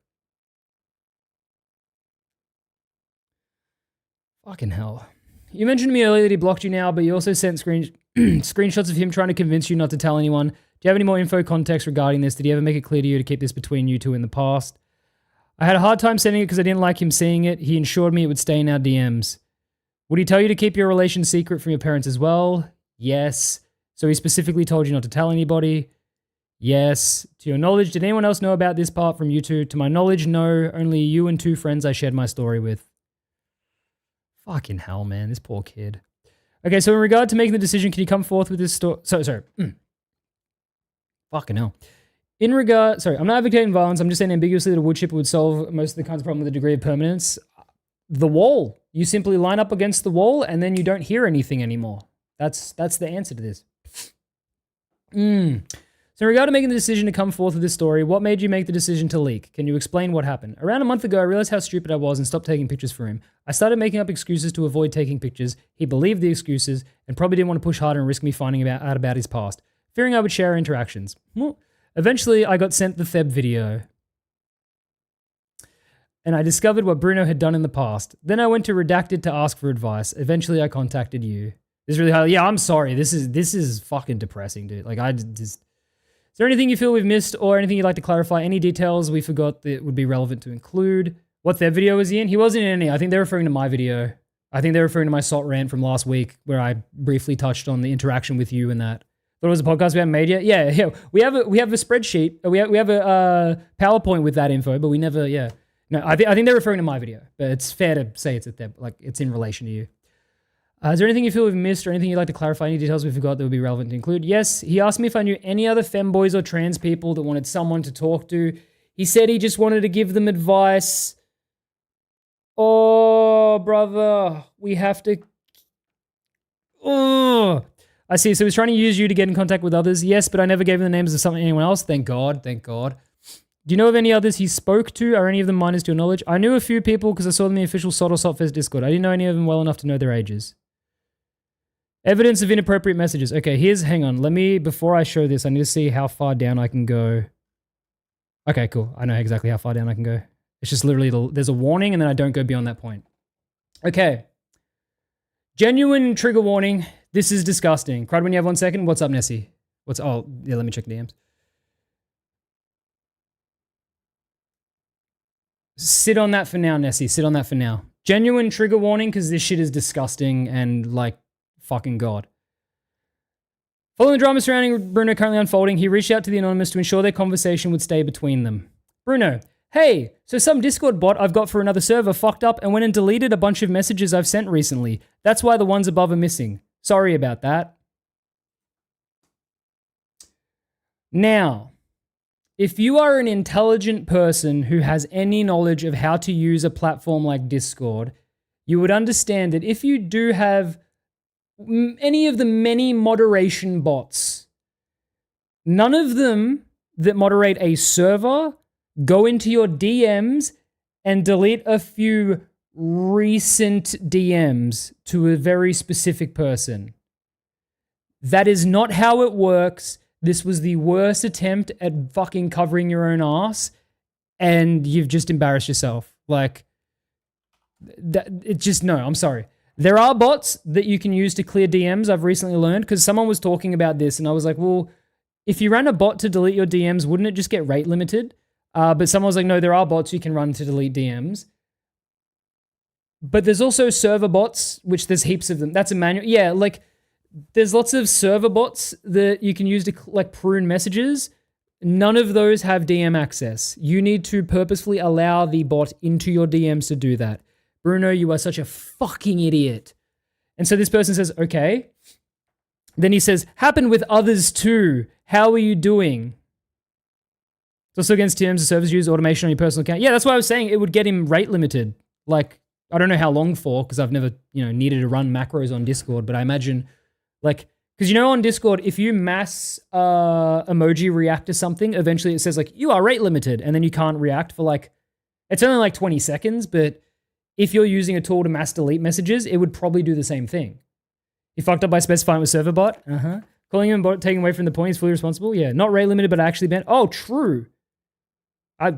Fucking hell. You mentioned to me earlier that he blocked you now, but you also sent screenshots of him trying to convince you not to tell anyone. Do you have any more info context regarding this? Did he ever make it clear to you to keep this between you two in the past? I had a hard time sending it because I didn't like him seeing it. He ensured me it would stay in our DMs. Would he tell you to keep your relation secret from your parents as well? Yes. So he specifically told you not to tell anybody? Yes. To your knowledge, did anyone else know about this part from you two? To my knowledge, no. Only you and 2 friends I shared my story with. Fucking hell, man. This poor kid. Okay, so in regard to making the decision, can you come forth with this story? Sorry. Fucking hell. In regard, sorry, I'm not advocating violence. I'm just saying ambiguously that a wood chipper would solve most of the kinds of problem with a degree of permanence. The wall. You simply line up against the wall and then you don't hear anything anymore. That's the answer to this. So in regard to making the decision to come forth with this story, what made you make the decision to leak? Can you explain what happened? Around a month ago, I realized how stupid I was and stopped taking pictures for him. I started making up excuses to avoid taking pictures. He believed the excuses and probably didn't want to push harder and risk me finding out about his past, fearing I would share our interactions. Eventually, I got sent the Theb video. And I discovered what Bruno had done in the past. Then I went to Redacted to ask for advice. Eventually, I contacted you. This is really hard. Yeah, I'm sorry. This is fucking depressing, dude. Like, is there anything you feel we've missed or anything you'd like to clarify? Any details we forgot that would be relevant to include? What their video was he in? He wasn't in any. I think they're referring to my video. I think they're referring to my SOT rant from last week where I briefly touched on the interaction with you and that. Thought it was a podcast we haven't made yet? Yeah. We have a spreadsheet. We have a PowerPoint with that info, but we never, yeah. No, I think they're referring to my video, but it's fair to say it's it's in relation to you. Is there anything you feel we've missed or anything you'd like to clarify? Any details we forgot that would be relevant to include? Yes, he asked me if I knew any other femboys or trans people that wanted someone to talk to. He said he just wanted to give them advice. Oh, brother, we have to... Oh, I see. So he's trying to use you to get in contact with others. Yes, but I never gave him the names of anyone else. Thank God. Thank God. Do you know of any others he spoke to? Are any of them minors to your knowledge? I knew a few people because I saw them in the official SOT or SOTFest Discord. I didn't know any of them well enough to know their ages. Evidence of inappropriate messages. Okay, hang on. Before I show this, I need to see how far down I can go. Okay, cool. I know exactly how far down I can go. It's just literally, there's a warning and then I don't go beyond that point. Okay. Genuine trigger warning. This is disgusting. Crud, when you have 1 second, what's up, Nessie? Oh, yeah, let me check DMs. Sit on that for now, Nessie. Sit on that for now. Genuine trigger warning because this shit is disgusting and like fucking God. Following the drama surrounding Bruno currently unfolding, he reached out to the Anonymous to ensure their conversation would stay between them. Bruno, hey, so some Discord bot I've got for another server fucked up and went and deleted a bunch of messages I've sent recently. That's why the ones above are missing. Sorry about that. Now, if you are an intelligent person who has any knowledge of how to use a platform like Discord, you would understand that if you do have any of the many moderation bots, none of them that moderate a server go into your DMs and delete a few recent DMs to a very specific person. That is not how it works. This was the worst attempt at fucking covering your own ass, and you've just embarrassed yourself. Like, no, I'm sorry. There are bots that you can use to clear DMs, I've recently learned, because someone was talking about this, and I was like, well, if you ran a bot to delete your DMs, wouldn't it just get rate limited? But someone was like, no, there are bots you can run to delete DMs. But there's also server bots, which there's heaps of them. That's a manual. Yeah, like... There's lots of server bots that you can use to like prune messages. None of those have DM access. You need to purposefully allow the bot into your DMs to do that. Bruno, you are such a fucking idiot. And so this person says, okay. Then he says, happened with others too. How are you doing? It's also against terms of service use automation on your personal account. Yeah, that's why I was saying it would get him rate limited. Like, I don't know how long for, because I've never, needed to run macros on Discord, but I imagine... Like, because on Discord, if you mass emoji react to something, eventually it says like, you are rate limited, and then you can't react for like, it's only like 20 seconds, but if you're using a tool to mass delete messages, it would probably do the same thing. You fucked up by specifying with server bot? Calling him bot, taking away from the point is fully responsible? Yeah, not rate limited, but actually banned. Oh, true.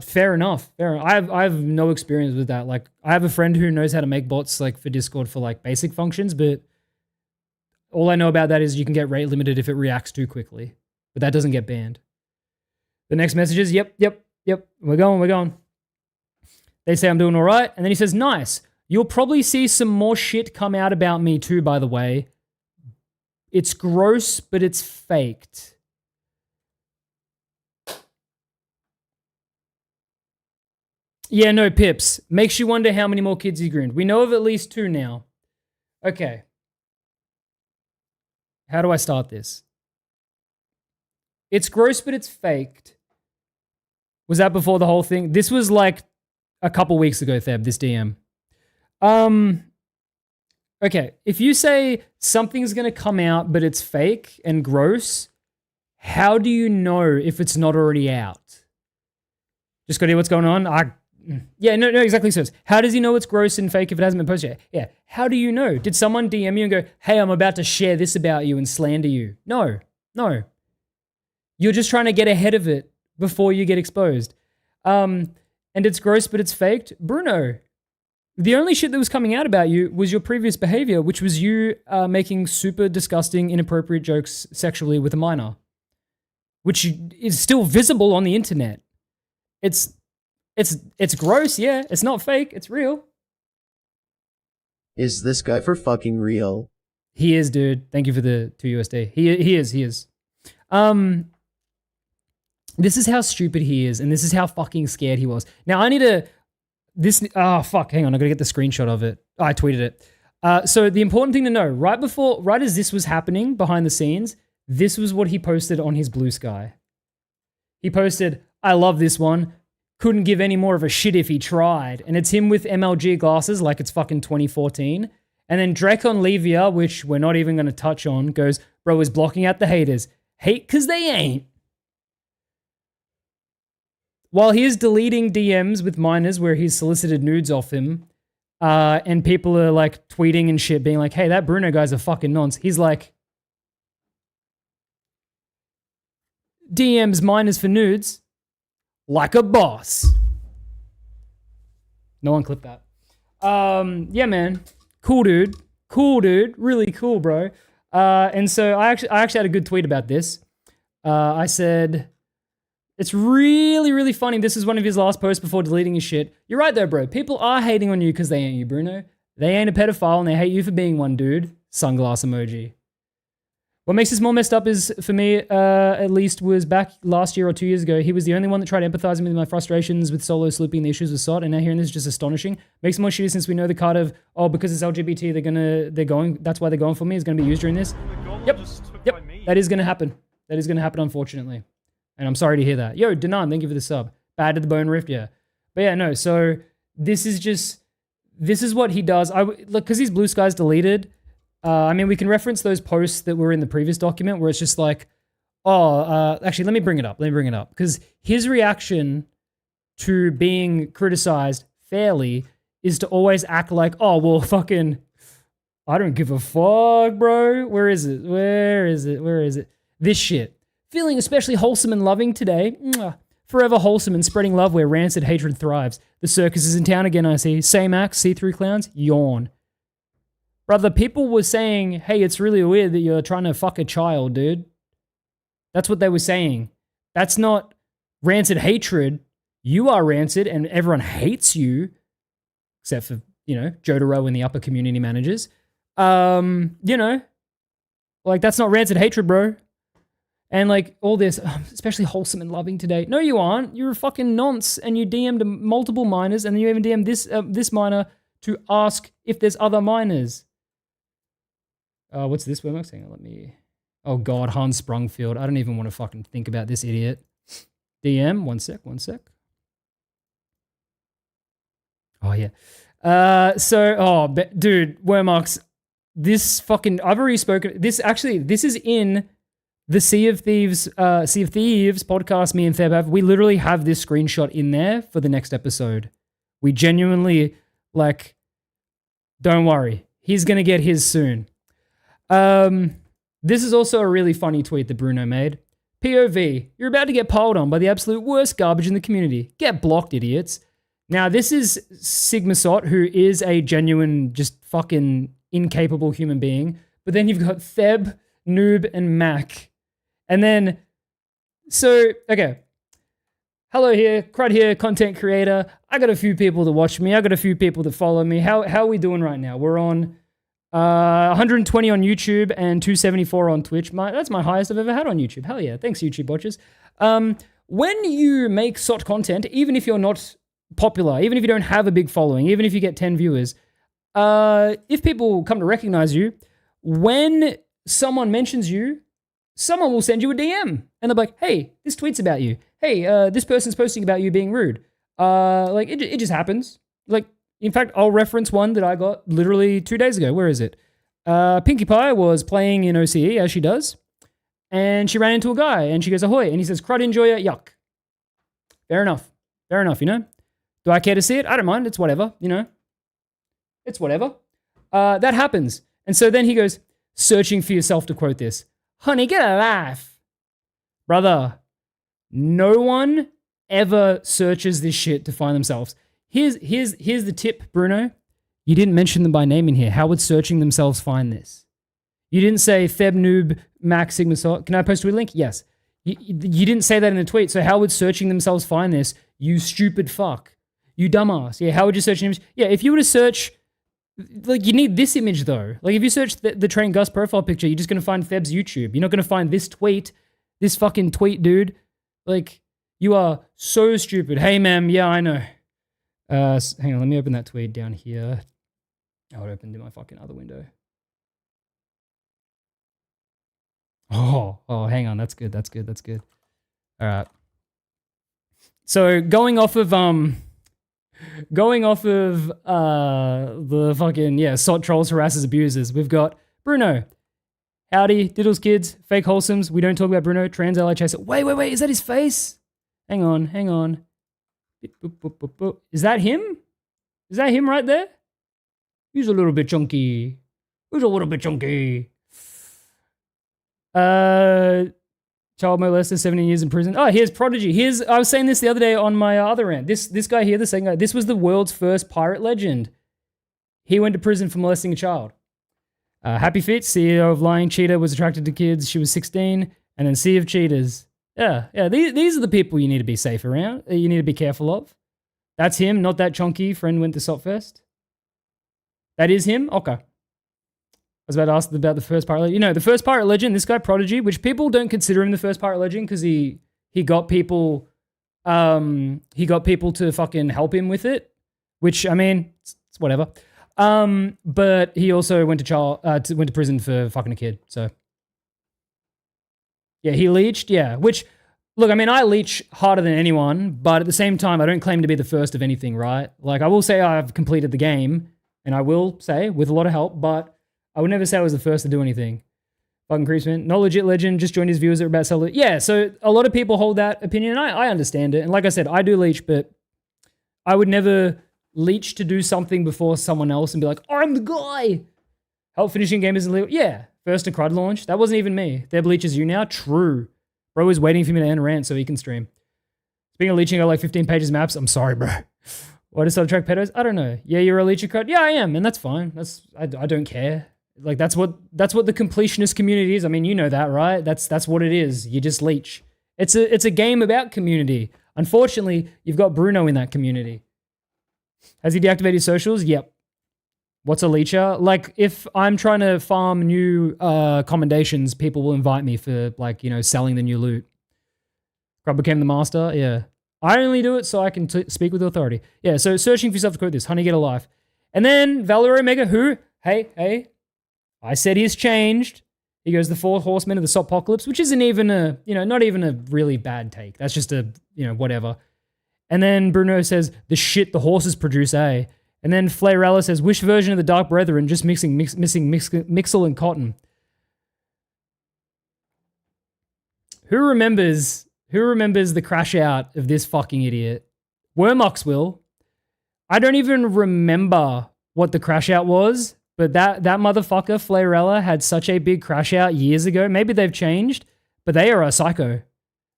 Fair enough. I have no experience with that. Like, I have a friend who knows how to make bots like for Discord for like basic functions, but all I know about that is you can get rate limited if it reacts too quickly, but that doesn't get banned. The next message is, yep. We're going. They say I'm doing all right. And then he says, nice. You'll probably see some more shit come out about me too, by the way. It's gross, but it's faked. Yeah, no, Pips. Makes you wonder how many more kids he groomed. We know of at least 2 now. Okay. How do I start this? It's gross, but it's faked. Was that before the whole thing? This was like a couple weeks ago, Theb, this DM. Okay, if you say something's going to come out, but it's fake and gross, how do you know if it's not already out? Just got to hear what's going on? Yeah, no, exactly. So how does he know it's gross and fake if it hasn't been posted yet? Yeah, how do you know? Did someone DM you and go, hey, I'm about to share this about you and slander you? No. You're just trying to get ahead of it before you get exposed. And it's gross, but it's faked. Bruno, the only shit that was coming out about you was your previous behavior, which was you making super disgusting, inappropriate jokes sexually with a minor, which is still visible on the internet. It's gross, yeah. It's not fake. It's real. Is this guy for fucking real? He is, dude. Thank you for the 2 USD. He is. This is how stupid he is, and this is how fucking scared he was. Now I need to. Hang on. I gotta get the screenshot of it. Oh, I tweeted it. So the important thing to know, right as this was happening behind the scenes, this was what he posted on his Blue Sky. He posted, "I love this one. Couldn't give any more of a shit if he tried." And it's him with MLG glasses like it's fucking 2014. And then Drakon Levia, which we're not even going to touch on, goes, bro is blocking out the haters. Hate because they ain't. While he is deleting DMs with minors where he's solicited nudes off him, and people are like tweeting and shit being like, hey, that Bruno guy's a fucking nonce. He's like, DMs minors for nudes like a boss. No one clipped that. Yeah, man. Cool dude. Really cool, bro. And so I actually had a good tweet about this. I said, it's really, really funny. This is one of his last posts before deleting his shit. You're right though, bro. People are hating on you because they ain't you, Bruno. They ain't a pedophile and they hate you for being one, dude. Sunglass emoji. What makes this more messed up is, for me, at least, was back last year or 2 years ago, he was the only one that tried empathizing with my frustrations with solo slooping and the issues with SOT, and now hearing this is just astonishing. Makes it more shitty since we know the card of, oh, because it's LGBT, that's why they're going for me, is going to be used during this. Yep, that is going to happen. That is going to happen, unfortunately. And I'm sorry to hear that. Yo, Danan, thank you for the sub. Bad to the bone rift, yeah. But yeah, no, so this is what he does. Look, because his Blue Sky's deleted, I mean, we can reference those posts that were in the previous document where it's just like, actually, let me bring it up. Because his reaction to being criticized fairly is to always act like, oh, well, fucking, I don't give a fuck, bro. Where is it? This shit. Feeling especially wholesome and loving today. Mwah. Forever wholesome and spreading love where rancid hatred thrives. The circus is in town again, I see. Same act, see-through clowns, yawn. Brother, people were saying, hey, it's really weird that you're trying to fuck a child, dude. That's what they were saying. That's not rancid hatred. You are rancid and everyone hates you. Except for, Jotaro and the upper community managers. Like that's not rancid hatred, bro. And like all this, especially wholesome and loving today. No, you aren't. You're a fucking nonce and you DM'd multiple minors and then you even DM'd this minor to ask if there's other minors. What's this webmax? Hang on, let me... Oh God, Hans Sprungfield. I don't even want to fucking think about this idiot. DM, one sec. Oh yeah. Dude, Wormox, this fucking... I've already spoken... This is in the Sea of Thieves podcast me and Theb have. We literally have this screenshot in there for the next episode. We genuinely, don't worry. He's going to get his soon. This is also a really funny tweet that Bruno made. POV, you're about to get piled on by the absolute worst garbage in the community. Get blocked, idiots. Now, this is Sigma Sot, who is a genuine, just fucking incapable human being. But then you've got Theb, Noob, and Mac. And then, okay. hello here, crud here, content creator. I got a few people that watch me. I got a few people that follow me. How are we doing right now? We're on 120 on YouTube and 274 on Twitch. That's my highest I've ever had on YouTube. Hell yeah. Thanks, YouTube watchers. When you make SOT content, even if you're not popular, even if you don't have a big following, even if you get 10 viewers, if people come to recognize you, when someone mentions you, someone will send you a DM and they'll be like, hey, this tweet's about you. Hey, this person's posting about you being rude. Like it just happens. Like, in fact, I'll reference one that I got literally 2 days ago. Where is it? Pinkie Pie was playing in OCE, as she does, and she ran into a guy and she goes, ahoy, and he says, crud enjoyer, yuck. Fair enough, you know? Do I care to see it? I don't mind, it's whatever, you know? It's whatever. That happens. And so then he goes, searching for yourself, to quote this. Honey, get a life. Brother, no one ever searches this shit to find themselves. Here's the tip, Bruno. You didn't mention them by name in here. How would searching themselves find this? You didn't say Theb Noob Max Sigma Salt. Can I post a link? Yes. You didn't say that in the tweet. So how would searching themselves find this? You stupid fuck. You dumbass. Yeah, how would you search an image? Yeah, if you were to search, like, you need this image though. Like, if you search the Train Gus profile picture, you're just going to find Theb's YouTube. You're not going to find this tweet, this fucking tweet, dude. Like, you are so stupid. Hey, ma'am. Yeah, I know. Hang on, let me open that tweet down here. Oh, it opened in my fucking other window. Oh, hang on. That's good. All right. So going off of the fucking, yeah, SOT trolls, harasses, abusers, we've got Bruno. Howdy, Diddles kids, fake wholesomes. We don't talk about Bruno. Trans ally chaser. Wait, is that his face? Hang on. Boop, boop, boop, boop. Is that him? Is that him right there? He's a little bit chunky. Child molester, 17 years in prison. Oh, here's Prodigy. I was saying this the other day on my other rant. This guy here, the second guy, this was the world's first pirate legend. He went to prison for molesting a child. Happy Fit, CEO of Lying Cheetah, was attracted to kids. She was 16. And then Sea of Cheetahs. Yeah. These are the people you need to be safe around. You need to be careful of. That's him, not that chunky friend went to Sotfest. That is him? Okay. I was about to ask about the first pirate legend. You know, the first pirate legend, this guy Prodigy, which people don't consider him the first pirate legend because he got people to fucking help him with it, which, I mean, it's whatever. But he also went to prison for fucking a kid. So yeah, he leached. Yeah, which, look, I mean, I leech harder than anyone, but at the same time, I don't claim to be the first of anything, right? Like, I will say I've completed the game, and I will say with a lot of help, but I would never say I was the first to do anything. Fucking Creasman. Not legit legend, just joined his viewers that were about to sell it. Yeah, so a lot of people hold that opinion, and I understand it. And like I said, I do leech, but I would never leech to do something before someone else and be like, I'm the guy. Help finishing game isn't illegal. Yeah, first to crud launch. That wasn't even me. They're leeches you now? True. Bro is waiting for me to end rant so he can stream. Speaking of leeching, I got like 15 pages of maps. I'm sorry, bro. Why does that attract pedos? I don't know. Yeah, you're a leecher crud. Yeah, I am, and that's fine. I don't care. Like, that's what the completionist community is. I mean, you know that, right? That's what it is. You just leech. It's a game about community. Unfortunately, you've got Bruno in that community. Has he deactivated his socials? Yep. What's a leecher? Like, if I'm trying to farm new commendations, people will invite me for, like, you know, selling the new loot. Crub became the master? Yeah. I only do it so I can speak with authority. Yeah, so searching for yourself to quote this. Honey, get a life. And then Valor Omega, who? Hey. I said he's changed. He goes the fourth horseman of the Sotpocalypse, which isn't even a, you know, not even a really bad take. That's just a, you know, whatever. And then Bruno says, the shit the horses produce, eh? And then Flairella says, wish version of the Dark Brethren, just missing Mixel and Cotton. Who remembers the crash out of this fucking idiot? Wormox will. I don't even remember what the crash out was, but that motherfucker, Flairella, had such a big crash out years ago. Maybe they've changed, but they are a psycho.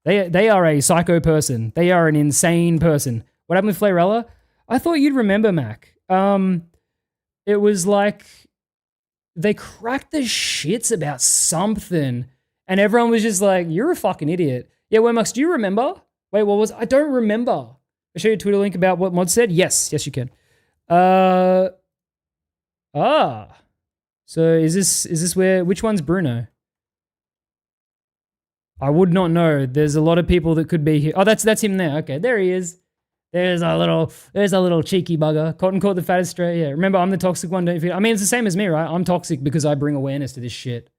They are a psycho person. They are an insane person. What happened with Flairella? I thought you'd remember, Mac. It was like they cracked the shits about something, and everyone was just like, you're a fucking idiot. Yeah, Wormox, do you remember Wait, what was? I don't remember. I'll show you a Twitter link about what Mod said. Yes, you can. So is this where? Which one's Bruno? I would not know. There's a lot of people that could be here. Oh, that's him there. Okay, there he is. There's a little cheeky bugger. Cotton caught the fattest stray. Yeah, remember I'm the toxic one. Don't you feel? I mean, it's the same as me, right? I'm toxic because I bring awareness to this shit.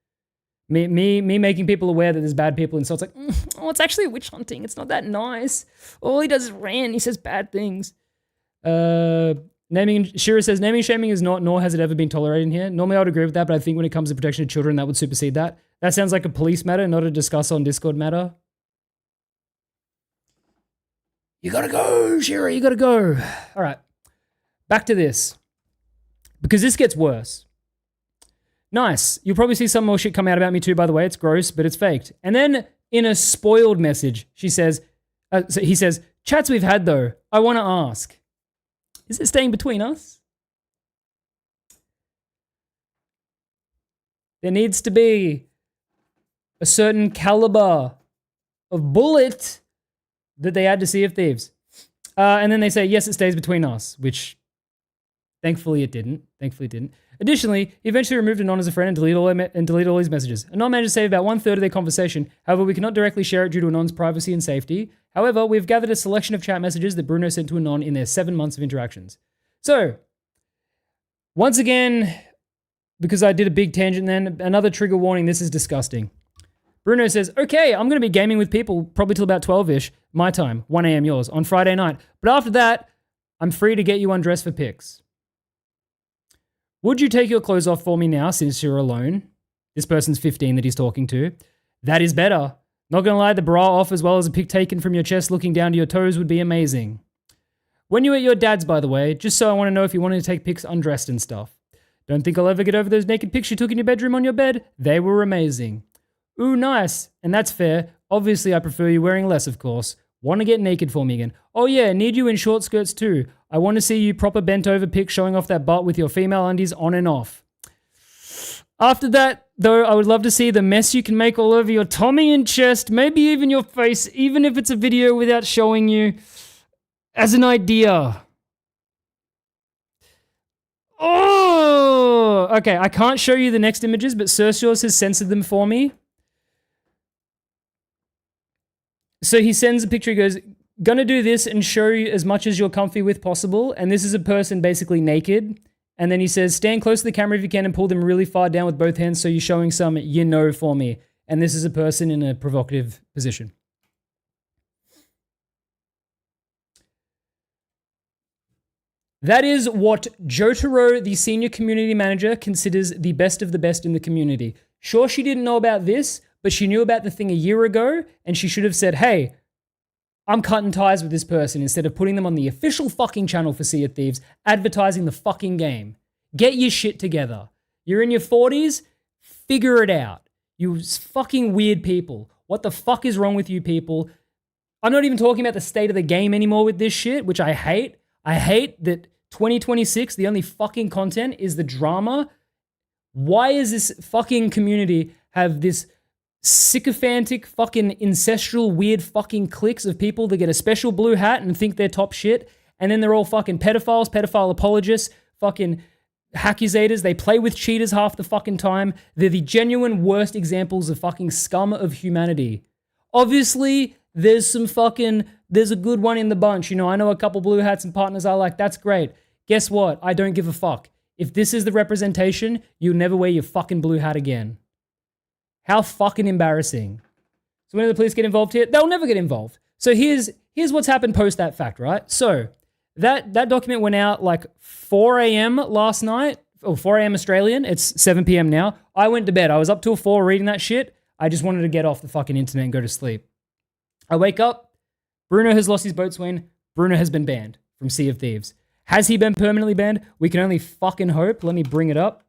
Me making people aware that there's bad people, and so it's like, oh, it's actually witch hunting. It's not that nice. All he does is rant. He says bad things. Shira says naming and shaming is not, nor has it ever been tolerated in here. Normally I would agree with that, but I think when it comes to protection of children, that would supersede that. That sounds like a police matter, not a discuss on Discord matter. You gotta go, Shira, you gotta go. All right, back to this. Because this gets worse. Nice. You'll probably see some more shit come out about me too, by the way. It's gross, but it's faked. And then in a spoiled message, he says, chats we've had though, I want to ask, is it staying between us? There needs to be a certain caliber of bullet that they add to Sea of Thieves. And then they say, yes, it stays between us, which thankfully it didn't. Additionally, he eventually removed Anon as a friend and deleted all his messages. Anon managed to save about 1/3 of their conversation. However, we cannot directly share it due to Anon's privacy and safety. However, we've gathered a selection of chat messages that Bruno sent to Anon in their 7 months of interactions. So, once again, because I did a big tangent then, another trigger warning, this is disgusting. Bruno says, okay, I'm going to be gaming with people probably till about 12-ish, my time, 1 a.m. yours, on Friday night. But after that, I'm free to get you undressed for pics. Would you take your clothes off for me now since you're alone? This person's 15 that he's talking to. That is better. Not going to lie, the bra off as well as a pic taken from your chest looking down to your toes would be amazing. When you at your dad's, by the way, just so I want to know if you wanted to take pics undressed and stuff. Don't think I'll ever get over those naked pics you took in your bedroom on your bed. They were amazing. Ooh, nice. And that's fair. Obviously, I prefer you wearing less, of course. Want to get naked for me again? Oh yeah, need you in short skirts too. I want to see you proper bent over pic showing off that butt with your female undies on and off. After that, though, I would love to see the mess you can make all over your tummy and chest, maybe even your face, even if it's a video without showing you, as an idea. Oh, okay, I can't show you the next images, but Cercios has censored them for me. So he sends a picture, he goes, gonna do this and show you as much as you're comfy with possible. And this is a person basically naked. And then he says, stand close to the camera if you can and pull them really far down with both hands so you're showing some for me. And this is a person in a provocative position. That is what Jotaro, the senior community manager, considers the best of the best in the community. Sure, she didn't know about this, but she knew about the thing a year ago, and she should have said, hey, I'm cutting ties with this person instead of putting them on the official fucking channel for Sea of Thieves, advertising the fucking game. Get your shit together. You're in your 40s, figure it out. You fucking weird people. What the fuck is wrong with you people? I'm not even talking about the state of the game anymore with this shit, which I hate. I hate that 2026, the only fucking content is the drama. Why is this fucking community have this sycophantic, fucking ancestral, weird fucking cliques of people that get a special blue hat and think they're top shit, and then they're all fucking pedophiles, pedophile apologists, fucking accusators. They play with cheaters half the fucking time. They're the genuine worst examples of fucking scum of humanity. Obviously, there's a good one in the bunch. You know, I know a couple blue hats and partners I like. That's great. Guess what? I don't give a fuck. If this is the representation, you'll never wear your fucking blue hat again. How fucking embarrassing. So when do the police get involved here? They'll never get involved. So here's what's happened post that fact, right? So that document went out like 4 a.m. last night, or 4 a.m. Australian. It's 7 p.m. now. I went to bed. I was up till 4 reading that shit. I just wanted to get off the fucking internet and go to sleep. I wake up. Bruno has lost his boatswain. Bruno has been banned from Sea of Thieves. Has he been permanently banned? We can only fucking hope. Let me bring it up.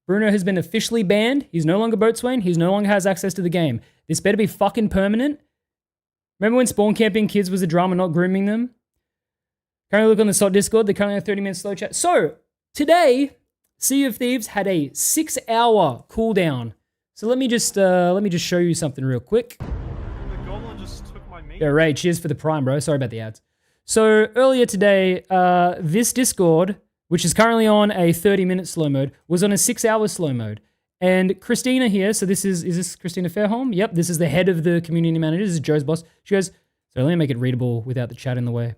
Bruno has been officially banned. He's no longer boatswain. He no longer has access to the game. This better be fucking permanent. Remember when spawn camping kids was a drama, not grooming them? Currently look on the SOT Discord. They're currently on 30-minute slow chat. So, today, Sea of Thieves had a 6-hour cooldown. So let me just show you something real quick. The goblin just took my meat. Yeah, Ray, cheers for the prime, bro. Sorry about the ads. So earlier today, this Discord, which is currently on a 30-minute slow mode, was on a 6-hour slow mode. And Christina here, so is this Christina Fairholm? Yep, this is the head of the community manager. This is Joe's boss. She goes, so let me make it readable without the chat in the way.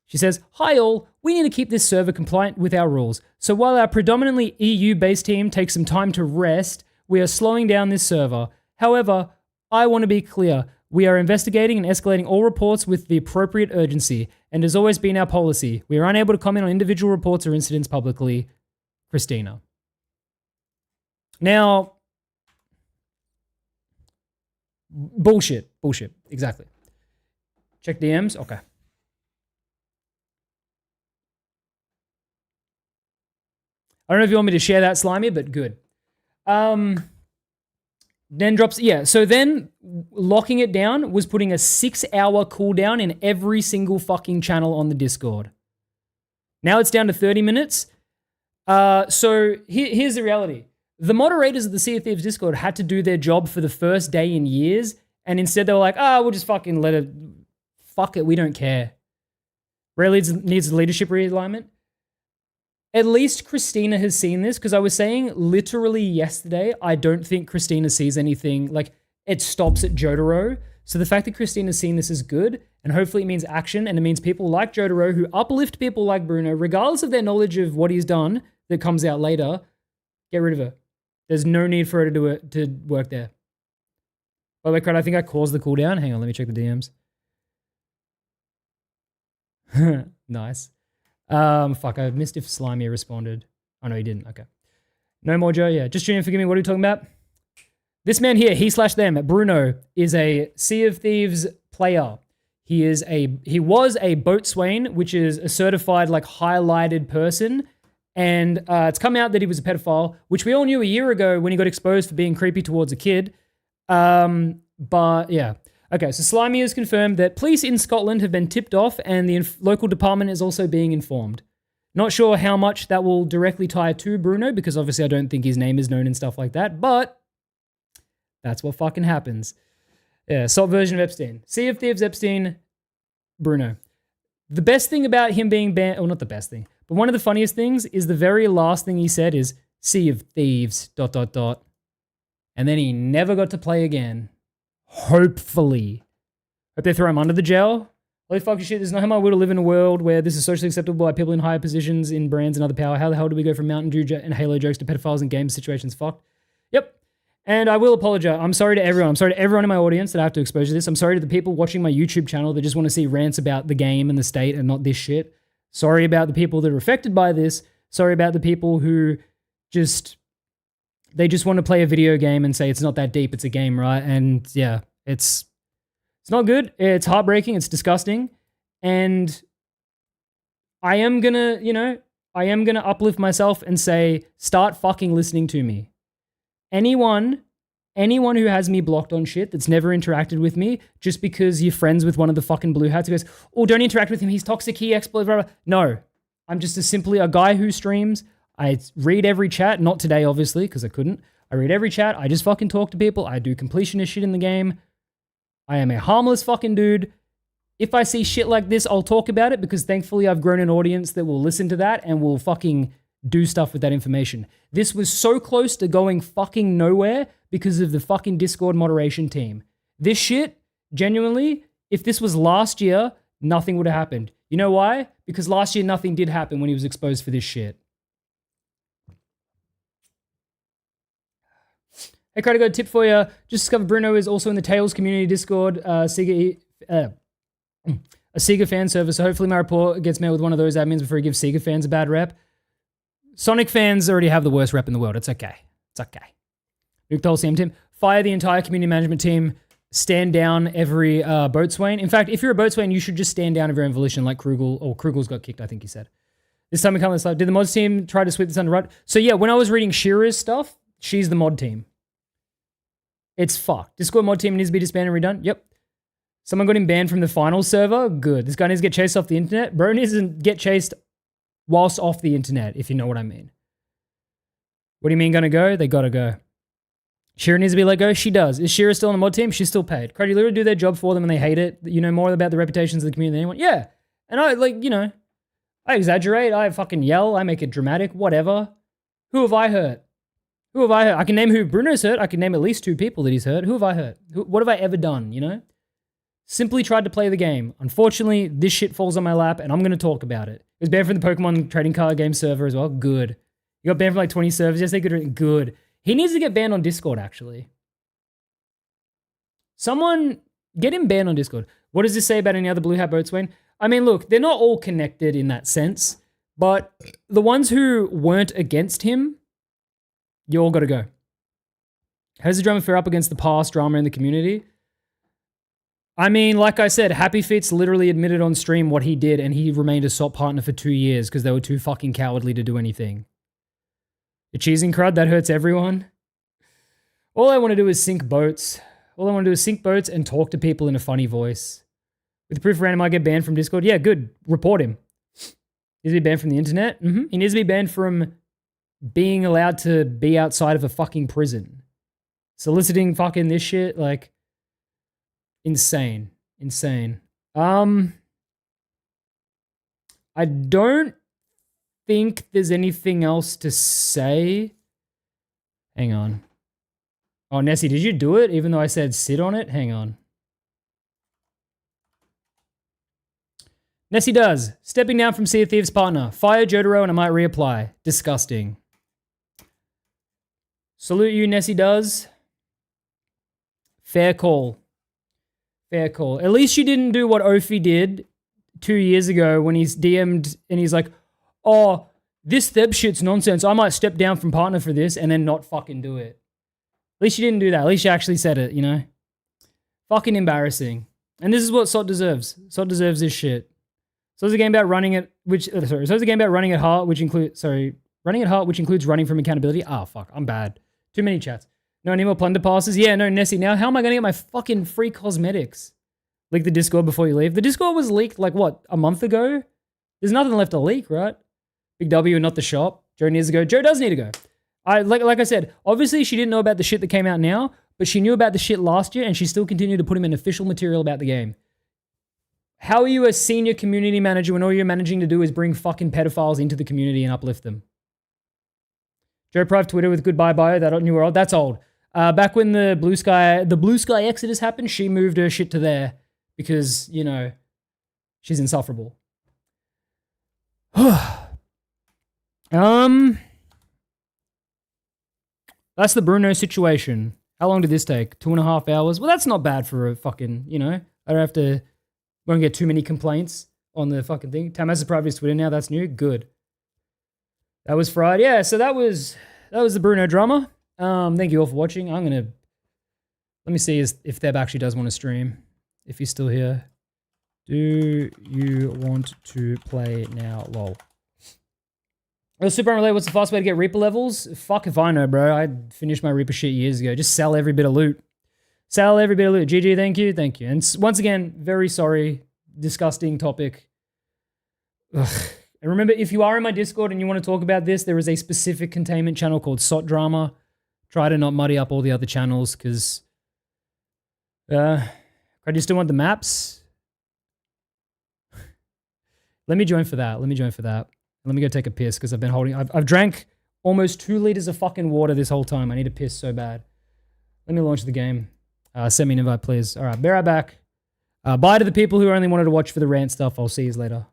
She says, hi all, we need to keep this server compliant with our rules. So while our predominantly EU-based team takes some time to rest, we are slowing down this server. However, I want to be clear. We are investigating and escalating all reports with the appropriate urgency, and has always been our policy. We are unable to comment on individual reports or incidents publicly. Christina. Now, bullshit, exactly. Check DMs, okay. I don't know if you want me to share that, Slimy, but good. Then drops, yeah, so then locking it down was putting a 6-hour cooldown in every single fucking channel on the Discord. Now it's down to 30 minutes. So here's the reality. The moderators of the Sea of Thieves Discord had to do their job for the first day in years, and instead they were like, we'll just fucking let it, fuck it, we don't care. Ray needs leadership realignment. At least Christina has seen this, because I was saying literally yesterday, I don't think Christina sees anything, like, it stops at Jotaro. So the fact that Christina's seen this is good, and hopefully it means action, and it means people like Jotaro who uplift people like Bruno, regardless of their knowledge of what he's done that comes out later, get rid of her. There's no need for her to work there. By the way, Crud, I think I caused the cooldown. Hang on, let me check the DMs. Nice. Fuck, I missed if Slimy responded. Oh, no, he didn't. Okay. No more Joe? Yeah. Just tuning in, forgive me. What are you talking about? This man here, he/them, Bruno, is a Sea of Thieves player. He was a boatswain, which is a certified, like, highlighted person. And it's come out that he was a pedophile, which we all knew a year ago when he got exposed for being creepy towards a kid. But yeah. Okay, so Slimy has confirmed that police in Scotland have been tipped off and the local department is also being informed. Not sure how much that will directly tie to Bruno, because obviously I don't think his name is known and stuff like that, but that's what fucking happens. Yeah, assault version of Epstein. Sea of Thieves Epstein, Bruno. The best thing about him being banned, well, not the best thing, but one of the funniest things is the very last thing he said is, Sea of Thieves, ... And then he never got to play again. Hopefully. Hope they throw him under the jail. Holy fucking shit, there's no how I will live in a world where this is socially acceptable by people in higher positions in brands and other power. How the hell do we go from Mountain Dew and Halo jokes to pedophiles and game situations? Fucked. Yep. And I will apologize. I'm sorry to everyone. I'm sorry to everyone in my audience that I have to expose to this. I'm sorry to the people watching my YouTube channel that just want to see rants about the game and the state and not this shit. Sorry about the people that are affected by this. Sorry about the people who they just want to play a video game and say it's not that deep, it's a game, right? And yeah, it's not good. It's heartbreaking. It's disgusting. And I am gonna uplift myself and say, start fucking listening to me. Anyone who has me blocked on shit that's never interacted with me just because you're friends with one of the fucking blue hats who goes, oh, don't interact with him, he's toxic, he explodes, blah, blah. No, I'm just simply a guy who streams. I read every chat, not today, obviously, because I couldn't. I read every chat. I just fucking talk to people. I do completionist shit in the game. I am a harmless fucking dude. If I see shit like this, I'll talk about it because thankfully I've grown an audience that will listen to that and will fucking do stuff with that information. This was so close to going fucking nowhere because of the fucking Discord moderation team. This shit, genuinely, if this was last year, nothing would have happened. You know why? Because last year nothing did happen when he was exposed for this shit. Hey, Craig, I got a tip for you. Just discovered Bruno is also in the Tales community Discord, a Sega fan server, so hopefully my report gets met with one of those admins before he gives Sega fans a bad rep. Sonic fans already have the worst rep in the world. It's okay. It's okay. Luke told Sam Tim, fire the entire community management team, stand down every boatswain. In fact, if you're a boatswain, you should just stand down of your own volition like Krugel's got kicked, I think he said. This time we come this live. Did the mods team try to sweep this under rug? So yeah, when I was reading Shira's stuff, she's the mod team. It's fucked. Discord mod team needs to be disbanded and redone. Yep. Someone got him banned from the final server. Good. This guy needs to get chased off the internet. Bro needs to get chased whilst off the internet, if you know what I mean. What do you mean gonna go? They gotta go. Shira needs to be let go. She does. Is Shira still on the mod team? She's still paid. Crowd, you literally do their job for them and they hate it. You know more about the reputations of the community than anyone. Yeah. And I, like, you know, I exaggerate. I fucking yell. I make it dramatic. Whatever. Who have I hurt? Who have I hurt? I can name who Bruno's hurt. I can name at least 2 people that he's hurt. Who have I hurt? What have I ever done, you know? Simply tried to play the game. Unfortunately, this shit falls on my lap and I'm going to talk about it. It was banned from the Pokemon trading card game server as well. Good. You got banned from like 20 servers. Yes, they could. Good. He needs to get banned on Discord, actually. Someone get him banned on Discord. What does this say about any other Blue Hat boats, Wayne? I mean, look, they're not all connected in that sense, but the ones who weren't against him, you all got to go. How does the drama fare up against the past drama in the community? I mean, like I said, Happy Feet's literally admitted on stream what he did, and he remained a SOP partner for 2 years because they were too fucking cowardly to do anything. The cheesing crowd, that hurts everyone. All I want to do is sink boats. All I want to do is sink boats and talk to people in a funny voice. With the proof of random, I get banned from Discord. Yeah, good. Report him. He needs to be banned from the internet. He needs to be banned from being allowed to be outside of a fucking prison. Soliciting fucking this shit, like, insane. Insane. I don't think there's anything else to say. Hang on. Oh, Nessie, did you do it? Even though I said sit on it? Hang on. Nessie does. Stepping down from Sea of Thieves partner. Fire Jotaro and I might reapply. Disgusting. Salute you, Nessie does. Fair call. Fair call. At least you didn't do what Ophi did 2 years ago when he's DM'd and he's like, oh, this Theb shit's nonsense. I might step down from partner for this and then not fucking do it. At least you didn't do that. At least you actually said it, you know? Fucking embarrassing. And this is what SOT deserves. SOT deserves this shit. So it's a game about running at running at heart, which includes running from accountability. Ah, fuck, I'm bad. Too many chats. No, any more plunder passes? Yeah, no, Nessie. Now, how am I going to get my fucking free cosmetics? Leak the Discord before you leave. The Discord was leaked like, what, a month ago? There's nothing left to leak, right? Big W and not the shop. Joe needs to go. Joe does need to go. Like I said, obviously she didn't know about the shit that came out now, but she knew about the shit last year and she still continued to put him in official material about the game. How are you a senior community manager when all you're managing to do is bring fucking pedophiles into the community and uplift them? Joe Prive Twitter with goodbye bio. That new or old? That's old. Back when the Blue Sky exodus happened, she moved her shit to there because, you know, she's insufferable. That's the Bruno situation. How long did this take? 2.5 hours? Well, that's not bad for a fucking, you know, I don't have to, won't get too many complaints on the fucking thing. Tam has a private Twitter now. That's new. Good. That was Friday. Yeah, so that was the Bruno drama. Thank you all for watching. let me see if Theb actually does want to stream. If he's still here. Do you want to play now? Lol. Oh, super unrelated. What's the fast way to get Reaper levels? Fuck if I know, bro. I finished my Reaper shit years ago. Just sell every bit of loot. Sell every bit of loot. GG, thank you. Thank you. And once again, very sorry. Disgusting topic. Ugh. And remember, if you are in my Discord and you want to talk about this, there is a specific containment channel called SOT Drama. Try to not muddy up all the other channels, because... I just still want the maps. Let me join for that. Let me go take a piss, because I've been holding... I've drank almost 2 liters of fucking water this whole time. I need to piss so bad. Let me launch the game. Send me an invite, please. All right, be right back. Bye to the people who only wanted to watch for the rant stuff. I'll see you later.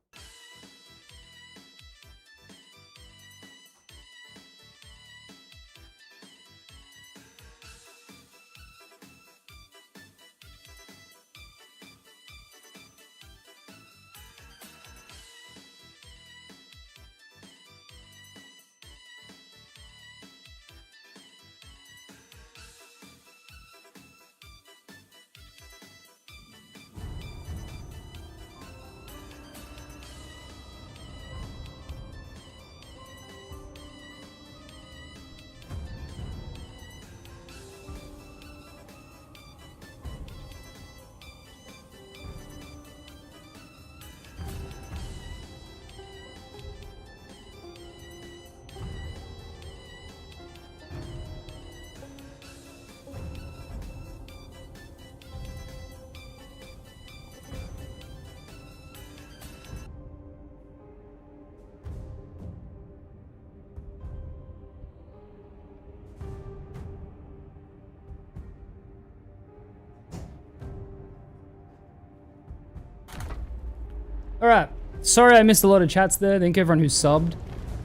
All right. Sorry I missed a lot of chats there. Thank you everyone who subbed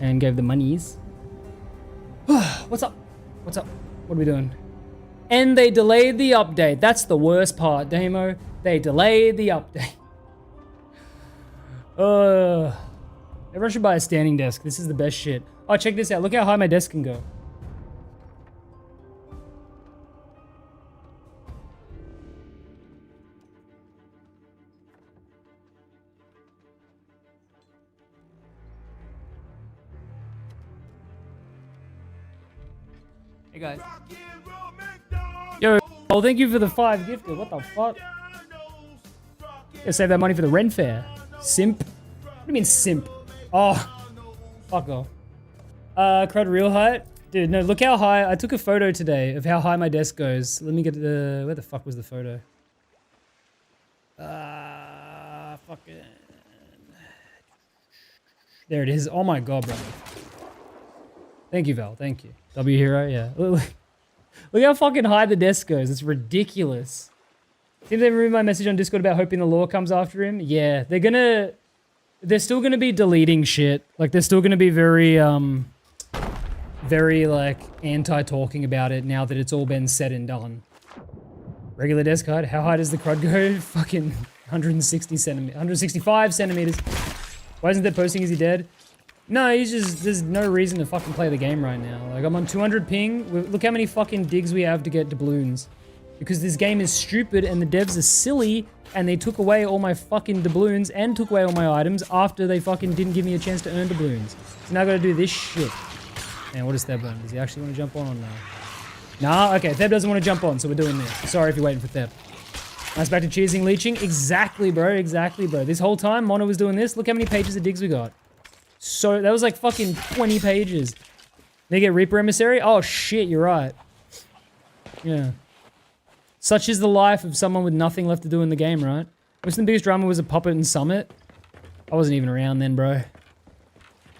and gave the monies. What's up? What's up? What are we doing? And they delayed the update. That's the worst part, Damo. They delayed the update. Everyone should buy a standing desk. This is the best shit. Oh, check this out. Look how high my desk can go. Hey guys. Yo, oh, thank you for the 5 gifted. What the fuck? Gotta save that money for the Ren Fair. Simp? What do you mean simp? Oh, fuck off. Crud real height? Dude, no, look how high. I took a photo today of how high my desk goes. Let me get the, where the fuck was the photo? Fucking. There it is. Oh my god, bro. Thank you, Val. Thank you. W Hero, yeah. Look how fucking high the desk goes. It's ridiculous. Seems they removed my message on Discord about hoping the law comes after him. Yeah, they're still gonna be deleting shit. Like, they're still gonna be very, very, like, anti-talking about it now that it's all been said and done. Regular desk height? How high does the crud go? Fucking 160 centimeters, 165 centimeters. Why isn't that posting? Is he dead? No, he's just, there's no reason to fucking play the game right now. Like, I'm on 200 ping. Look how many fucking digs we have to get doubloons. Because this game is stupid and the devs are silly and they took away all my fucking doubloons and took away all my items after they fucking didn't give me a chance to earn doubloons. So now I gotta do this shit. Man, what is Theb on? Does he actually want to jump on or no? Nah, okay, Theb doesn't want to jump on, so we're doing this. Sorry if you're waiting for Theb. Nice, back to cheesing, leeching. Exactly, bro, exactly, bro. This whole time, Mono was doing this. Look how many pages of digs we got. So, that was like fucking 20 pages. They get Reaper Emissary? Oh shit, you're right. Yeah. Such is the life of someone with nothing left to do in the game, right? What's the biggest drama was a puppet in Summit? I wasn't even around then, bro.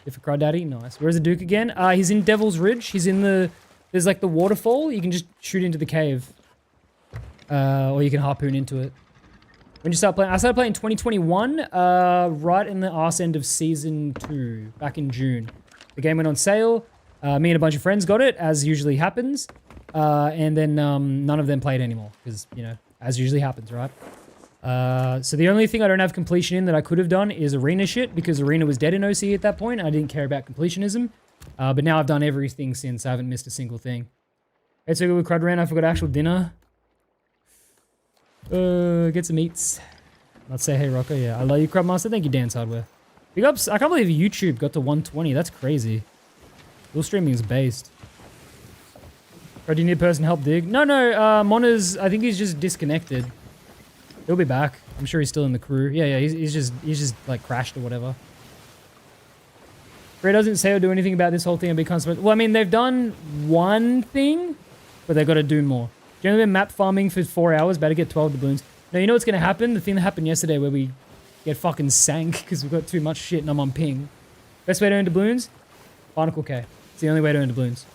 If a Cry Daddy? Nice. Where's the Duke again? He's in Devil's Ridge. He's in the... There's like the waterfall. You can just shoot into the cave. Or you can harpoon into it. When did you start playing? I started playing in 2021, right in the arse end of Season 2, back in June. The game went on sale. Me and a bunch of friends got it, as usually happens. And then none of them played anymore, because, you know, as usually happens, right? So the only thing I don't have completion in that I could have done is Arena shit, because Arena was dead in OC at that point. I didn't care about completionism. But now I've done everything since. I haven't missed a single thing. It's so good with Crud Ran. I forgot actual dinner. Get some eats. Let's say hey Rocco. Yeah, I love you, Crab Master. Thank you, Dance Hardware. Big ups. I can't believe YouTube got to 120. That's crazy. Dual streaming is based. Or do you need a person to help dig? No, Mona's, I think he's just disconnected. He'll be back. I'm sure he's still in the crew. Yeah, he's just like crashed or whatever. Ray doesn't say or do anything about this whole thing and be constant. Well, I mean, they've done one thing, but they've got to do more. Generally been map farming for 4 hours, about to get 12 doubloons. Now, you know what's going to happen? The thing that happened yesterday where we get fucking sank because we've got too much shit and I'm on ping. Best way to earn doubloons? Barnacle K. It's the only way to earn doubloons.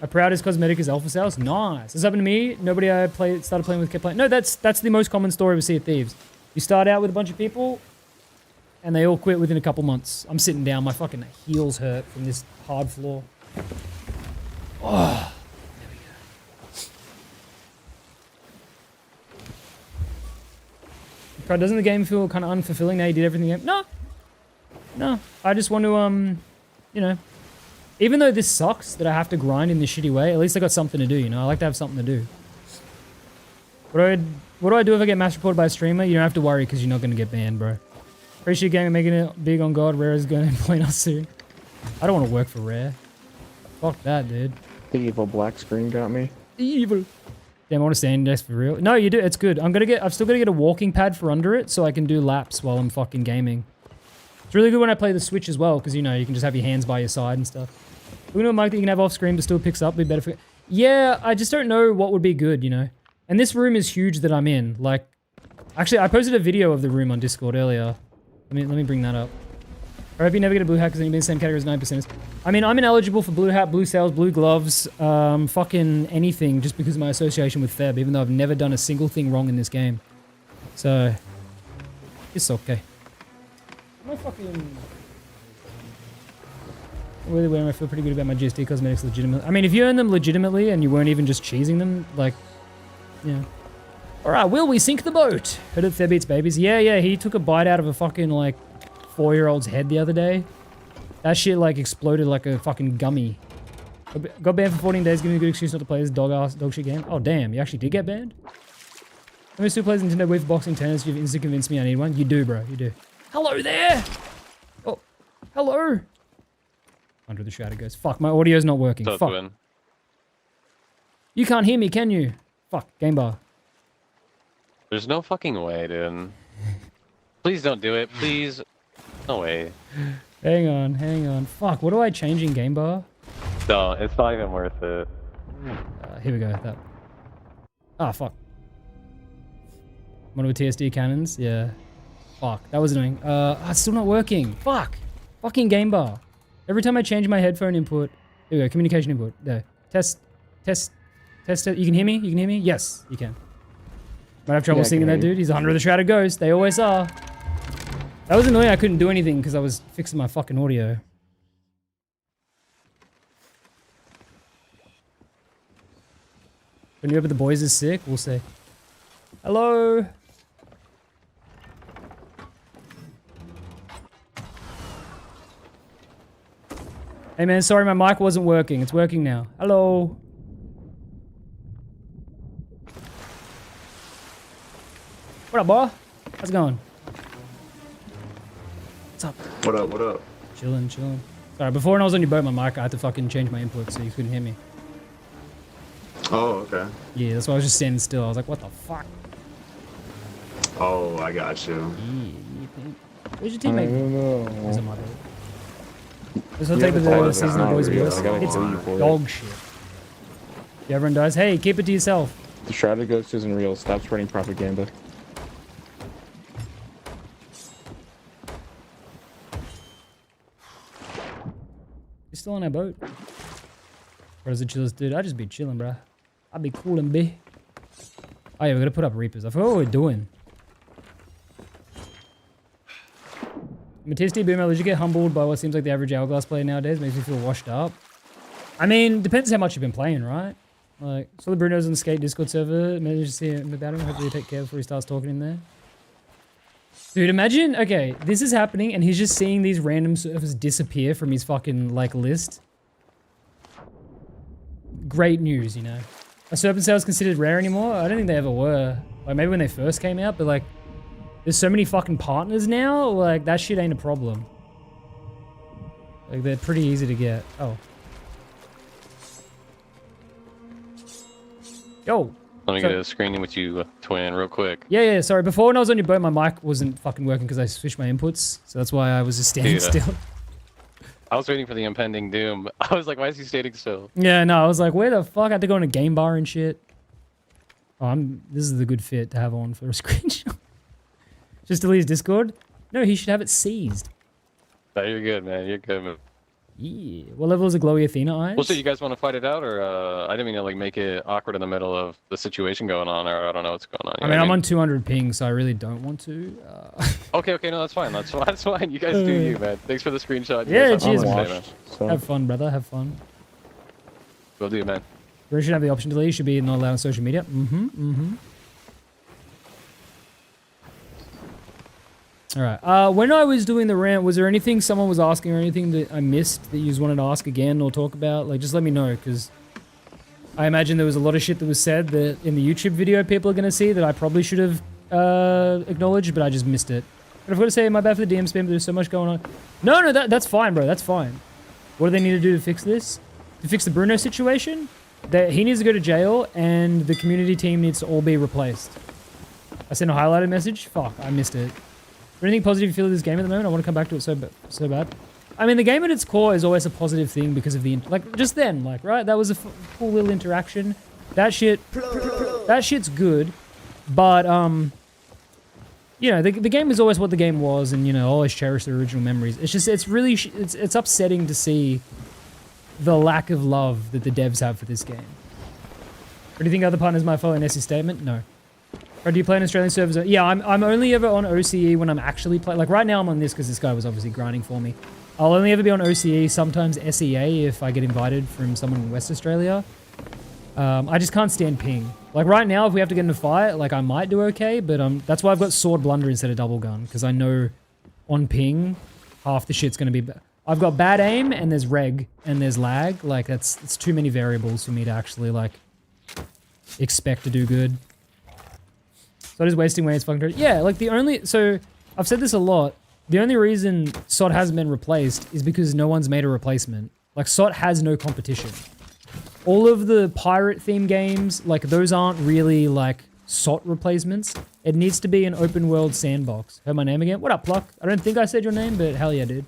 My proudest cosmetic is Alpha Sales. Nice. This happened to me. Nobody I started playing with kept playing. No, that's the most common story with Sea of Thieves. You start out with a bunch of people and they all quit within a couple months. I'm sitting down. My fucking heels hurt from this hard floor. Oh. Doesn't the game feel kind of unfulfilling now you did everything? No. I just want to, you know, even though this sucks that I have to grind in this shitty way, at least I got something to do, you know? I like to have something to do. What do I do if I get mass reported by a streamer? You don't have to worry because you're not going to get banned, bro. Appreciate gaming making it big on God. Rare is going to play us soon. I don't want to work for Rare. Fuck that, dude. The evil black screen got me. Evil. Damn, I want to stand desk for real. No, you do. It's good. I've still got to get a walking pad for under it so I can do laps while I'm fucking gaming. It's really good when I play the Switch as well because, you know, you can just have your hands by your side and stuff. We know a mic that you can have off screen but still picks up. Be better for... Yeah, I just don't know what would be good, you know. And this room is huge that I'm in. Like, actually, I posted a video of the room on Discord earlier. Let me bring that up. I hope you never get a blue hat because then you'll be in the same category as 9%. I mean, I'm ineligible for blue hat, blue sails, blue gloves, fucking anything just because of my association with Feb, even though I've never done a single thing wrong in this game. So, It's okay. My fucking... Really wearing, I feel pretty good about my GSD cosmetics legitimately. I mean, if you earn them legitimately and you weren't even just cheesing them, like, yeah. Alright, will we sink the boat? Heard of Fairbeats Babies? Yeah, he took a bite out of a fucking, like, 4-year-old's head the other day. That shit, like, exploded like a fucking gummy. Got banned for 14 days, giving me a good excuse not to play this dog shit game. Oh, damn, you actually did get banned? Let me still play Nintendo Wii for boxing tennis. You've instantly convinced me I need one. You do, bro, you do. Hello there! Oh, hello! Under the shadow goes. Fuck, my audio's not working. What's up, Fuck. Twin? You can't hear me, can you? Fuck, game bar. There's no fucking way, dude. Please don't do it. Please. No way. Hang on. Fuck, what do I change in game bar? No, it's not even worth it. Here we go. That. Ah, fuck. One of the TSD cannons? Yeah. Fuck, that was annoying. It's still not working. Fuck. Fucking game bar. Every time I change my headphone input. There we go, communication input. There. Test. You can hear me? You can hear me? Yes, you can. Might have trouble singing that dude. He's 100 of the Shrouded Ghost. They always are. That was annoying. I couldn't do anything because I was fixing my fucking audio. When you ever the boys is sick, we'll say. Hello. Hey man, sorry my mic wasn't working. It's working now. Hello. What up, boy? How's it going? What's up? What up? Chilling. Sorry, before when I was on your boat, my mic, I had to fucking change my input so you couldn't hear me. Oh, okay. Yeah, that's why I was just standing still. I was like, what the fuck? Oh, I got you. Where's your teammate? He's on my boat. This will Yeah, take the but season of not boys real. voice. I gotta It's go for it. dog shit. Yeah, everyone dies. Hey, keep it to yourself. The Shrouded Ghost isn't real. Stop spreading propaganda. You're still on our boat. What is the chillest dude? I'd just be chilling, bro. I'd be cool and be. Oh yeah, we're gonna put up Reapers. I forgot what we're doing. Matisty Boomer, did you get humbled by what seems like the average Hourglass player nowadays? Makes me feel washed up. I mean, depends how much you've been playing, right? Like, saw the Bruno's on the Skate Discord server. Managed to see him about him. Hopefully take care before he starts talking in there. Dude, imagine, okay, this is happening and he's just seeing these random servers disappear from his fucking, like, list. Great news, you know. Are serpent sales considered rare anymore? I don't think they ever were. Like, maybe when they first came out, but, like, there's so many fucking partners now, like, that shit ain't a problem. Like, they're pretty easy to get. Oh. Yo. Let me get a screening with you, Twin, real quick. Yeah, sorry. Before when I was on your boat, my mic wasn't fucking working because I switched my inputs. So that's why I was just standing still. I was waiting for the impending doom. I was like, why is he standing still? Yeah, no, I was like, where the fuck? I had to go in a game bar and shit. Oh, this is the good fit to have on for a screenshot. Just delete his Discord? No, he should have it seized. No, you're good, man. You're good, man. Yeah. What level is the glowy Athena eyes? Well, so you guys want to fight it out, or I didn't mean to like make it awkward in the middle of the situation going on, or I don't know what's going on. I mean, I'm on 200 ping, so I really don't want to. Okay, no, that's fine. That's fine. You guys do you, man. Thanks for the screenshot. You Yeah, guys have cheers, fun man. today, Have fun, brother. Have fun. Will do, man. You should have the option to delete. You should be not allowed on social media. All right. When I was doing the rant, was there anything someone was asking or anything that I missed that you just wanted to ask again or talk about? Like, just let me know, because I imagine there was a lot of shit that was said that in the YouTube video people are going to see that I probably should have acknowledged, but I just missed it. But I've got to say, my bad for the DM spam, but there's so much going on. No, that's fine, bro. That's fine. What do they need to do to fix this? To fix the Bruno situation? He needs to go to jail, and the community team needs to all be replaced. I sent a highlighted message? Fuck, I missed it. Is there anything positive you feel of this game at the moment? I want to come back to it so bad. I mean, the game at its core is always a positive thing because of the... Like, just then, like, right? That was a cool little interaction. That shit's good. But, you know, the game is always what the game was, and, you know, always cherish the original memories. It's just, it's really... It's upsetting to see the lack of love that the devs have for this game. What do you think other partners might follow Nessie's statement? No. Or do you play on Australian servers? Yeah, I'm only ever on OCE when I'm actually playing. Like right now I'm on this because this guy was obviously grinding for me. I'll only ever be on OCE, sometimes SEA if I get invited from someone in West Australia. I just can't stand ping. Like right now, if we have to get in a fight, like I might do okay, but that's why I've got sword blunder instead of double gun, because I know on ping, half the shit's gonna be. I've got bad aim and there's reg and there's lag. Like it's too many variables for me to actually like expect to do good. So just wasting weights fucking. Yeah, like the only I've said this a lot. The only reason SOT hasn't been replaced is because no one's made a replacement. Like SOT has no competition. All of the pirate theme games, like those aren't really like SOT replacements. It needs to be an open world sandbox. Heard my name again? What up, Pluck? I don't think I said your name, but hell yeah, dude.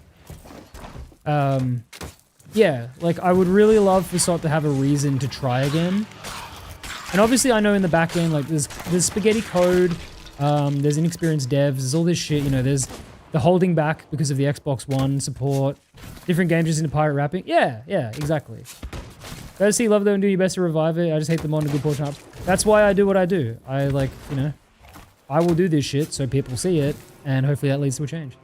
Yeah, like I would really love for SOT to have a reason to try again. And obviously I know in the back end, like there's spaghetti code, there's inexperienced devs, there's all this shit, you know, there's the holding back because of the Xbox One support, different games just into pirate wrapping. Yeah, exactly. Go see Love Though and do your best to revive it. I just hate them on a good portion up. That's why I do what I do. I like, you know, I will do this shit so people see it and hopefully that leads to a change.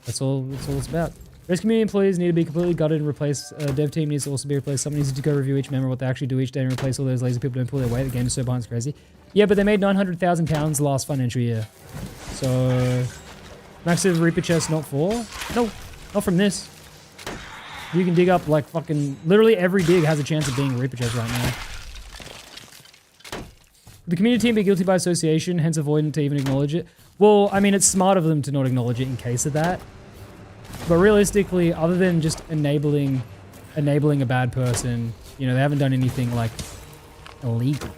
That's all it's about. Rest community employees need to be completely gutted and replaced. Dev team needs to also be replaced. Someone needs to go review each member, what they actually do each day, and replace all those lazy people who don't pull their weight. The game is so behind, it's crazy. Yeah, but they made £900,000 last financial year. So, massive Reaper chest, not 4. No, not from this. You can dig up like fucking... Literally every dig has a chance of being a Reaper chest right now. The community team be guilty by association, hence avoiding to even acknowledge it. Well, I mean, it's smart of them to not acknowledge it in case of that. But realistically, other than just enabling a bad person, you know, they haven't done anything like illegal.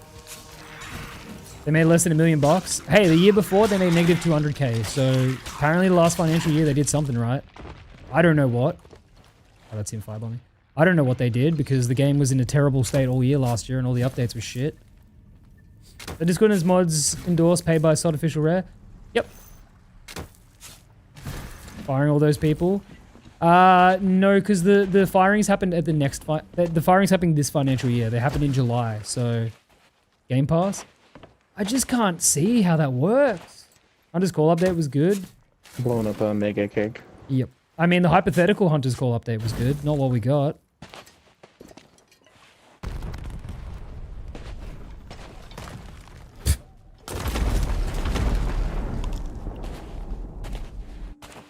They made less than $1 million. Hey, the year before they made negative 200K. So apparently the last financial year they did something right. I don't know what. Oh, that's him firebombing. I don't know what they did because the game was in a terrible state all year last year and all the updates were shit. The Discord has mods endorsed, paid by SOT official rare. Yep. Firing all those people. No, because the firings happened at the next the firings happened this financial year. They happened in July, so Game Pass. I just can't see how that works. Hunter's Call update was good. Blowing up a mega cake. Yep. I mean, the hypothetical Hunter's Call update was good, not what we got.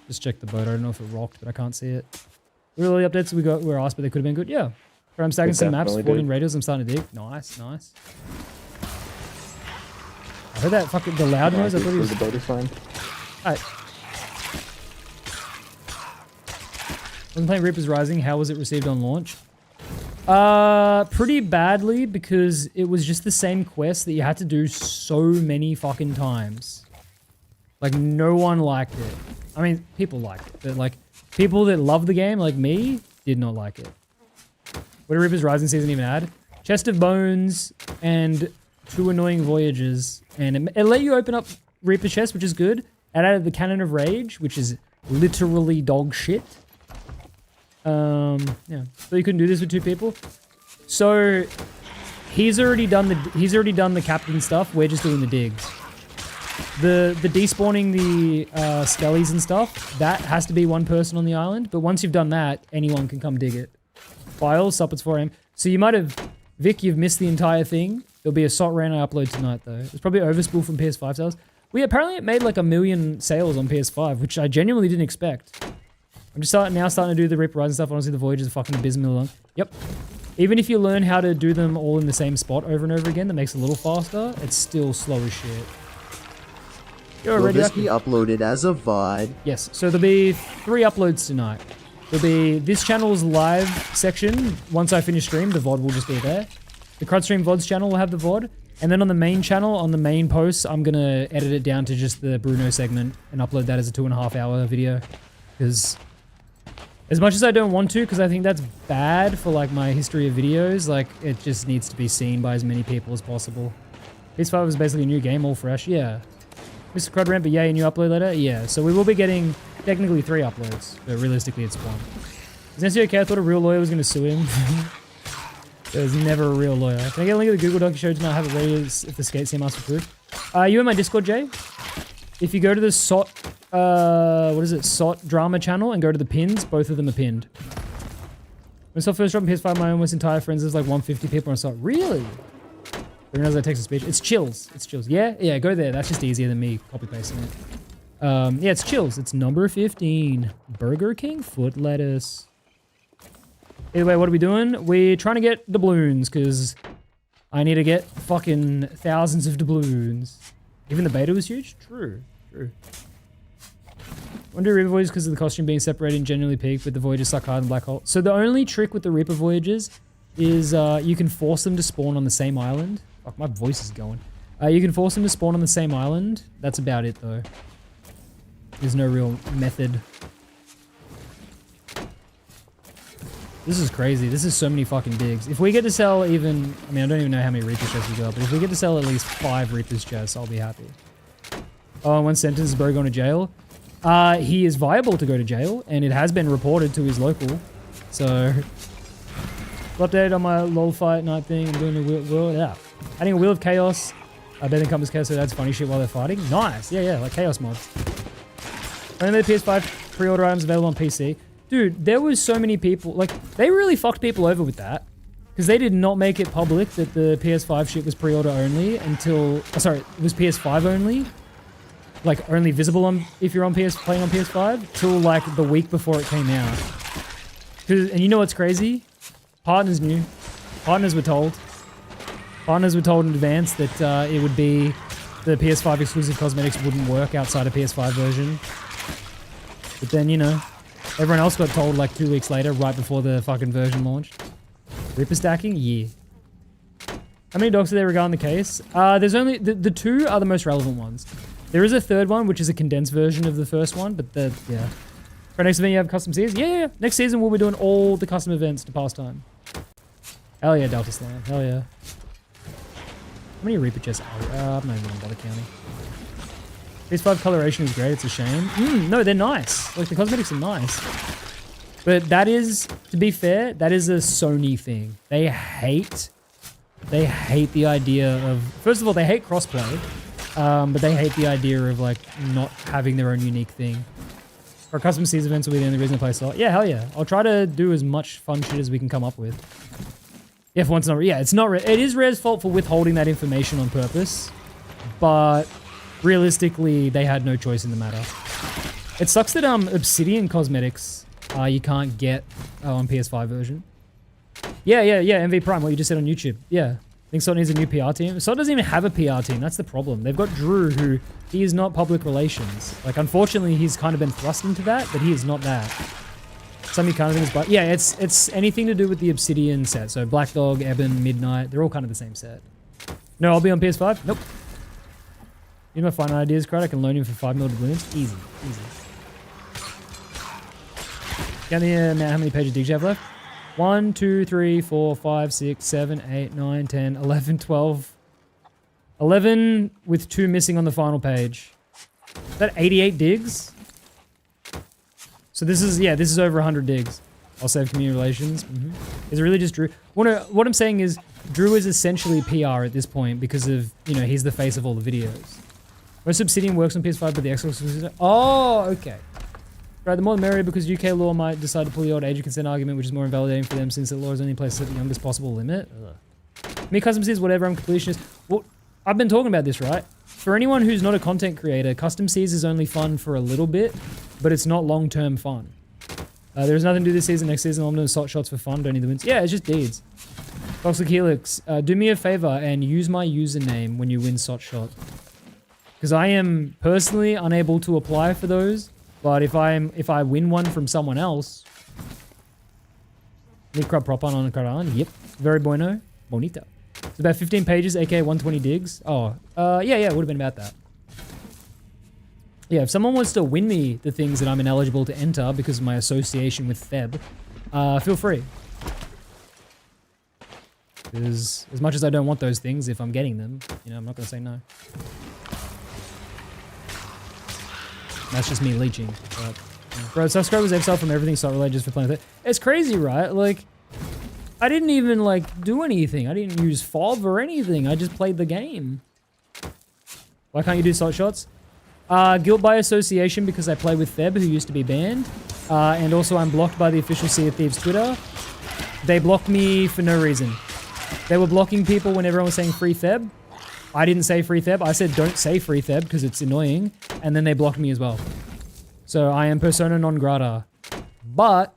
Just check the boat. I don't know if it rocked, but I can't see it. Really updates we got were asked, but they could have been good. Yeah. But I'm stacking some maps, 14 radios. I'm starting to dig. Nice. I heard that fucking the loud noise. I thought he was. The boat is fine. Alright. Wasn't playing Reapers Rising. How was it received on launch? Pretty badly because it was just the same quest that you had to do so many fucking times. Like no one liked it. I mean, people liked it, but like people that love the game, like me, did not like it. What did Reapers Rising season even add? Chest of Bones and 2 annoying voyages, and it let you open up Reaper chests, which is good. It added the Cannon of Rage, which is literally dog shit. Yeah, so you couldn't do this with 2 people. So he's already done the captain stuff. We're just doing the digs. The despawning the skellies and stuff, that has to be 1 person on the island. But once you've done that, anyone can come dig it. Files, suppers 4am. So you might have, Vic, you've missed the entire thing. There'll be a SOT rant I upload tonight though. It's probably overspool from PS5 sales. Apparently it made like 1 million sales on PS5, which I genuinely didn't expect. I'm just starting to do the Reaper Rising stuff. Honestly, the voyages are fucking abysmal. Yep. Even if you learn how to do them all in the same spot over and over again, that makes it a little faster. It's still slow as shit. Will this be uploaded as a VOD? Yes, so there'll be 3 uploads tonight. There'll be this channel's live section. Once I finish stream, the VOD will just be there. The crudstream VODs channel will have the VOD. And then on the main channel, on the main posts, I'm going to edit it down to just the Bruno segment and upload that as a 2.5 hour video. Because as much as I don't want to, because I think that's bad for like my history of videos, like it just needs to be seen by as many people as possible. PS5 was basically a new game, all fresh. Yeah. Mr. Crud Ramp, but yay, a new upload later? Yeah, so we will be getting technically 3 uploads, but realistically it's 1. Is Nancy okay? I thought a real lawyer was going to sue him. There's never a real lawyer. Can I get a link to the Google doc you showed tonight? I have it ready if the skate scene asks for proof. You in my Discord, Jay? If you go to the SOT, what is it? SOT drama channel and go to the pins, both of them are pinned. When I saw first drop on PS5, my almost entire friends, there's like 150 people on SOT. Really? Everyone knows I text to speech. It's chills. It's chills. Yeah? Yeah, go there. That's just easier than me copy pasting it. Yeah, it's chills. It's number 15. Burger King foot lettuce. Either way, what are we doing? We're trying to get doubloons, because I need to get fucking thousands of doubloons. Even the beta was huge? True. True. Wonder Reaper Voyages because of the costume being separated and generally peak, but the Voyages suck hard in Black Hole. So the only trick with the Reaper Voyages is you can force them to spawn on the same island. Fuck, my voice is going. You can force them to spawn on the same island. That's about it, though. There's no real method. This is crazy. This is so many fucking digs. If we get to sell even... I mean, I don't even know how many Reapers chests we got, but if we get to sell at least 5 Reapers chests, I'll be happy. Oh, in one sentence, is Bro going to jail? He is viable to go to jail, and it has been reported to his local. So... update on my LOL fight night thing. I'm doing a wheel... Yeah. Adding a Wheel of Chaos. I bet encompass chaos so that's funny shit while they're fighting. Nice! Yeah, yeah, like Chaos mods. Only the PS5 pre-order items available on PC. Dude, there was so many people, like, they really fucked people over with that. Because they did not make it public that the PS5 shit was pre-order only until, oh, sorry, it was PS5 only. Like, only visible on, if you're on playing on PS5, till like the week before it came out. And you know what's crazy? Partners knew. Partners were told. Partners were told in advance that it would be, the PS5 exclusive cosmetics wouldn't work outside a PS5 version. But then, you know, everyone else got told like 2 weeks later, right before the fucking version launched. Reaper stacking? Yeah. How many dogs are there regarding the case? There's only... The 2 are the most relevant ones. There is a third one, which is a condensed version of the first one, but yeah. For next event, you have custom seasons? Yeah. Next season, we'll be doing all the custom events to pass time. Hell yeah, Delta Slam. Hell yeah. How many Reaper chests are there? I'm not even going to bother counting. PS5 coloration is great, it's a shame. No, they're nice. Like, the cosmetics are nice. But that is, to be fair, that is a Sony thing. They hate the idea of... First of all, they hate crossplay. But they hate the idea of, like, not having their own unique thing. Our custom seas events will be the only reason to play slot. Yeah, hell yeah. I'll try to do as much fun shit as we can come up with. If one's not... Yeah, it's not... It is Rare's fault for withholding that information on purpose. But... realistically, they had no choice in the matter. It sucks that Obsidian cosmetics you can't get on PS5 version. Yeah, MV Prime, what you just said on YouTube. Yeah. I think SOT needs a new PR team. SOT doesn't even have a PR team, that's the problem. They've got Drew, who, he is not public relations. Like, unfortunately, he's kind of been thrust into that, but he is not that. Some kind of things, but yeah, it's anything to do with the Obsidian set. So Black Dog, Ebon, Midnight, they're all kind of the same set. No, I'll be on PS5? Nope. You know my final ideas, Crud? I can loan him for 5 mil doubloons. Easy. Count the how many pages do you have left? 1, 2, 3, 4, 5, 6, 7, 8, 9, 10, 11, 12. 11 with 2 missing on the final page. Is that 88 digs? So this is, yeah, this is over 100 digs. I'll save community relations. Is it really just Drew? What I'm saying is, Drew is essentially PR at this point because of, you know, he's the face of all the videos. Most Obsidian works on PS5, but the Xbox was... Oh, okay. Right, the more the merrier because UK law might decide to pull the old age of consent argument, which is more invalidating for them since the law is only placed at the youngest possible limit. Me, custom seas, whatever, I'm completionist. Well, I've been talking about this, right? For anyone who's not a content creator, custom seas is only fun for a little bit, but it's not long-term fun. There's nothing to do this season. Next season, I'm doing SOT shots for fun. Don't need the wins. Yeah, it's just deeds. Toxic Helix, do me a favor and use my username when you win SOT shot. Because I am personally unable to apply for those, but if I win one from someone else, need crop prop on a card. Yep, very bueno, bonito. It's about 15 pages, aka 120 digs. Oh, yeah, it would have been about that. Yeah, if someone wants to win me the things that I'm ineligible to enter because of my association with Theb, feel free. Because as much as I don't want those things, if I'm getting them, you know, I'm not going to say no. That's just me leeching. But, yeah. Bro, subscribers exiled from everything SOT related just for playing with it. It's crazy, right? Like, I didn't even, like, do anything. I didn't use FOB or anything. I just played the game. Why can't you do salt shots? Guilt by association because I play with Theb, who used to be banned. And also I'm blocked by the official Sea of Thieves Twitter. They blocked me for no reason. They were blocking people when everyone was saying free Theb. I didn't say free Theb. I said don't say free Theb because it's annoying. And then they blocked me as well. So I am persona non grata. But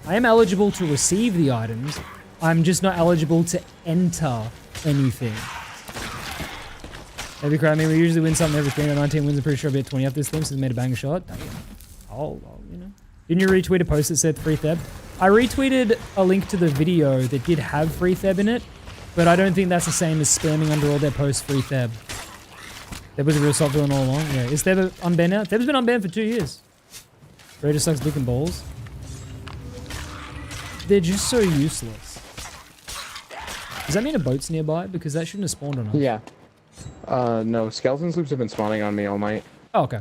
I am eligible to receive the items. I'm just not eligible to enter anything. Maybe crowd me. We usually win something every 3 or 19 wins. I'm pretty sure I'll be at 20 up this thing, so they made a banger shot. I'll, you know. Didn't you retweet a post that said free Theb? I retweeted a link to the video that did have free Theb in it, but I don't think that's the same as spamming under all their posts free Theb. Theb was a real soft villain all along. Yeah, is Theb unbanned now? Theb's been unbanned for 2 years. Raider sucks dick and balls. They're just so useless. Does that mean a boat's nearby? Because that shouldn't have spawned on us. Yeah. No, skeleton sloops have been spawning on me all night. Oh, okay.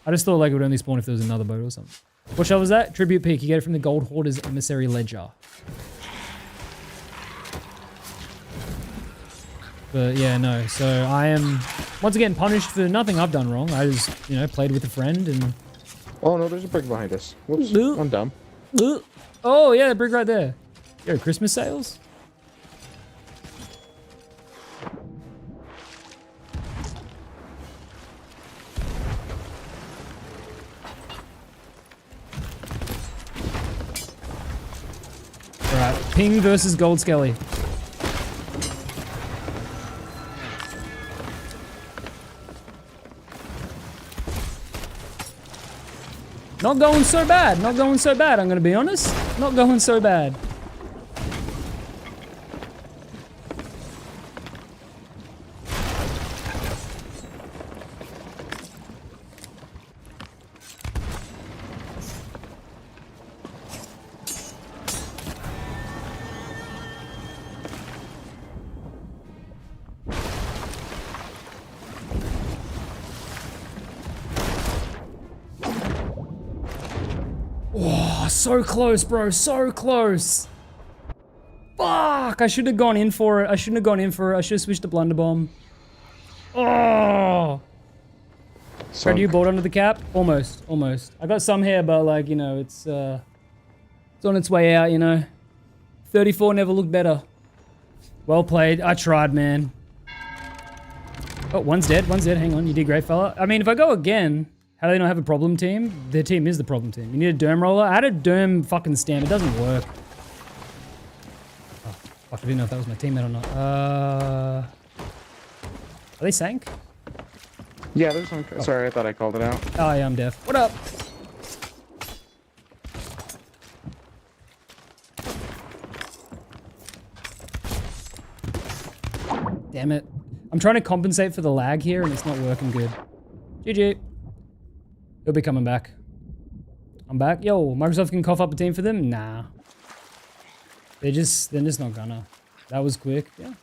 I just thought like it would only spawn if there was another boat or something. What shell was that? Tribute Peak. You get it from the Gold Hoarder's Emissary Ledger. But yeah, no. So I am once again punished for nothing I've done wrong. I just, you know, played with a friend and... Oh no, there's a brick behind us. Whoops, I'm dumb. Oh yeah, the brick right there. Yo, Christmas sales? Alright, Ping versus Gold Skelly. Not going so bad, not going so bad, I'm gonna be honest. Not going so bad. Oh, so close, bro. So close. Fuck. I should have gone in for it. I shouldn't have gone in for it. I should have switched to Blunderbomb. Oh. Are you bored under the cap? Almost. Almost. I got some here, but like, you know, it's on its way out, you know. 34 never looked better. Well played. I tried, man. Oh, one's dead. One's dead. Hang on. You did great, fella. I mean, if I go again... How do they not have a problem team? Their team is the problem team. You need a derm roller? I had a derm fucking stam. It doesn't work. Oh, fuck. I didn't know if that was my teammate or not. Are they sank? Yeah, there's one. Oh. Sorry, I thought I called it out. Oh, yeah, I'm deaf. What up? Damn it. I'm trying to compensate for the lag here and it's not working good. GG. He'll be coming back. I'm back. Yo, Microsoft can cough up a team for them? Nah. They're just not gonna. That was quick. Yeah.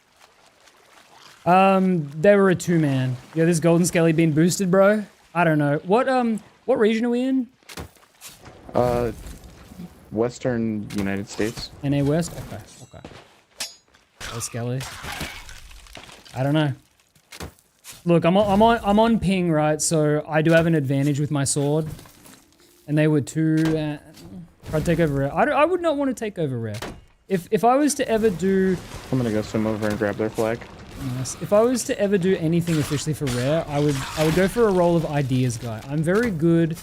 They were a 2-man. Yeah, this Golden Skelly being boosted, bro. I don't know. What region are we in? Western United States. NA West? Okay, okay. Oh, Skelly. I don't know. Look, I'm on ping, right? So I do have an advantage with my sword. And they were 2... I'd take over rare. I would not want to take over rare. If I was to ever do... I'm gonna go swim over and grab their flag. Nice. If I was to ever do anything officially for rare, I would go for a role of ideas guy. I'm very good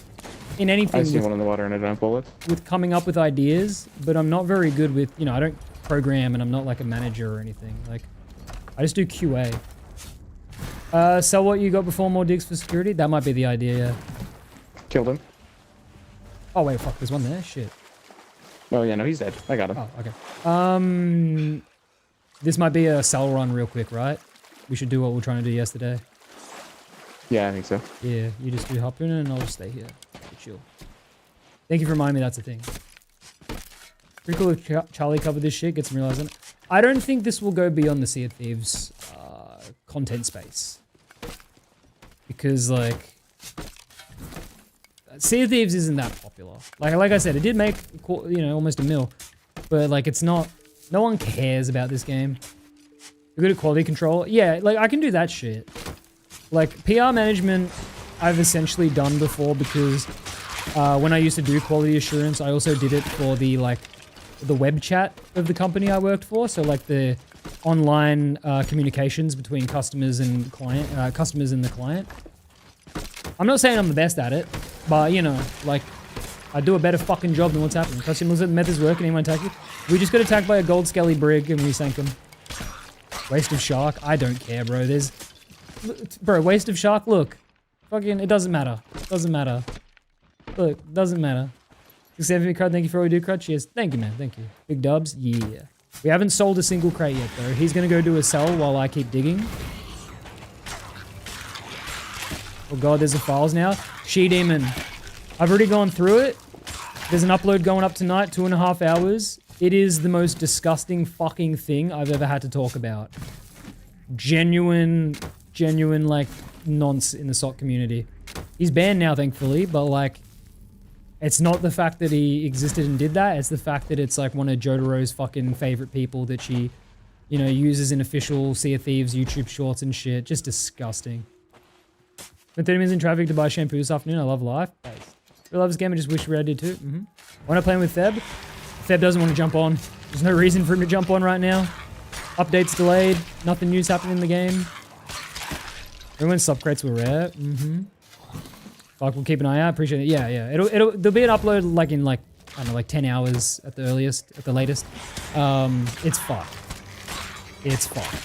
in anything. I see one in the water and I don't bullet. With coming up with ideas, but I'm not very good with, you know, I don't program and I'm not like a manager or anything. Like, I just do QA. Sell what you got before more digs for security? That might be the idea, yeah. Killed him. Oh, wait, fuck, there's one there? Shit. Oh, yeah, no, he's dead. I got him. Oh, okay. This might be a sell run real quick, right? We should do what we were trying to do yesterday. Yeah, I think so. Yeah, you just do hop in and I'll just stay here. Chill. Thank you for reminding me that's a thing. Pretty cool if Charlie covered this shit, get some realize on it. I don't think this will go beyond the Sea of Thieves content space. Because, like... Sea of Thieves isn't that popular. Like I said, it did make, you know, almost $1 million. But, like, it's not... No one cares about this game. You're good at quality control? Yeah, like, I can do that shit. Like, PR management, I've essentially done before because when I used to do quality assurance, I also did it for the, like, the web chat of the company I worked for. So, like, the online communications between customers and the client. I'm not saying I'm the best at it, but, you know, like, I do a better fucking job than what's happening. Customer looks at the methods work and anyone attack you. We just got attacked by a gold skelly brig and we sank him. Waste of shark? I don't care, bro. Bro, waste of shark? Look. Fucking, it doesn't matter. Doesn't matter. Look, doesn't matter. Except for me, Crud, thank you for all you do, Crud. Cheers. Thank you, man. Thank you. Big dubs? Yeah. We haven't sold a single crate yet, though. He's gonna go do a sell while I keep digging. Oh god, there's the files now. She-Demon. I've already gone through it. There's an upload going up tonight, 2.5 hours. It is the most disgusting fucking thing I've ever had to talk about. Genuine, like, nonce in the SOC community. He's banned now, thankfully, but, like, it's not the fact that he existed and did that. It's the fact that it's, like, one of Jotaro's fucking favorite people that she, you know, uses in official Sea of Thieves YouTube shorts and shit. Just disgusting. Spent 30 minutes in traffic to buy shampoo this afternoon. I love life. I love this game. I just wish I did too. When I'm playing with Theb, Theb doesn't want to jump on. There's no reason for him to jump on right now. Updates delayed. Nothing new's happening in the game. Remember when sub crates were rare? Fuck, we'll keep an eye out. Appreciate it. Yeah. There'll be an upload like in like, I don't know, like 10 hours at the earliest, at the latest. It's fucked. It's fucked.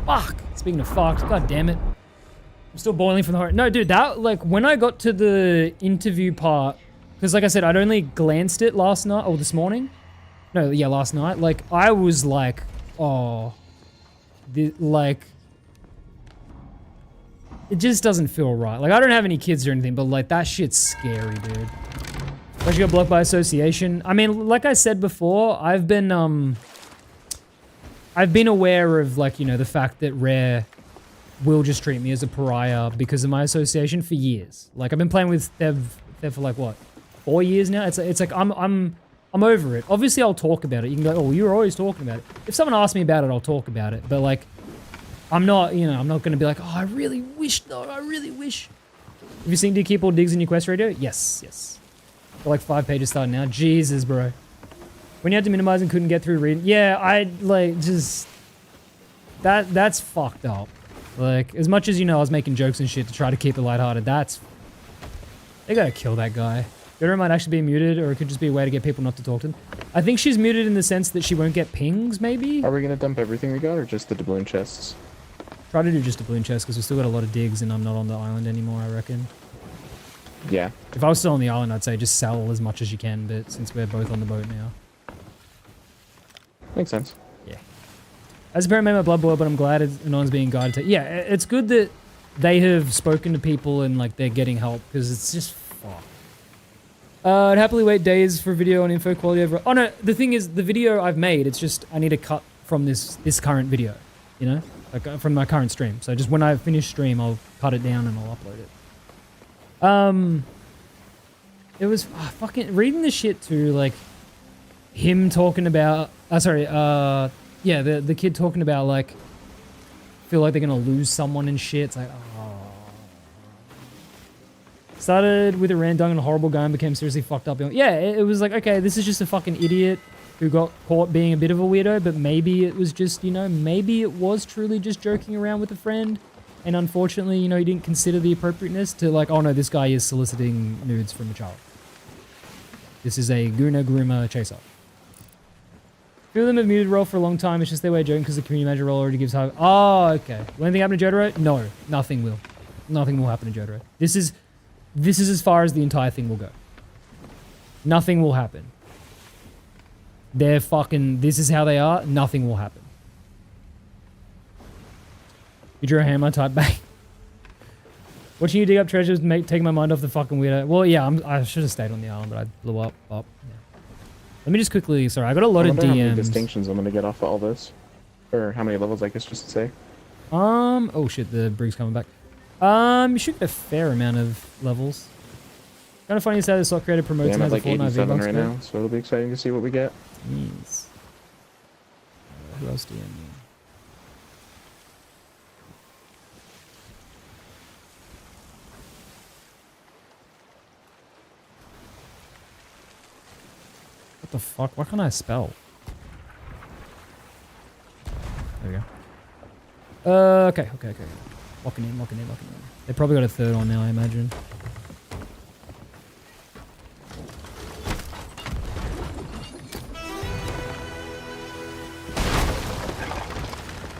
Fuck. Speaking of fucked, god damn it. I'm still boiling from the horror. No, dude, that, like, when I got to the interview part, because, like I said, I'd only glanced it last night, or this morning. No, yeah, last night. Like, I was like, oh. Like, it just doesn't feel right. Like, I don't have any kids or anything, but, like, that shit's scary, dude. I actually got blocked by association. I mean, like I said before, I've been aware of, like, you know, the fact that Rare will just treat me as a pariah because of my association for years. Like, I've been playing with Theb for like what, 4 years now. It's like I'm over it. Obviously, I'll talk about it. You can go, oh, you were always talking about it. If someone asks me about it, I'll talk about it. But like, I'm not, you know, I'm not gonna be like, oh, I really wish though. I really wish. Have you seen Do You Keep All Digs in your quest radio? Yes. Got like 5 pages starting now. Jesus, bro. When you had to minimize and couldn't get through reading, yeah, I like just that's fucked up. Like, as much as, you know, I was making jokes and shit to try to keep it lighthearted, they gotta kill that guy. Jotaro might actually be muted, or it could just be a way to get people not to talk to them. I think she's muted in the sense that she won't get pings, maybe? Are we gonna dump everything we got, or just the doubloon chests? Try to do just doubloon chests, because we still got a lot of digs, and I'm not on the island anymore, I reckon. Yeah. If I was still on the island, I'd say just sell as much as you can, but since we're both on the boat now. Makes sense. Yeah. As a parent, made my blood boil, but I'm glad no one's being guided to. Yeah, it's good that they have spoken to people and like they're getting help, because it's just fuck. I'd happily wait days for video on info quality over. Oh no, the thing is, the video I've made, it's just I need to cut from this current video, you know, like from my current stream. So just when I finish stream, I'll cut it down and I'll upload it. It was fucking reading the shit too, like him talking about. Yeah, the kid talking about, like, feel like they're gonna lose someone and shit. It's like, oh. Started with a random and a horrible guy and became seriously fucked up. Yeah, it was like, okay, this is just a fucking idiot who got caught being a bit of a weirdo, but maybe it was just, you know, maybe it was truly just joking around with a friend. And unfortunately, you know, he didn't consider the appropriateness to, like, oh no, this guy is soliciting nudes from a child. This is a groomer chaser. Few of them have muted role for a long time. It's just their way of joking because the community manager role already gives hope. Oh, okay. Will anything happen to Jotaro? No, nothing will. Nothing will happen to Jotaro. This is as far as the entire thing will go. Nothing will happen. They're fucking, this is how they are. Nothing will happen. You drew a hammer type bang. Watching you dig up treasures taking my mind off the fucking weirdo. Well, yeah, I should have stayed on the island, but I blew up. Yeah. Let me just quickly, sorry, I got a lot of DMs. How many distinctions I'm gonna get off of all this. Or how many levels, I guess, just to say. Oh shit, the brig's coming back. You should get a fair amount of levels. Kind of funny to say the SOC creator promotes yeah, I'm at like 87 right code. now, so it'll be exciting to see what we get. Yes. Who else do you need? the fuck? Why can't I spell? There we go. Okay. Locking in. They probably got a third on now, I imagine.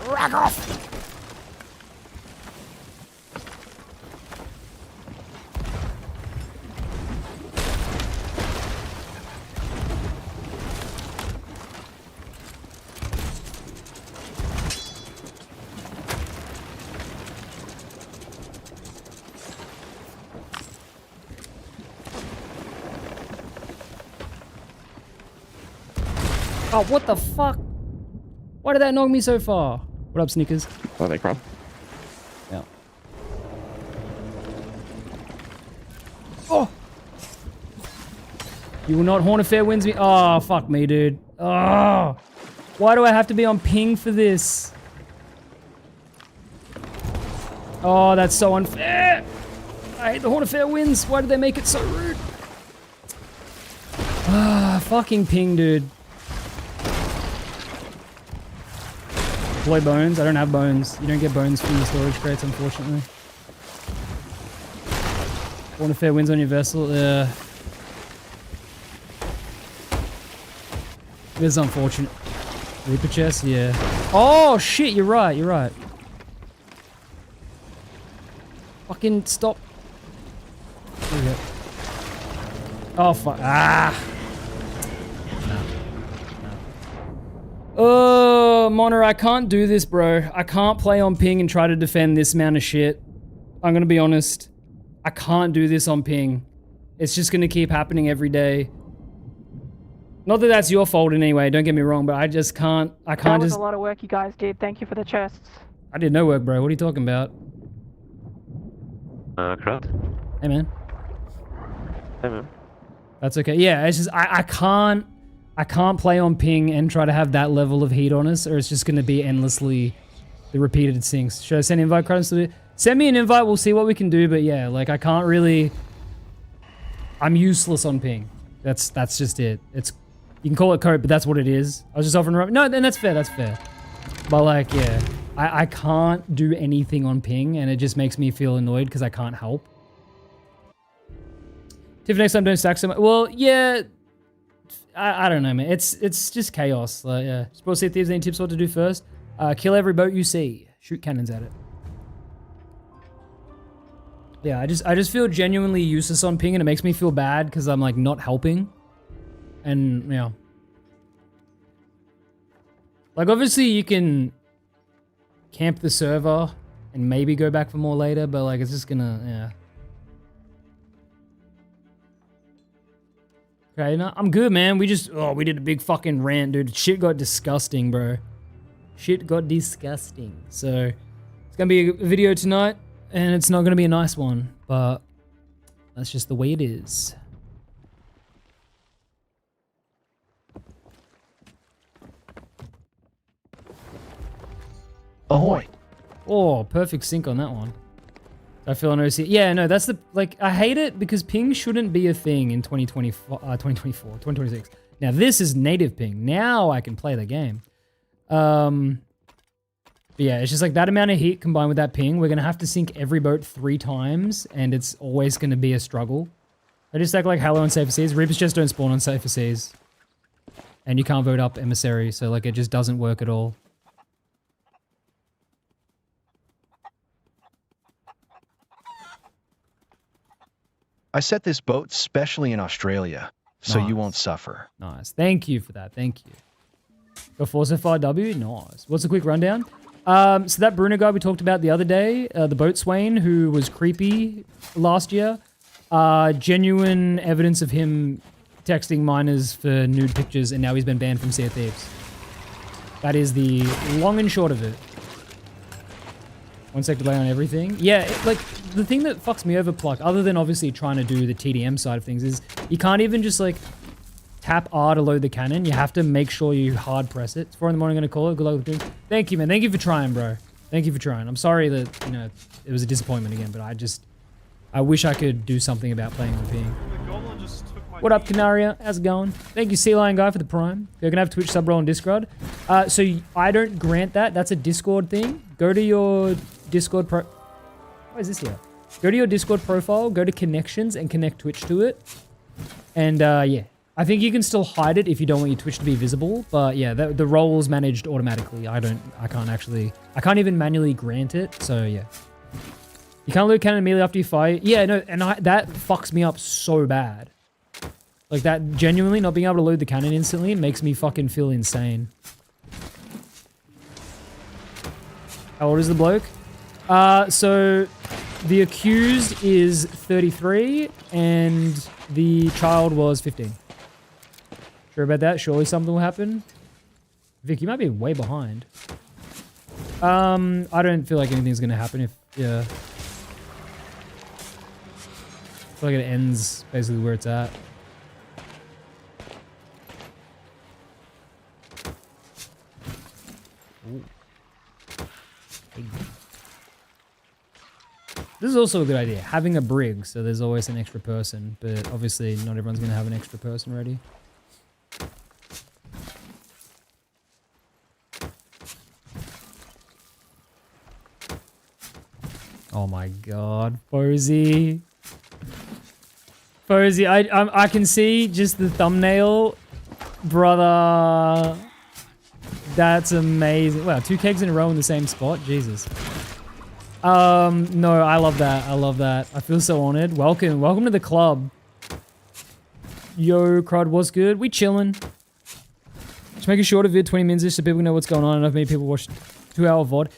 Rack off! Oh, what the fuck? Why did that knock me so far? What up, Snickers? Oh, they crop. Yeah. Oh! You will not horn a fair wins me. Oh, fuck me, dude. Oh! Why do I have to be on ping for this? Oh, that's so unfair. I hate the horn of fair wins. Why did they make it so rude? Ah, fucking ping, dude. Deploy bones. I don't have bones. You don't get bones from the storage crates, unfortunately. Horn of fair wins on your vessel. This is unfortunate. Reaper chest, yeah. Oh shit, you're right. Fucking stop. There we go. Oh fuck. Ah! Oh, Moner, I can't do this, bro. I can't play on ping and try to defend this amount of shit. I'm gonna be honest. I can't do this on ping. It's just gonna keep happening every day. Not that that's your fault in any way, don't get me wrong, but I just can't, That was a lot of work you guys did. Thank you for the chests. I did no work, bro. What are you talking about? Crud? Hey, man. Hey, man. That's okay. Yeah, it's just, I can't play on ping and try to have that level of heat on us, or it's just gonna be endlessly the repeated syncs. Should I send invite cards to the... Send me an invite, we'll see what we can do, but yeah, like, I can't really... I'm useless on ping. That's just it. You can call it cope, but that's what it is. I was just offering... No, then that's fair, But like, yeah. I can't do anything on ping, and it just makes me feel annoyed because I can't help. Tiff, next time don't stack so much. Well, yeah... I don't know, man. It's just chaos. Like, yeah. Suppose Sea Thieves, any tips what to do first? Kill every boat you see. Shoot cannons at it. Yeah, I just feel genuinely useless on ping, and it makes me feel bad because I'm like not helping. And yeah. Like obviously you can camp the server and maybe go back for more later, but like it's just gonna, yeah. Okay, no, I'm good, man. We did a big fucking rant, dude. Shit got disgusting, bro. Shit got disgusting. So, it's gonna be a video tonight, and it's not gonna be a nice one, but that's just the way it is. Ahoy. Oh, perfect sync on that one. I feel an OC. Yeah, no, that's the, like, I hate it because ping shouldn't be a thing in 2026. Now, this is native ping. Now I can play the game. But yeah, it's just like that amount of heat combined with that ping. We're going to have to sync every boat 3 times, and it's always going to be a struggle. I just act like Halo on safer seas. Reapers just don't spawn on safer seas. And you can't vote up emissary, so like it just doesn't work at all. I set this boat specially in Australia, so you won't suffer. Nice. Thank you for that. Thank you. Go Forza 5W? Nice. What's a quick rundown? So that Bruno guy we talked about the other day, the boatswain who was creepy last year, genuine evidence of him texting minors for nude pictures, and now he's been banned from Sea of Thieves. That is the long and short of it. 1 sec delay on everything. Yeah, like, the thing that fucks me over, Pluck, other than obviously trying to do the TDM side of things, is you can't even just, like, tap R to load the cannon. You have to make sure you hard press it. It's 4 in the morning, I'm gonna call it. Good luck with doing. Thank you, man. Thank you for trying, bro. Thank you for trying. I'm sorry that, you know, it was a disappointment again, but I wish I could do something about playing with ping. The goblin just took my What up, Canaria? How's it going? Thank you, Sea Lion Guy, for the Prime. You're gonna have Twitch sub role on Discord. So I don't grant that. That's a Discord thing. Go to your Discord Why is this here? Go to your Discord profile, go to connections, and connect Twitch to it. And yeah, I think you can still hide it if you don't want your Twitch to be visible. But yeah, the role is managed automatically. I can't even manually grant it. So yeah. You can't loot cannon immediately after you fire. Yeah, no, and that fucks me up so bad. Like that, genuinely not being able to load the cannon instantly makes me fucking feel insane. How old is the bloke? So the accused is 33 and the child was 15. Sure about that? Surely something will happen. Vic, you might be way behind. I don't feel like anything's gonna happen if, yeah. I feel like it ends basically where it's at. Ooh. This is also a good idea, having a brig, so there's always an extra person, but obviously not everyone's going to have an extra person ready. Oh my god, Posey. Posey, I can see just the thumbnail. Brother. That's amazing. Wow, 2 kegs in a row in the same spot? Jesus. No, I love that. I love that. I feel so honored. Welcome. Welcome to the club. Yo, crowd, what's good? We chilling. Just make a shorter vid, 20 minutes so people know what's going on. I know if many people watch 2-hour VOD.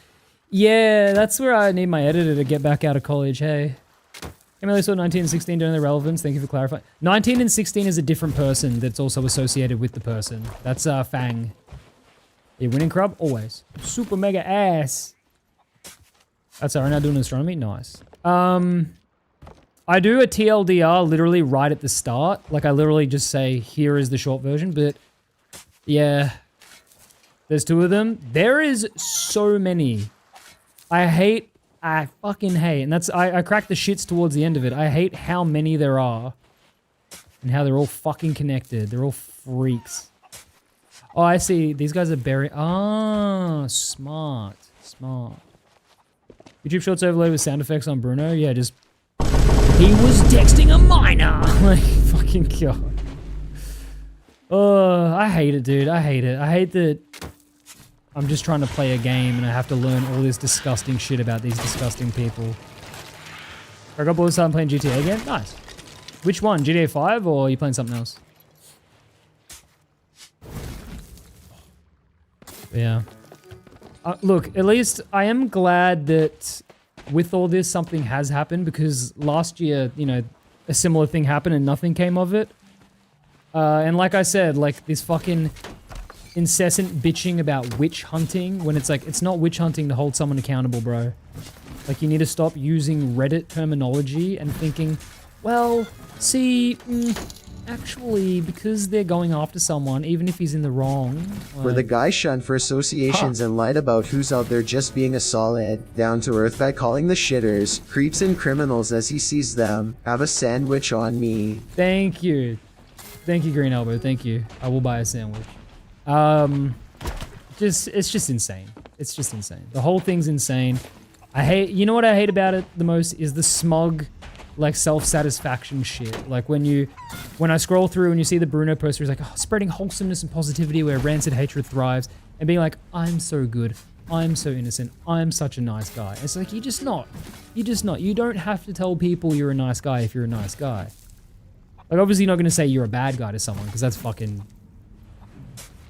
Yeah, that's where I need my editor to get back out of college, hey. Emily saw 19 and 16 don't know the relevance. Thank you for clarifying. 19 and 16 is a different person that's also associated with the person. That's Fang. Yeah, winning crab? Always. Super mega ass. That's alright, now doing astronomy? Nice. I do a TLDR literally right at the start. Like, I literally just say, here is the short version, but yeah. There's 2 of them. There is so many. I fucking hate, and that's, I crack the shits towards the end of it. I hate how many there are. And how they're all fucking connected. They're all freaks. Oh, I see. These guys are burying. Ah, smart. Smart. YouTube Shorts overloaded with sound effects on Bruno. Yeah, just... He was texting a minor! Like, fucking god. Oh, I hate it, dude. I hate it. I hate that I'm just trying to play a game and I have to learn all this disgusting shit about these disgusting people. I got bored starting playing GTA again? Nice. Which one? GTA 5 or are you playing something else? Yeah. Look, at least I am glad that with all this something has happened because last year, you know, a similar thing happened and nothing came of it. And like I said, like this fucking incessant bitching about witch hunting when it's like, it's not witch hunting to hold someone accountable, bro. Like you need to stop using Reddit terminology and thinking, well, see, actually, because they're going after someone, even if he's in the wrong. Were the guy shunned for associations and lied about who's out there just being a solid, down-to-earth guy calling the shitters, creeps and criminals as he sees them. Have a sandwich on me. Thank you. Thank you, Green Elbow. Thank you. I will buy a sandwich. It's just insane. It's just insane. The whole thing's insane. You know what I hate about it the most is the smug, like self-satisfaction shit. Like when I scroll through and you see the Bruno poster, he's like, oh, spreading wholesomeness and positivity where rancid hatred thrives, and being like, I'm so good, I'm so innocent, I'm such a nice guy. It's like, you're just not. You don't have to tell people you're a nice guy if you're a nice guy. Like obviously you're not gonna say you're a bad guy to someone, because that's fucking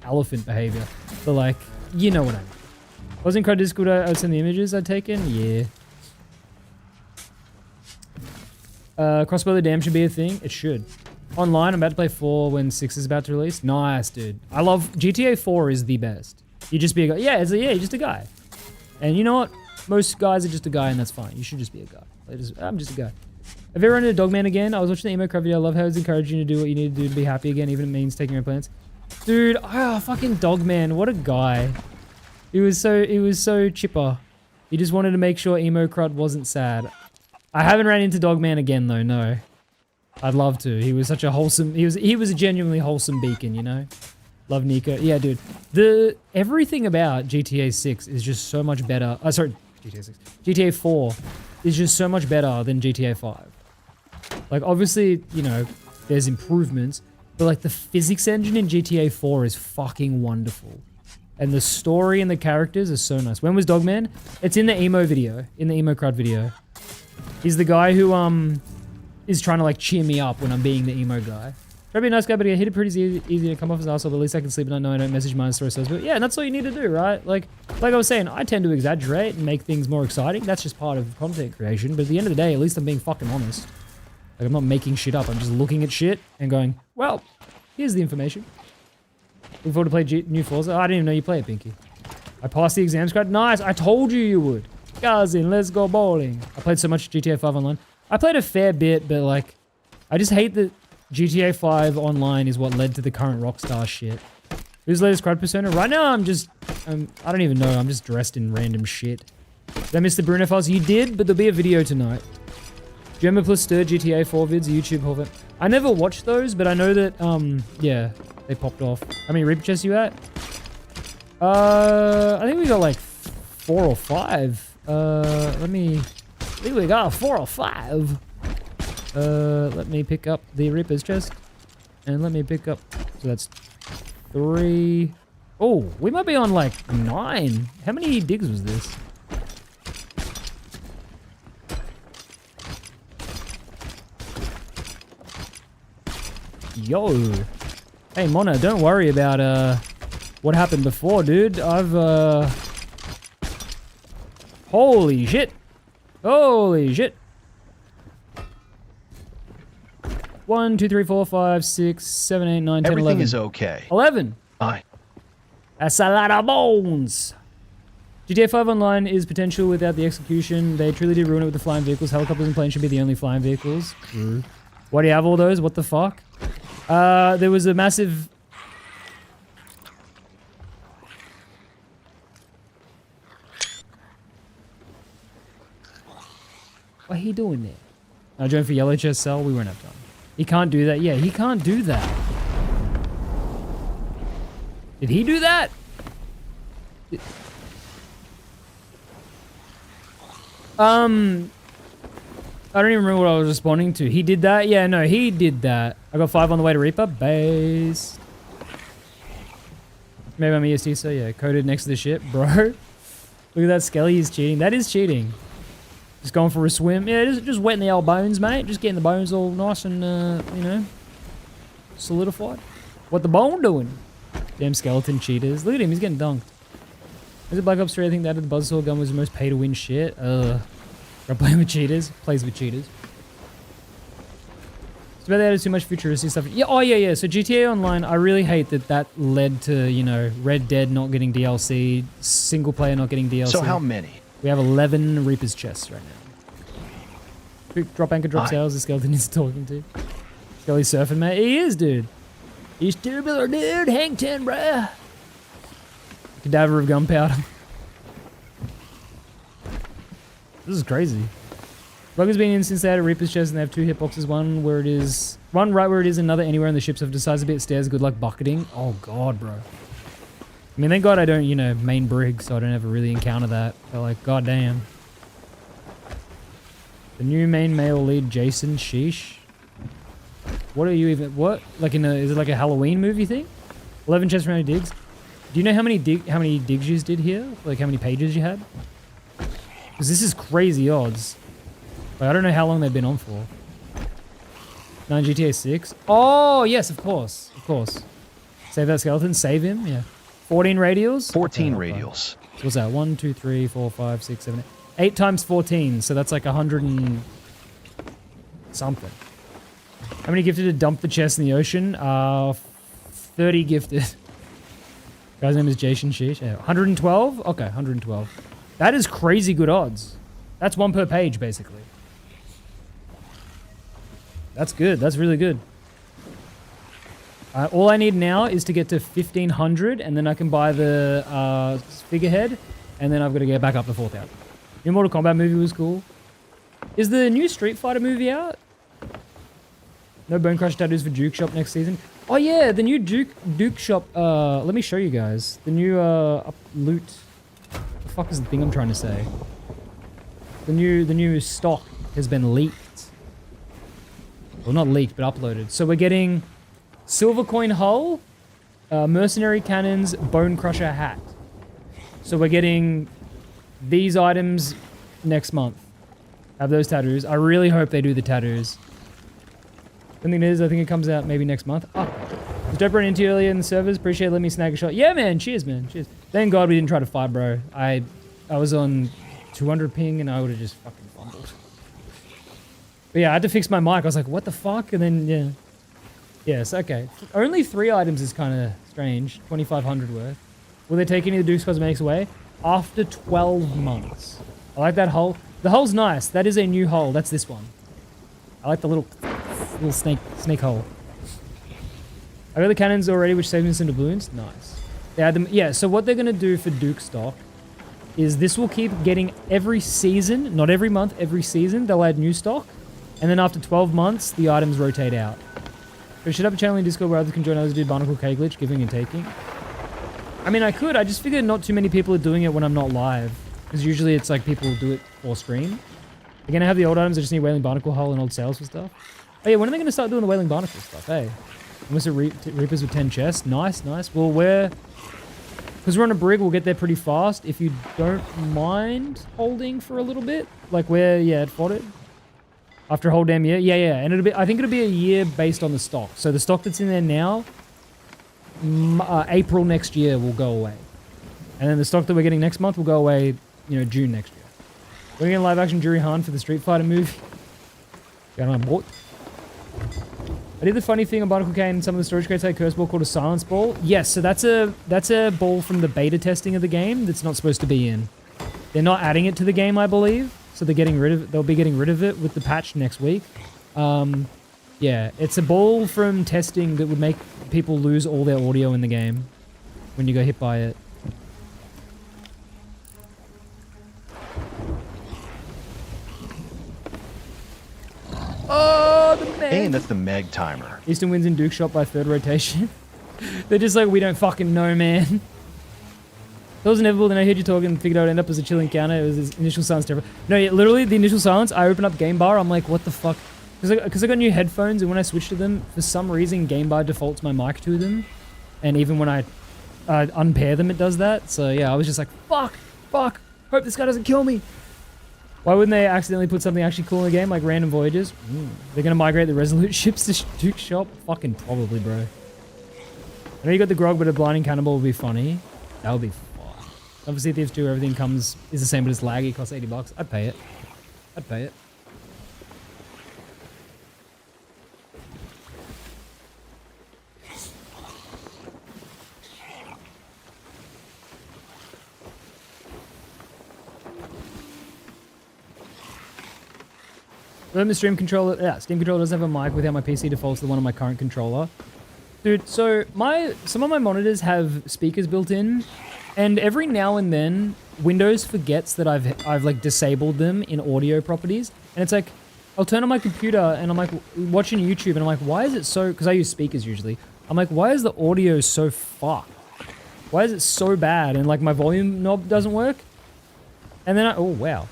elephant behavior. But like, you know what I mean. Wasn't Crud Discord I would send the images I'd taken? Yeah. Crossbow the Dam should be a thing. It should. Online, I'm about to play 4 when 6 is about to release. Nice, dude. I love... GTA 4 is the best. You just be a guy. Yeah, you're just a guy. And you know what? Most guys are just a guy and that's fine. You should just be a guy. I'm just a guy. Have you ever run into Dogman again? I was watching the emo crowd video. I love how it's encouraging you to do what you need to do to be happy again, even if it means taking your plans. Dude, fucking Dogman. What a guy. He was so chipper. He just wanted to make sure emo crud wasn't sad. I haven't ran into Dogman again though, no. I'd love to. He was such a wholesome. He was a genuinely wholesome beacon, you know. Love Nico. Yeah, dude. Everything about GTA 6 is just so much better. Sorry, GTA 6. GTA 4 is just so much better than GTA 5. Like, obviously, you know, there's improvements, but like the physics engine in GTA 4 is fucking wonderful. And the story and the characters are so nice. When was Dogman? It's in the emo video, in the emo crowd video. He's the guy who is trying to like cheer me up when I'm being the emo guy. Try to be a nice guy, but I hit it pretty easy to come off as an asshole, but at least I can sleep at night knowing I don't message mine story says. But yeah, that's all you need to do, right? Like I was saying, I tend to exaggerate and make things more exciting. That's just part of content creation. But at the end of the day, at least I'm being fucking honest. Like I'm not making shit up. I'm just looking at shit and going, well, here's the information. Looking forward to play new Forza. Oh, I didn't even know you play it, Pinky. I passed the exam script. Nice. I told you would. Cousin, let's go bowling. I played so much GTA 5 online. I played a fair bit, but like, I just hate that GTA 5 online is what led to the current Rockstar shit. Who's latest crowd persona? Right now, I don't even know. I'm just dressed in random shit. Did I miss the Bruno Files? You did, but there'll be a video tonight. Gemma plus Stir GTA 4 vids, YouTube whole bit. I never watched those, but I know that, yeah, they popped off. How many Reaper chests you at? I think we got like 4 or 5. I think we got 4 or 5. Let me pick up the Reaper's chest. And let me pick up, so that's 3. Oh, we might be on like 9. How many digs was this? Yo. Hey, Mona, don't worry about, what happened before, dude. Holy shit. Holy shit. 1, 2, 3, 4, 5, 6, 7, 8, 9, 10, Everything 11. is okay. 11. Fine. That's a lot of bones. GTA 5 Online is potential without the execution. They truly did ruin it with the flying vehicles. Helicopters and planes should be the only flying vehicles. True. Why do you have all those? What the fuck? There was a massive... What are he doing there? I joined for yellow chest cell. We won't have time. He can't do that. Yeah, he can't do that. Did he do that? I don't even remember what I was responding to. He did that? Yeah, no, he did that. I got 5 on the way to Reaper. Base. Maybe I'm EST, so yeah, coded next to the ship. Bro. Look at that Skelly, he's cheating. That is cheating. Just going for a swim. Yeah, just wetting the old bones, mate. Just getting the bones all nice and, you know, solidified. What the bone doing? Damn skeleton cheaters. Look at him, he's getting dunked. Was it Black Ops 3? I think that the buzzsaw gun was the most pay-to-win shit. Ugh. Got playing with cheaters. Plays with cheaters. It's about they added too much futuristic stuff. Yeah, oh yeah, yeah. So GTA Online, I really hate that led to, you know, Red Dead not getting DLC, single player not getting DLC. So how many? We have 11 Reaper's chests right now. Quick drop anchor, drop sails, the skeleton is talking to. Skelly surfing, mate. He is, dude. He's tubular, dude. Hang 10, bruh. Cadaver of gunpowder. This is crazy. Bugger's been in since they had a Reaper's chest and they have 2 hitboxes. One right where it is, another anywhere in the ship. So if it decides a bit stairs, good luck bucketing. Oh god, bro. I mean, thank god I don't, you know, main brig, so I don't ever really encounter that. But like, goddamn. The new main male lead, Jason, sheesh. What are you even, what? Like is it like a Halloween movie thing? 11 chests for how many digs? Do you know how many digs you did here? Like how many pages you had? Because this is crazy odds. Like, I don't know how long they've been on for. 9 GTA 6. Oh, yes, of course. Of course. Save that skeleton. Save him. Yeah. 14 radials? 14 radials. So what's that? 1, 2, 3, 4, 5, 6, 7, 8. 8 times 14. So that's like 100 and something. How many gifted to dump the chest in the ocean? 30 gifted. Guy's name is Jason Sheesh. Yeah. 112? Okay, 112. That is crazy good odds. That's 1 per page, basically. That's good. That's really good. All I need now is to get to 1,500, and then I can buy the figurehead, and then I've got to get back up to 4,000. New Mortal Kombat movie was cool. Is the new Street Fighter movie out? No Bone Crush tattoos for Duke Shop next season. Oh yeah, the new Duke Shop. Let me show you guys. The new loot. The fuck is the thing I'm trying to say? The new stock has been leaked. Well, not leaked, but uploaded. So we're getting Silver Coin Hull, Mercenary Cannons, Bone Crusher Hat. So we're getting these items next month. Have those tattoos. I really hope they do the tattoos. The thing is, I think it comes out maybe next month. Oh, was dope running into you earlier in the servers. Appreciate letting me snag a shot. Yeah, man. Cheers, man. Cheers. Thank God we didn't try to fight, bro. I was on 200 ping and I would have just fucking fumbled. But yeah, I had to fix my mic. I was like, what the fuck? And then, yeah. Yes, okay. Only 3 items is kind of strange. 2,500 worth. Will they take any of the Duke's Cosmetics away? After 12 months. I like that hull. The hull's nice. That is a new hull. That's this one. I like the little snake hole. I got the cannons already, which saves me some doubloons. Nice. They add them. Yeah, so what they're going to do for Duke stock is this will keep getting every season, not every month, every season, they'll add new stock. And then after 12 months, the items rotate out. So should I have a channel in Discord where others can join others to do Barnacle K glitch, giving and taking? I mean, I could. I just figured not too many people are doing it when I'm not live. Because usually it's like people do it for stream. They're going to have the old items. I just need Wailing Barnacle Hull and old sales for stuff. Oh yeah, when are they going to start doing the Wailing Barnacle stuff? Hey. Unless it Reapers with 10 chests. Nice, nice. Well, because we're on a brig, we'll get there pretty fast. If you don't mind holding for a little bit. Like at Fodder. After a whole damn year. Yeah. And I think it'll be a year based on the stock. So the stock that's in there now, April next year will go away. And then the stock that we're getting next month will go away, June next year. We're getting live action Jury Han for the Street Fighter movie. Got on board. I did the funny thing on Barnacle K and some of the storage crates had a curse ball called a silence ball. Yes, so that's a ball from the beta testing of the game that's not supposed to be in. They're not adding it to the game, I believe. So they'll be getting rid of it with the patch next week. Yeah, it's a ball from testing that would make people lose all their audio in the game when you go hit by it. Oh, the Meg! And that's the Meg timer. Easton wins in Duke Shop by 3rd rotation. They're just like, we don't fucking know, man. It was inevitable, then I heard you talking and figured I would end up as a chill encounter. It was his initial silence terrible. No, yeah, literally, the initial silence, I open up Game Bar, I'm like, what the fuck? Because I got new headphones, and when I switch to them, for some reason, Game Bar defaults my mic to them. And even when I unpair them, it does that. So yeah, I was just like, fuck, hope this guy doesn't kill me. Why wouldn't they accidentally put something actually cool in the game, like random voyages? They're going to migrate the Resolute ships to Duke Shop? Fucking probably, bro. I know you got the grog, but a blinding cannonball would be funny. That would be fun. Obviously, Thieves 2, everything is the same, but it's laggy, costs $80. I'd pay it. I'd pay it. Remember the Steam controller doesn't have a mic without my PC defaults to the one on my current controller. Dude, so some of my monitors have speakers built in, and every now and then Windows forgets that I've like disabled them in audio properties, and it's like I'll turn on my computer and I'm like watching YouTube and I'm like, why is it so? Because I use speakers usually. I'm like, why is the audio so fucked? Why is it so bad? And like my volume knob doesn't work, and then oh wow.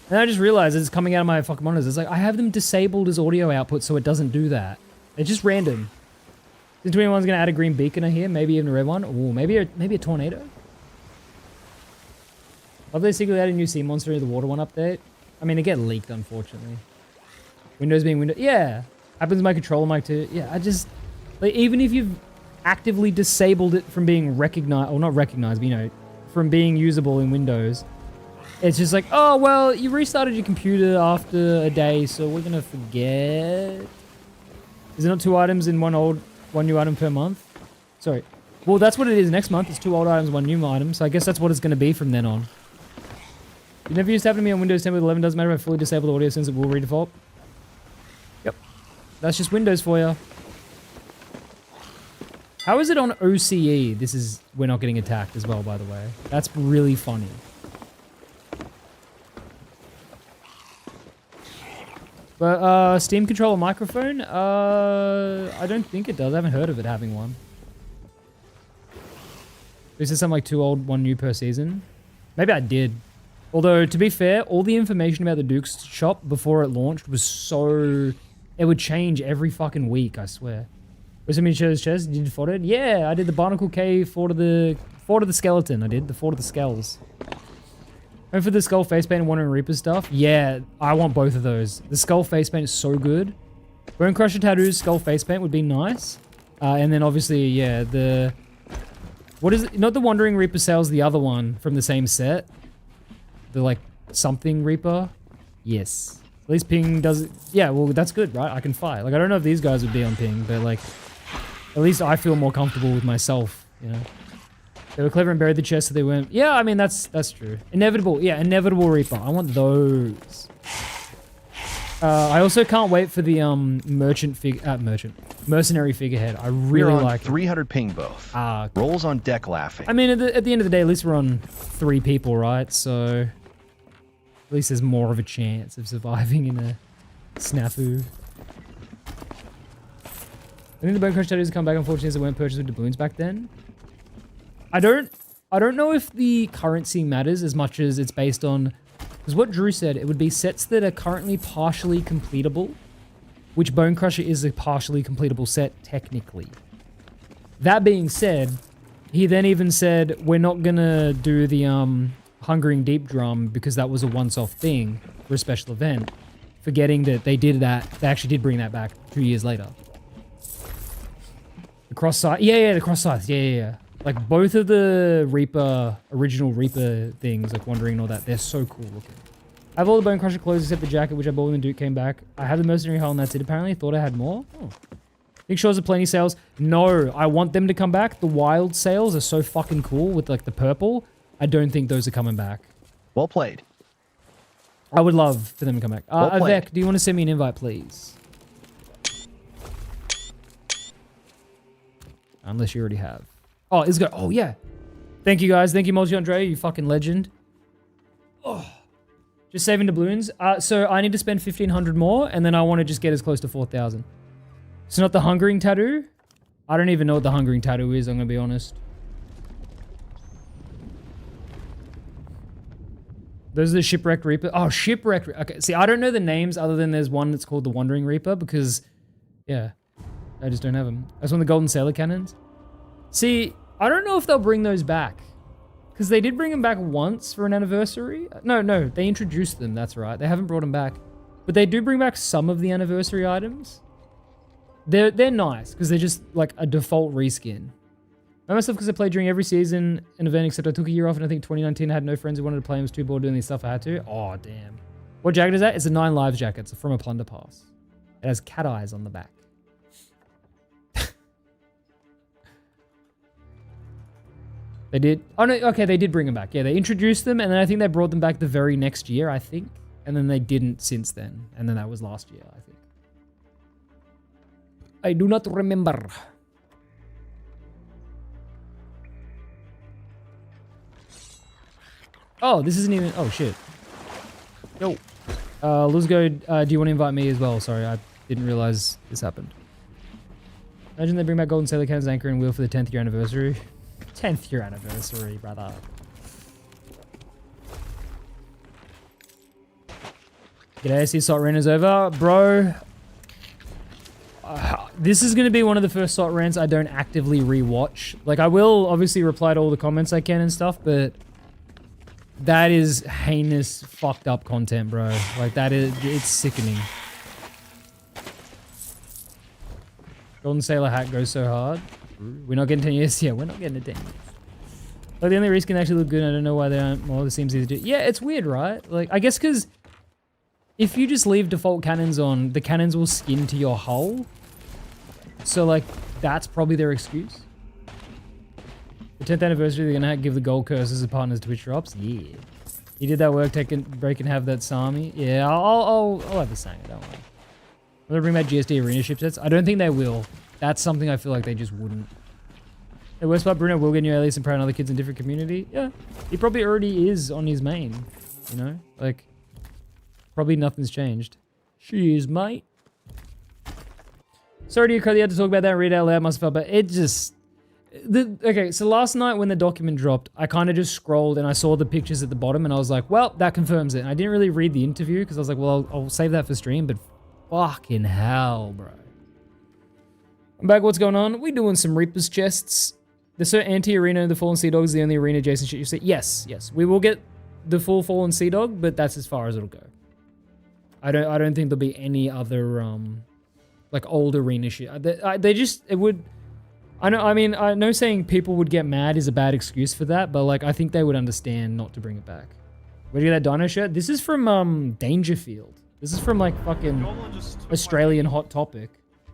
And I just realized it's coming out of my fucking monitors. It's like, I have them disabled as audio output so it doesn't do that. It's just random. Since 21's going to add a green beacon in here, maybe even a red one. Ooh, maybe a tornado. Love they secretly added a new sea monster in the water one update. I mean, they get leaked, unfortunately. Windows being Windows. Yeah. Happens to my controller mic too. Yeah, I just... Like, even if you've actively disabled it from being recognized, or not recognized, but from being usable in Windows... It's just like, oh, well, you restarted your computer after a day, so we're going to forget. Is it not 2 items in one new item per month? Sorry. Well, that's what it is next month. It's 2 old items, 1 new item. So I guess that's what it's going to be from then on. You never used to happen to me on Windows 10 with 11. Doesn't matter if I fully disabled audio since it will redefault. Yep. That's just Windows for you. How is it on OCE? We're not getting attacked as well, by the way. That's really funny. But Steam controller microphone, I don't think it does. I haven't heard of it having one. This is something like 2 old, 1 new per season. Maybe I did. Although, to be fair, all the information about the Duke's shop before it launched was so... It would change every fucking week, I swear. Was somebody chose chest? Did you fought it? Yeah, I did the Barnacle Cave, Fort of the Skeleton. I did the Fort of the Skulls. And for the Skull face paint and Wandering Reaper stuff, yeah, I want both of those. The Skull face paint is so good. Bone Crusher Tattoos Skull face paint would be nice. And then obviously, yeah, the... What is it? Not the Wandering Reaper sells, the other one from the same set. The, like, something Reaper. Yes. At least ping does it. Yeah, well, that's good, right? I can fight. Like, I don't know if these guys would be on ping, but, like, at least I feel more comfortable with myself, you know? They were clever and buried the chest so they weren't... Yeah, I mean, that's true. Inevitable. Yeah, Inevitable Reaper. I want those. I also can't wait for the mercenary figurehead. I really like it. 300 ping both. Rolls on deck laughing. I mean, at the end of the day, at least we're on 3 people, right? So at least there's more of a chance of surviving in a snafu. I think the Bone Crush tattoos come back, unfortunately, as they weren't purchased with doubloons back then. I don't know if the currency matters as much as it's based on... Because what Drew said, it would be sets that are currently partially completable, which Bone Crusher is a partially completable set, technically. That being said, he then even said, we're not going to do the Hungering Deep Drum because that was a once-off thing for a special event, forgetting that they did that. They actually did bring that back 2 years later. The cross scythe. Yeah, the cross scythe. Yeah. Like, both of the Reaper, original Reaper things, like Wandering and all that, they're so cool looking. I have all the Bone Crusher clothes except the jacket, which I bought when the Duke came back. I have the Mercenary Hull and that's it. Apparently, thought I had more. Oh. Think Shores of Plenty sales? No, I want them to come back. The Wild sales are so fucking cool with, like, the purple. I don't think those are coming back. Well played. I would love for them to come back. Avec, do you want to send me an invite, please? Unless you already have. Oh, it's good. Oh, yeah. Thank you, guys. Thank you, Multi Andre. You fucking legend. Oh. Just saving doubloons. So I need to spend 1,500 more, and then I want to just get as close to 4,000. It's not the Hungering Tattoo. I don't even know what the Hungering Tattoo is, I'm going to be honest. Those are the Shipwrecked Reaper. Oh, Shipwrecked. Okay, see, I don't know the names other than there's one that's called the Wandering Reaper because, yeah, I just don't have them. That's one of the Golden Sailor Cannons. See, I don't know if they'll bring those back. Because they did bring them back once for an anniversary. No, they introduced them, that's right. They haven't brought them back. But they do bring back some of the anniversary items. They're nice, because they're just like a default reskin. I myself, because I played during every season and event, except I took a year off, and I think 2019 I had no friends who wanted to play and was too bored doing the stuff I had to. Oh, damn. What jacket is that? It's a 9 Lives jacket. It's from a Plunder Pass. It has cat eyes on the back. They did. Oh, no. Okay, they did bring them back. Yeah, they introduced them, and then I think they brought them back the very next year, I think. And then they didn't since then. And then that was last year, I think. I do not remember. Oh, this isn't even... Oh, shit. Yo. Luzgo, do you want to invite me as well? Sorry, I didn't realize this happened. Imagine they bring back Golden Sailor Cannon's anchor and wheel for the 10th year anniversary. 10th year anniversary, brother. G'day, see SOT rant is over. Bro, this is going to be one of the first SOT rants I don't actively rewatch. Like, I will obviously reply to all the comments I can and stuff, but that is heinous, fucked up content, bro. Like, it's sickening. Golden Sailor hat goes so hard. We're not getting 10 years. Yeah, we're not getting a 10 years. But the only reason can actually look good. I don't know why they aren't more. This seems easy to do. Yeah, it's weird, right? Like, I guess because if you just leave default cannons on, the cannons will skin to your hull. So, like, that's probably their excuse. The 10th anniversary, they're going to give the gold curses as partners Twitch drops. Yeah. You did that work, break and have that Sami. Yeah, I'll have the sang, don't worry. Will they bring back GSD arena ship sets? I don't think they will. That's something I feel like they just wouldn't. The worst part, Bruno will get new alias and prey on other kids in different community. Yeah, he probably already is on his main, you know? Like, probably nothing's changed. Cheers, mate. Sorry to you, Cody, you had to talk about that and read it out loud myself, but it just... Okay, so last night when the document dropped, I kind of just scrolled and I saw the pictures at the bottom and I was like, well, that confirms it. And I didn't really read the interview because I was like, well, I'll save that for stream, but fucking hell, bro. I'm back, what's going on? We doing some Reaper's chests. The Sir Anti-Arena and the Fallen Sea Dog is the only arena adjacent shit you see. Yes, yes. We will get the full Fallen Sea Dog, but that's as far as it'll go. I don't think there'll be any other, like, old arena shit. They just, it would... I know saying people would get mad is a bad excuse for that, but, like, I think they would understand not to bring it back. Where do you get that dino shirt? This is from, Dangerfield. This is from, like, fucking Australian Hot Topic.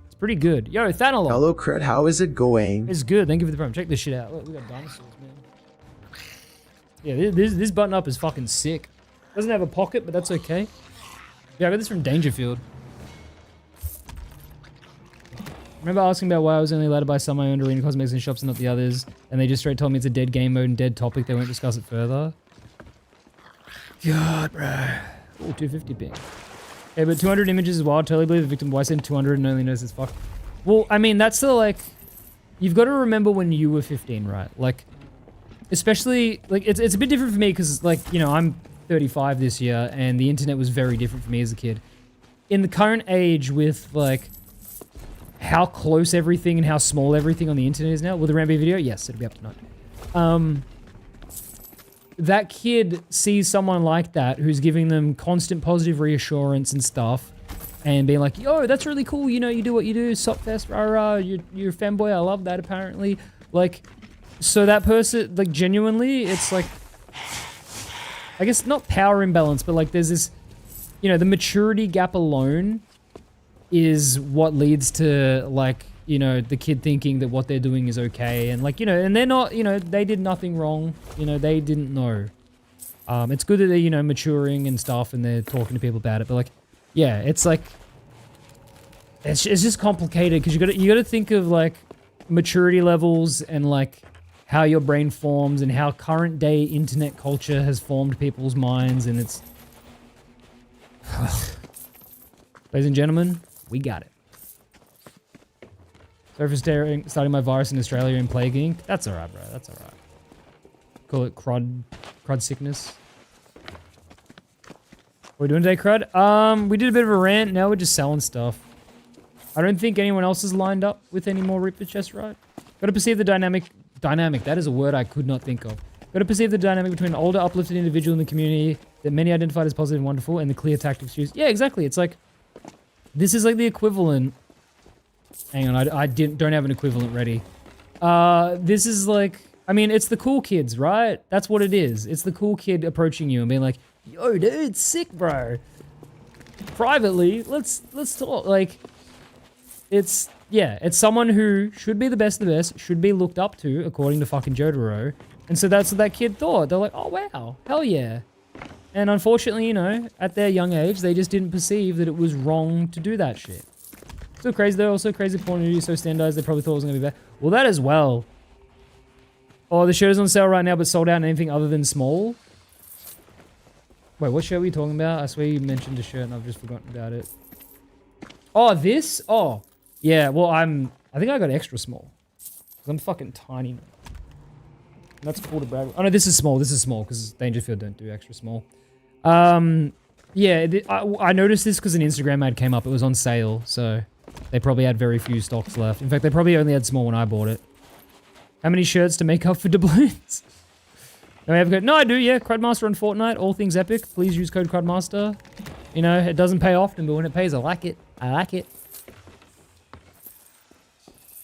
It's pretty good. Yo, Thanolog. Hello, Crit. How is it going? It's good. Thank you for the promo. Check this shit out. Look, we got dinosaurs, man. Yeah, this button up is fucking sick. Doesn't have a pocket, but that's okay. Yeah, I got this from Dangerfield. Remember asking about why I was only allowed to buy some of my own arena cosmetics in shops and not the others, and they just straight told me it's a dead game mode and dead topic. They won't discuss it further. God, bro. Oh, 250 ping. Okay, but 200 images is wild. Totally believe the victim. Why send 200 and only knows it's fuck? Well, I mean, that's the, like... You've got to remember when you were 15, right? Like, especially... Like, it's a bit different for me because, like, you know, I'm 35 this year, and the internet was very different for me as a kid. In the current age with, like... how close everything and how small everything on the internet is now. Will the Rambo video? Yes, it'll be up tonight. That kid sees someone like that who's giving them constant positive reassurance and stuff and being like, yo, that's really cool. You know, you do what you do. Sopfest, rah, rah. You're a fanboy. I love that, apparently. Like, so that person, like, genuinely, it's like, I guess not power imbalance, but like there's this, you know, the maturity gap alone is what leads to, like, you know, the kid thinking that what they're doing is okay. And, like, you know, and they're not, you know, they did nothing wrong. You know, they didn't know. It's good that they're, you know, maturing and stuff and they're talking to people about it. But, like, yeah, it's like, it's just complicated because you gotta think of, like, maturity levels and, like, how your brain forms and how current day internet culture has formed people's minds. And it's... Ladies and gentlemen, we got it. Sorry for starting my virus in Australia and Plague Inc. That's alright, bro. That's alright. Call it crud sickness. What are we doing today, crud? We did a bit of a rant. Now we're just selling stuff. I don't think anyone else is lined up with any more Reaper chests, right? Gotta perceive the dynamic. That is a word I could not think of. Gotta perceive the dynamic between an older, uplifted individual in the community that many identified as positive and wonderful and the clear tactics used. Yeah, exactly. It's like... This is like the equivalent... Hang on, I don't have an equivalent ready. This is like... I mean, it's the cool kids, right? That's what it is. It's the cool kid approaching you and being like, yo, dude, sick, bro. Privately, let's talk. Like, it's... Yeah, it's someone who should be the best of the best, should be looked up to, according to fucking Jotaro. And so that's what that kid thought. They're like, oh, wow, hell yeah. And unfortunately, you know, at their young age, they just didn't perceive that it was wrong to do that shit. Still crazy though, also crazy porn is so standardized, they probably thought it was going to be bad. Well, that as well. Oh, the shirt is on sale right now, but sold out in anything other than small? Wait, what shirt were you talking about? I swear you mentioned a shirt and I've just forgotten about it. Oh, this? Oh, yeah, well, I think I got extra small. Because I'm fucking tiny now. That's cool to brag. Oh no, this is small, because Dangerfield don't do extra small. Yeah, I noticed this because an Instagram ad came up. It was on sale, so they probably had very few stocks left. In fact, they probably only had small when I bought it. How many shirts to make up for doubloons? No, I have code. No, I do, yeah. Crudmaster on Fortnite, all things epic. Please use code Crudmaster. You know, it doesn't pay often, but when it pays, I like it. I like it.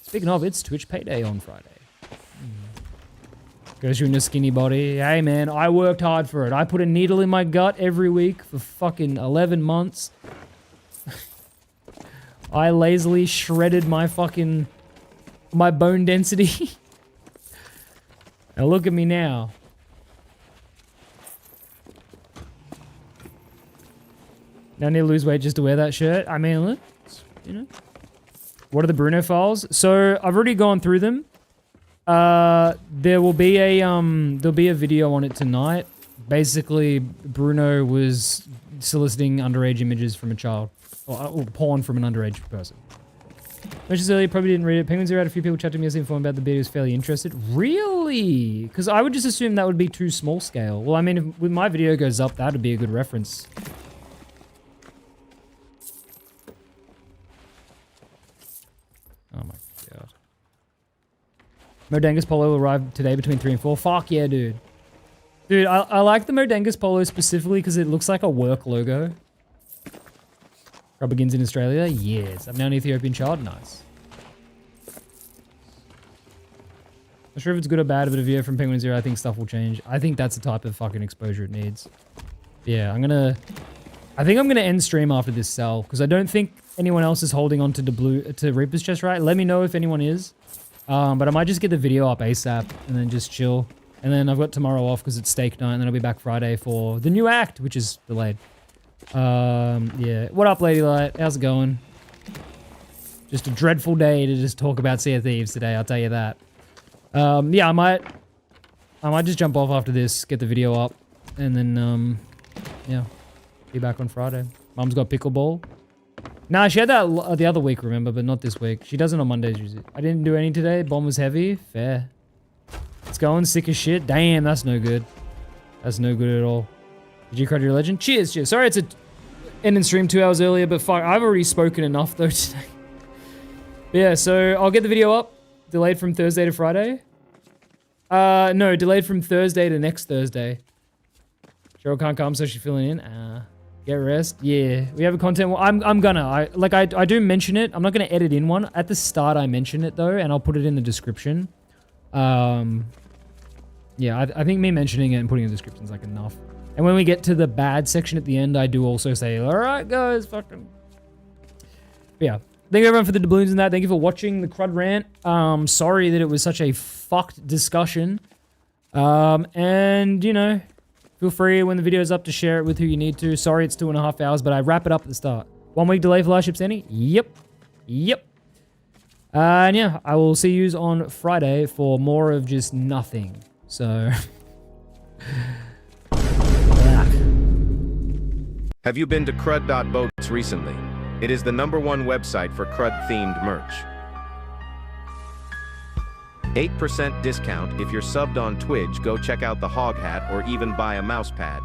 Speaking of, it's Twitch payday on Friday. Goes you in a skinny body. Hey man, I worked hard for it. I put a needle in my gut every week for fucking 11 months. I lazily shredded my bone density. Now look at me now. Now I need to lose weight just to wear that shirt. I mean, look, you know. What are the Bruno files? So I've already gone through them. There'll be a video on it tonight. Basically, Bruno was soliciting underage images from a child. Or porn from an underage person. Mentioned earlier, probably didn't read it. Penguin Zero had a few people chat to me as informed about the beta, was fairly interested. Really? Because I would just assume that would be too small scale. Well, I mean, if when my video goes up, that would be a good reference. Oh my god. Modangus Polo will arrive today between 3 and 4. Fuck yeah, dude. Dude, I like the Modangus Polo specifically because it looks like a work logo. Rub begins in Australia? Yes. I'm now an Ethiopian child? Nice. Not sure if it's good or bad, but a video from Penguin Zero, I think stuff will change. I think that's the type of fucking exposure it needs. Yeah, I think I'm gonna end stream after this cell, because I don't think anyone else is holding on to Reaper's Chest, right? Let me know if anyone is. But I might just get the video up ASAP, and then just chill. And then I've got tomorrow off because it's steak night, and then I'll be back Friday for the new act, which is delayed. Yeah. What up, Lady Light? How's it going? Just a dreadful day to just talk about Sea of Thieves today, I'll tell you that. Yeah, I might just jump off after this, get the video up, and then, yeah, be back on Friday. Mum's got pickleball. Nah, she had that the other week, remember, but not this week. She does it on Mondays usually. I didn't do any today. Bomb was heavy. Fair. It's going sick as shit. Damn, that's no good. That's no good at all. Did you credit your legend? Cheers, cheers. Sorry it's ending stream 2 hours earlier, but fuck, I've already spoken enough though today. But yeah, so I'll get the video up. Delayed from Thursday to Friday. No, delayed from Thursday to next Thursday. Cheryl can't come, so she's filling in. Get rest. Yeah, we have a content. Well, I'm gonna. I do mention it. I'm not gonna edit in one. At the start, I mention it though, and I'll put it in the description. Yeah, I think me mentioning it and putting it in the description is like enough. And when we get to the bad section at the end, I do also say, all right, guys, fucking. But yeah, thank you everyone for the doubloons and that. Thank you for watching the crud rant. Sorry that it was such a fucked discussion. And you know. Feel free when the video's up to share it with who you need to. Sorry it's 2.5 hours, but I wrap it up at the start. 1 week delay for last ships, Annie? Yep. Yep. And yeah, I will see yous on Friday for more of just nothing. So... Have you been to crud.boats recently? It is the #1 website for crud-themed merch. 8% discount if you're subbed on Twitch. Go check out the hog hat or even buy a mouse pad.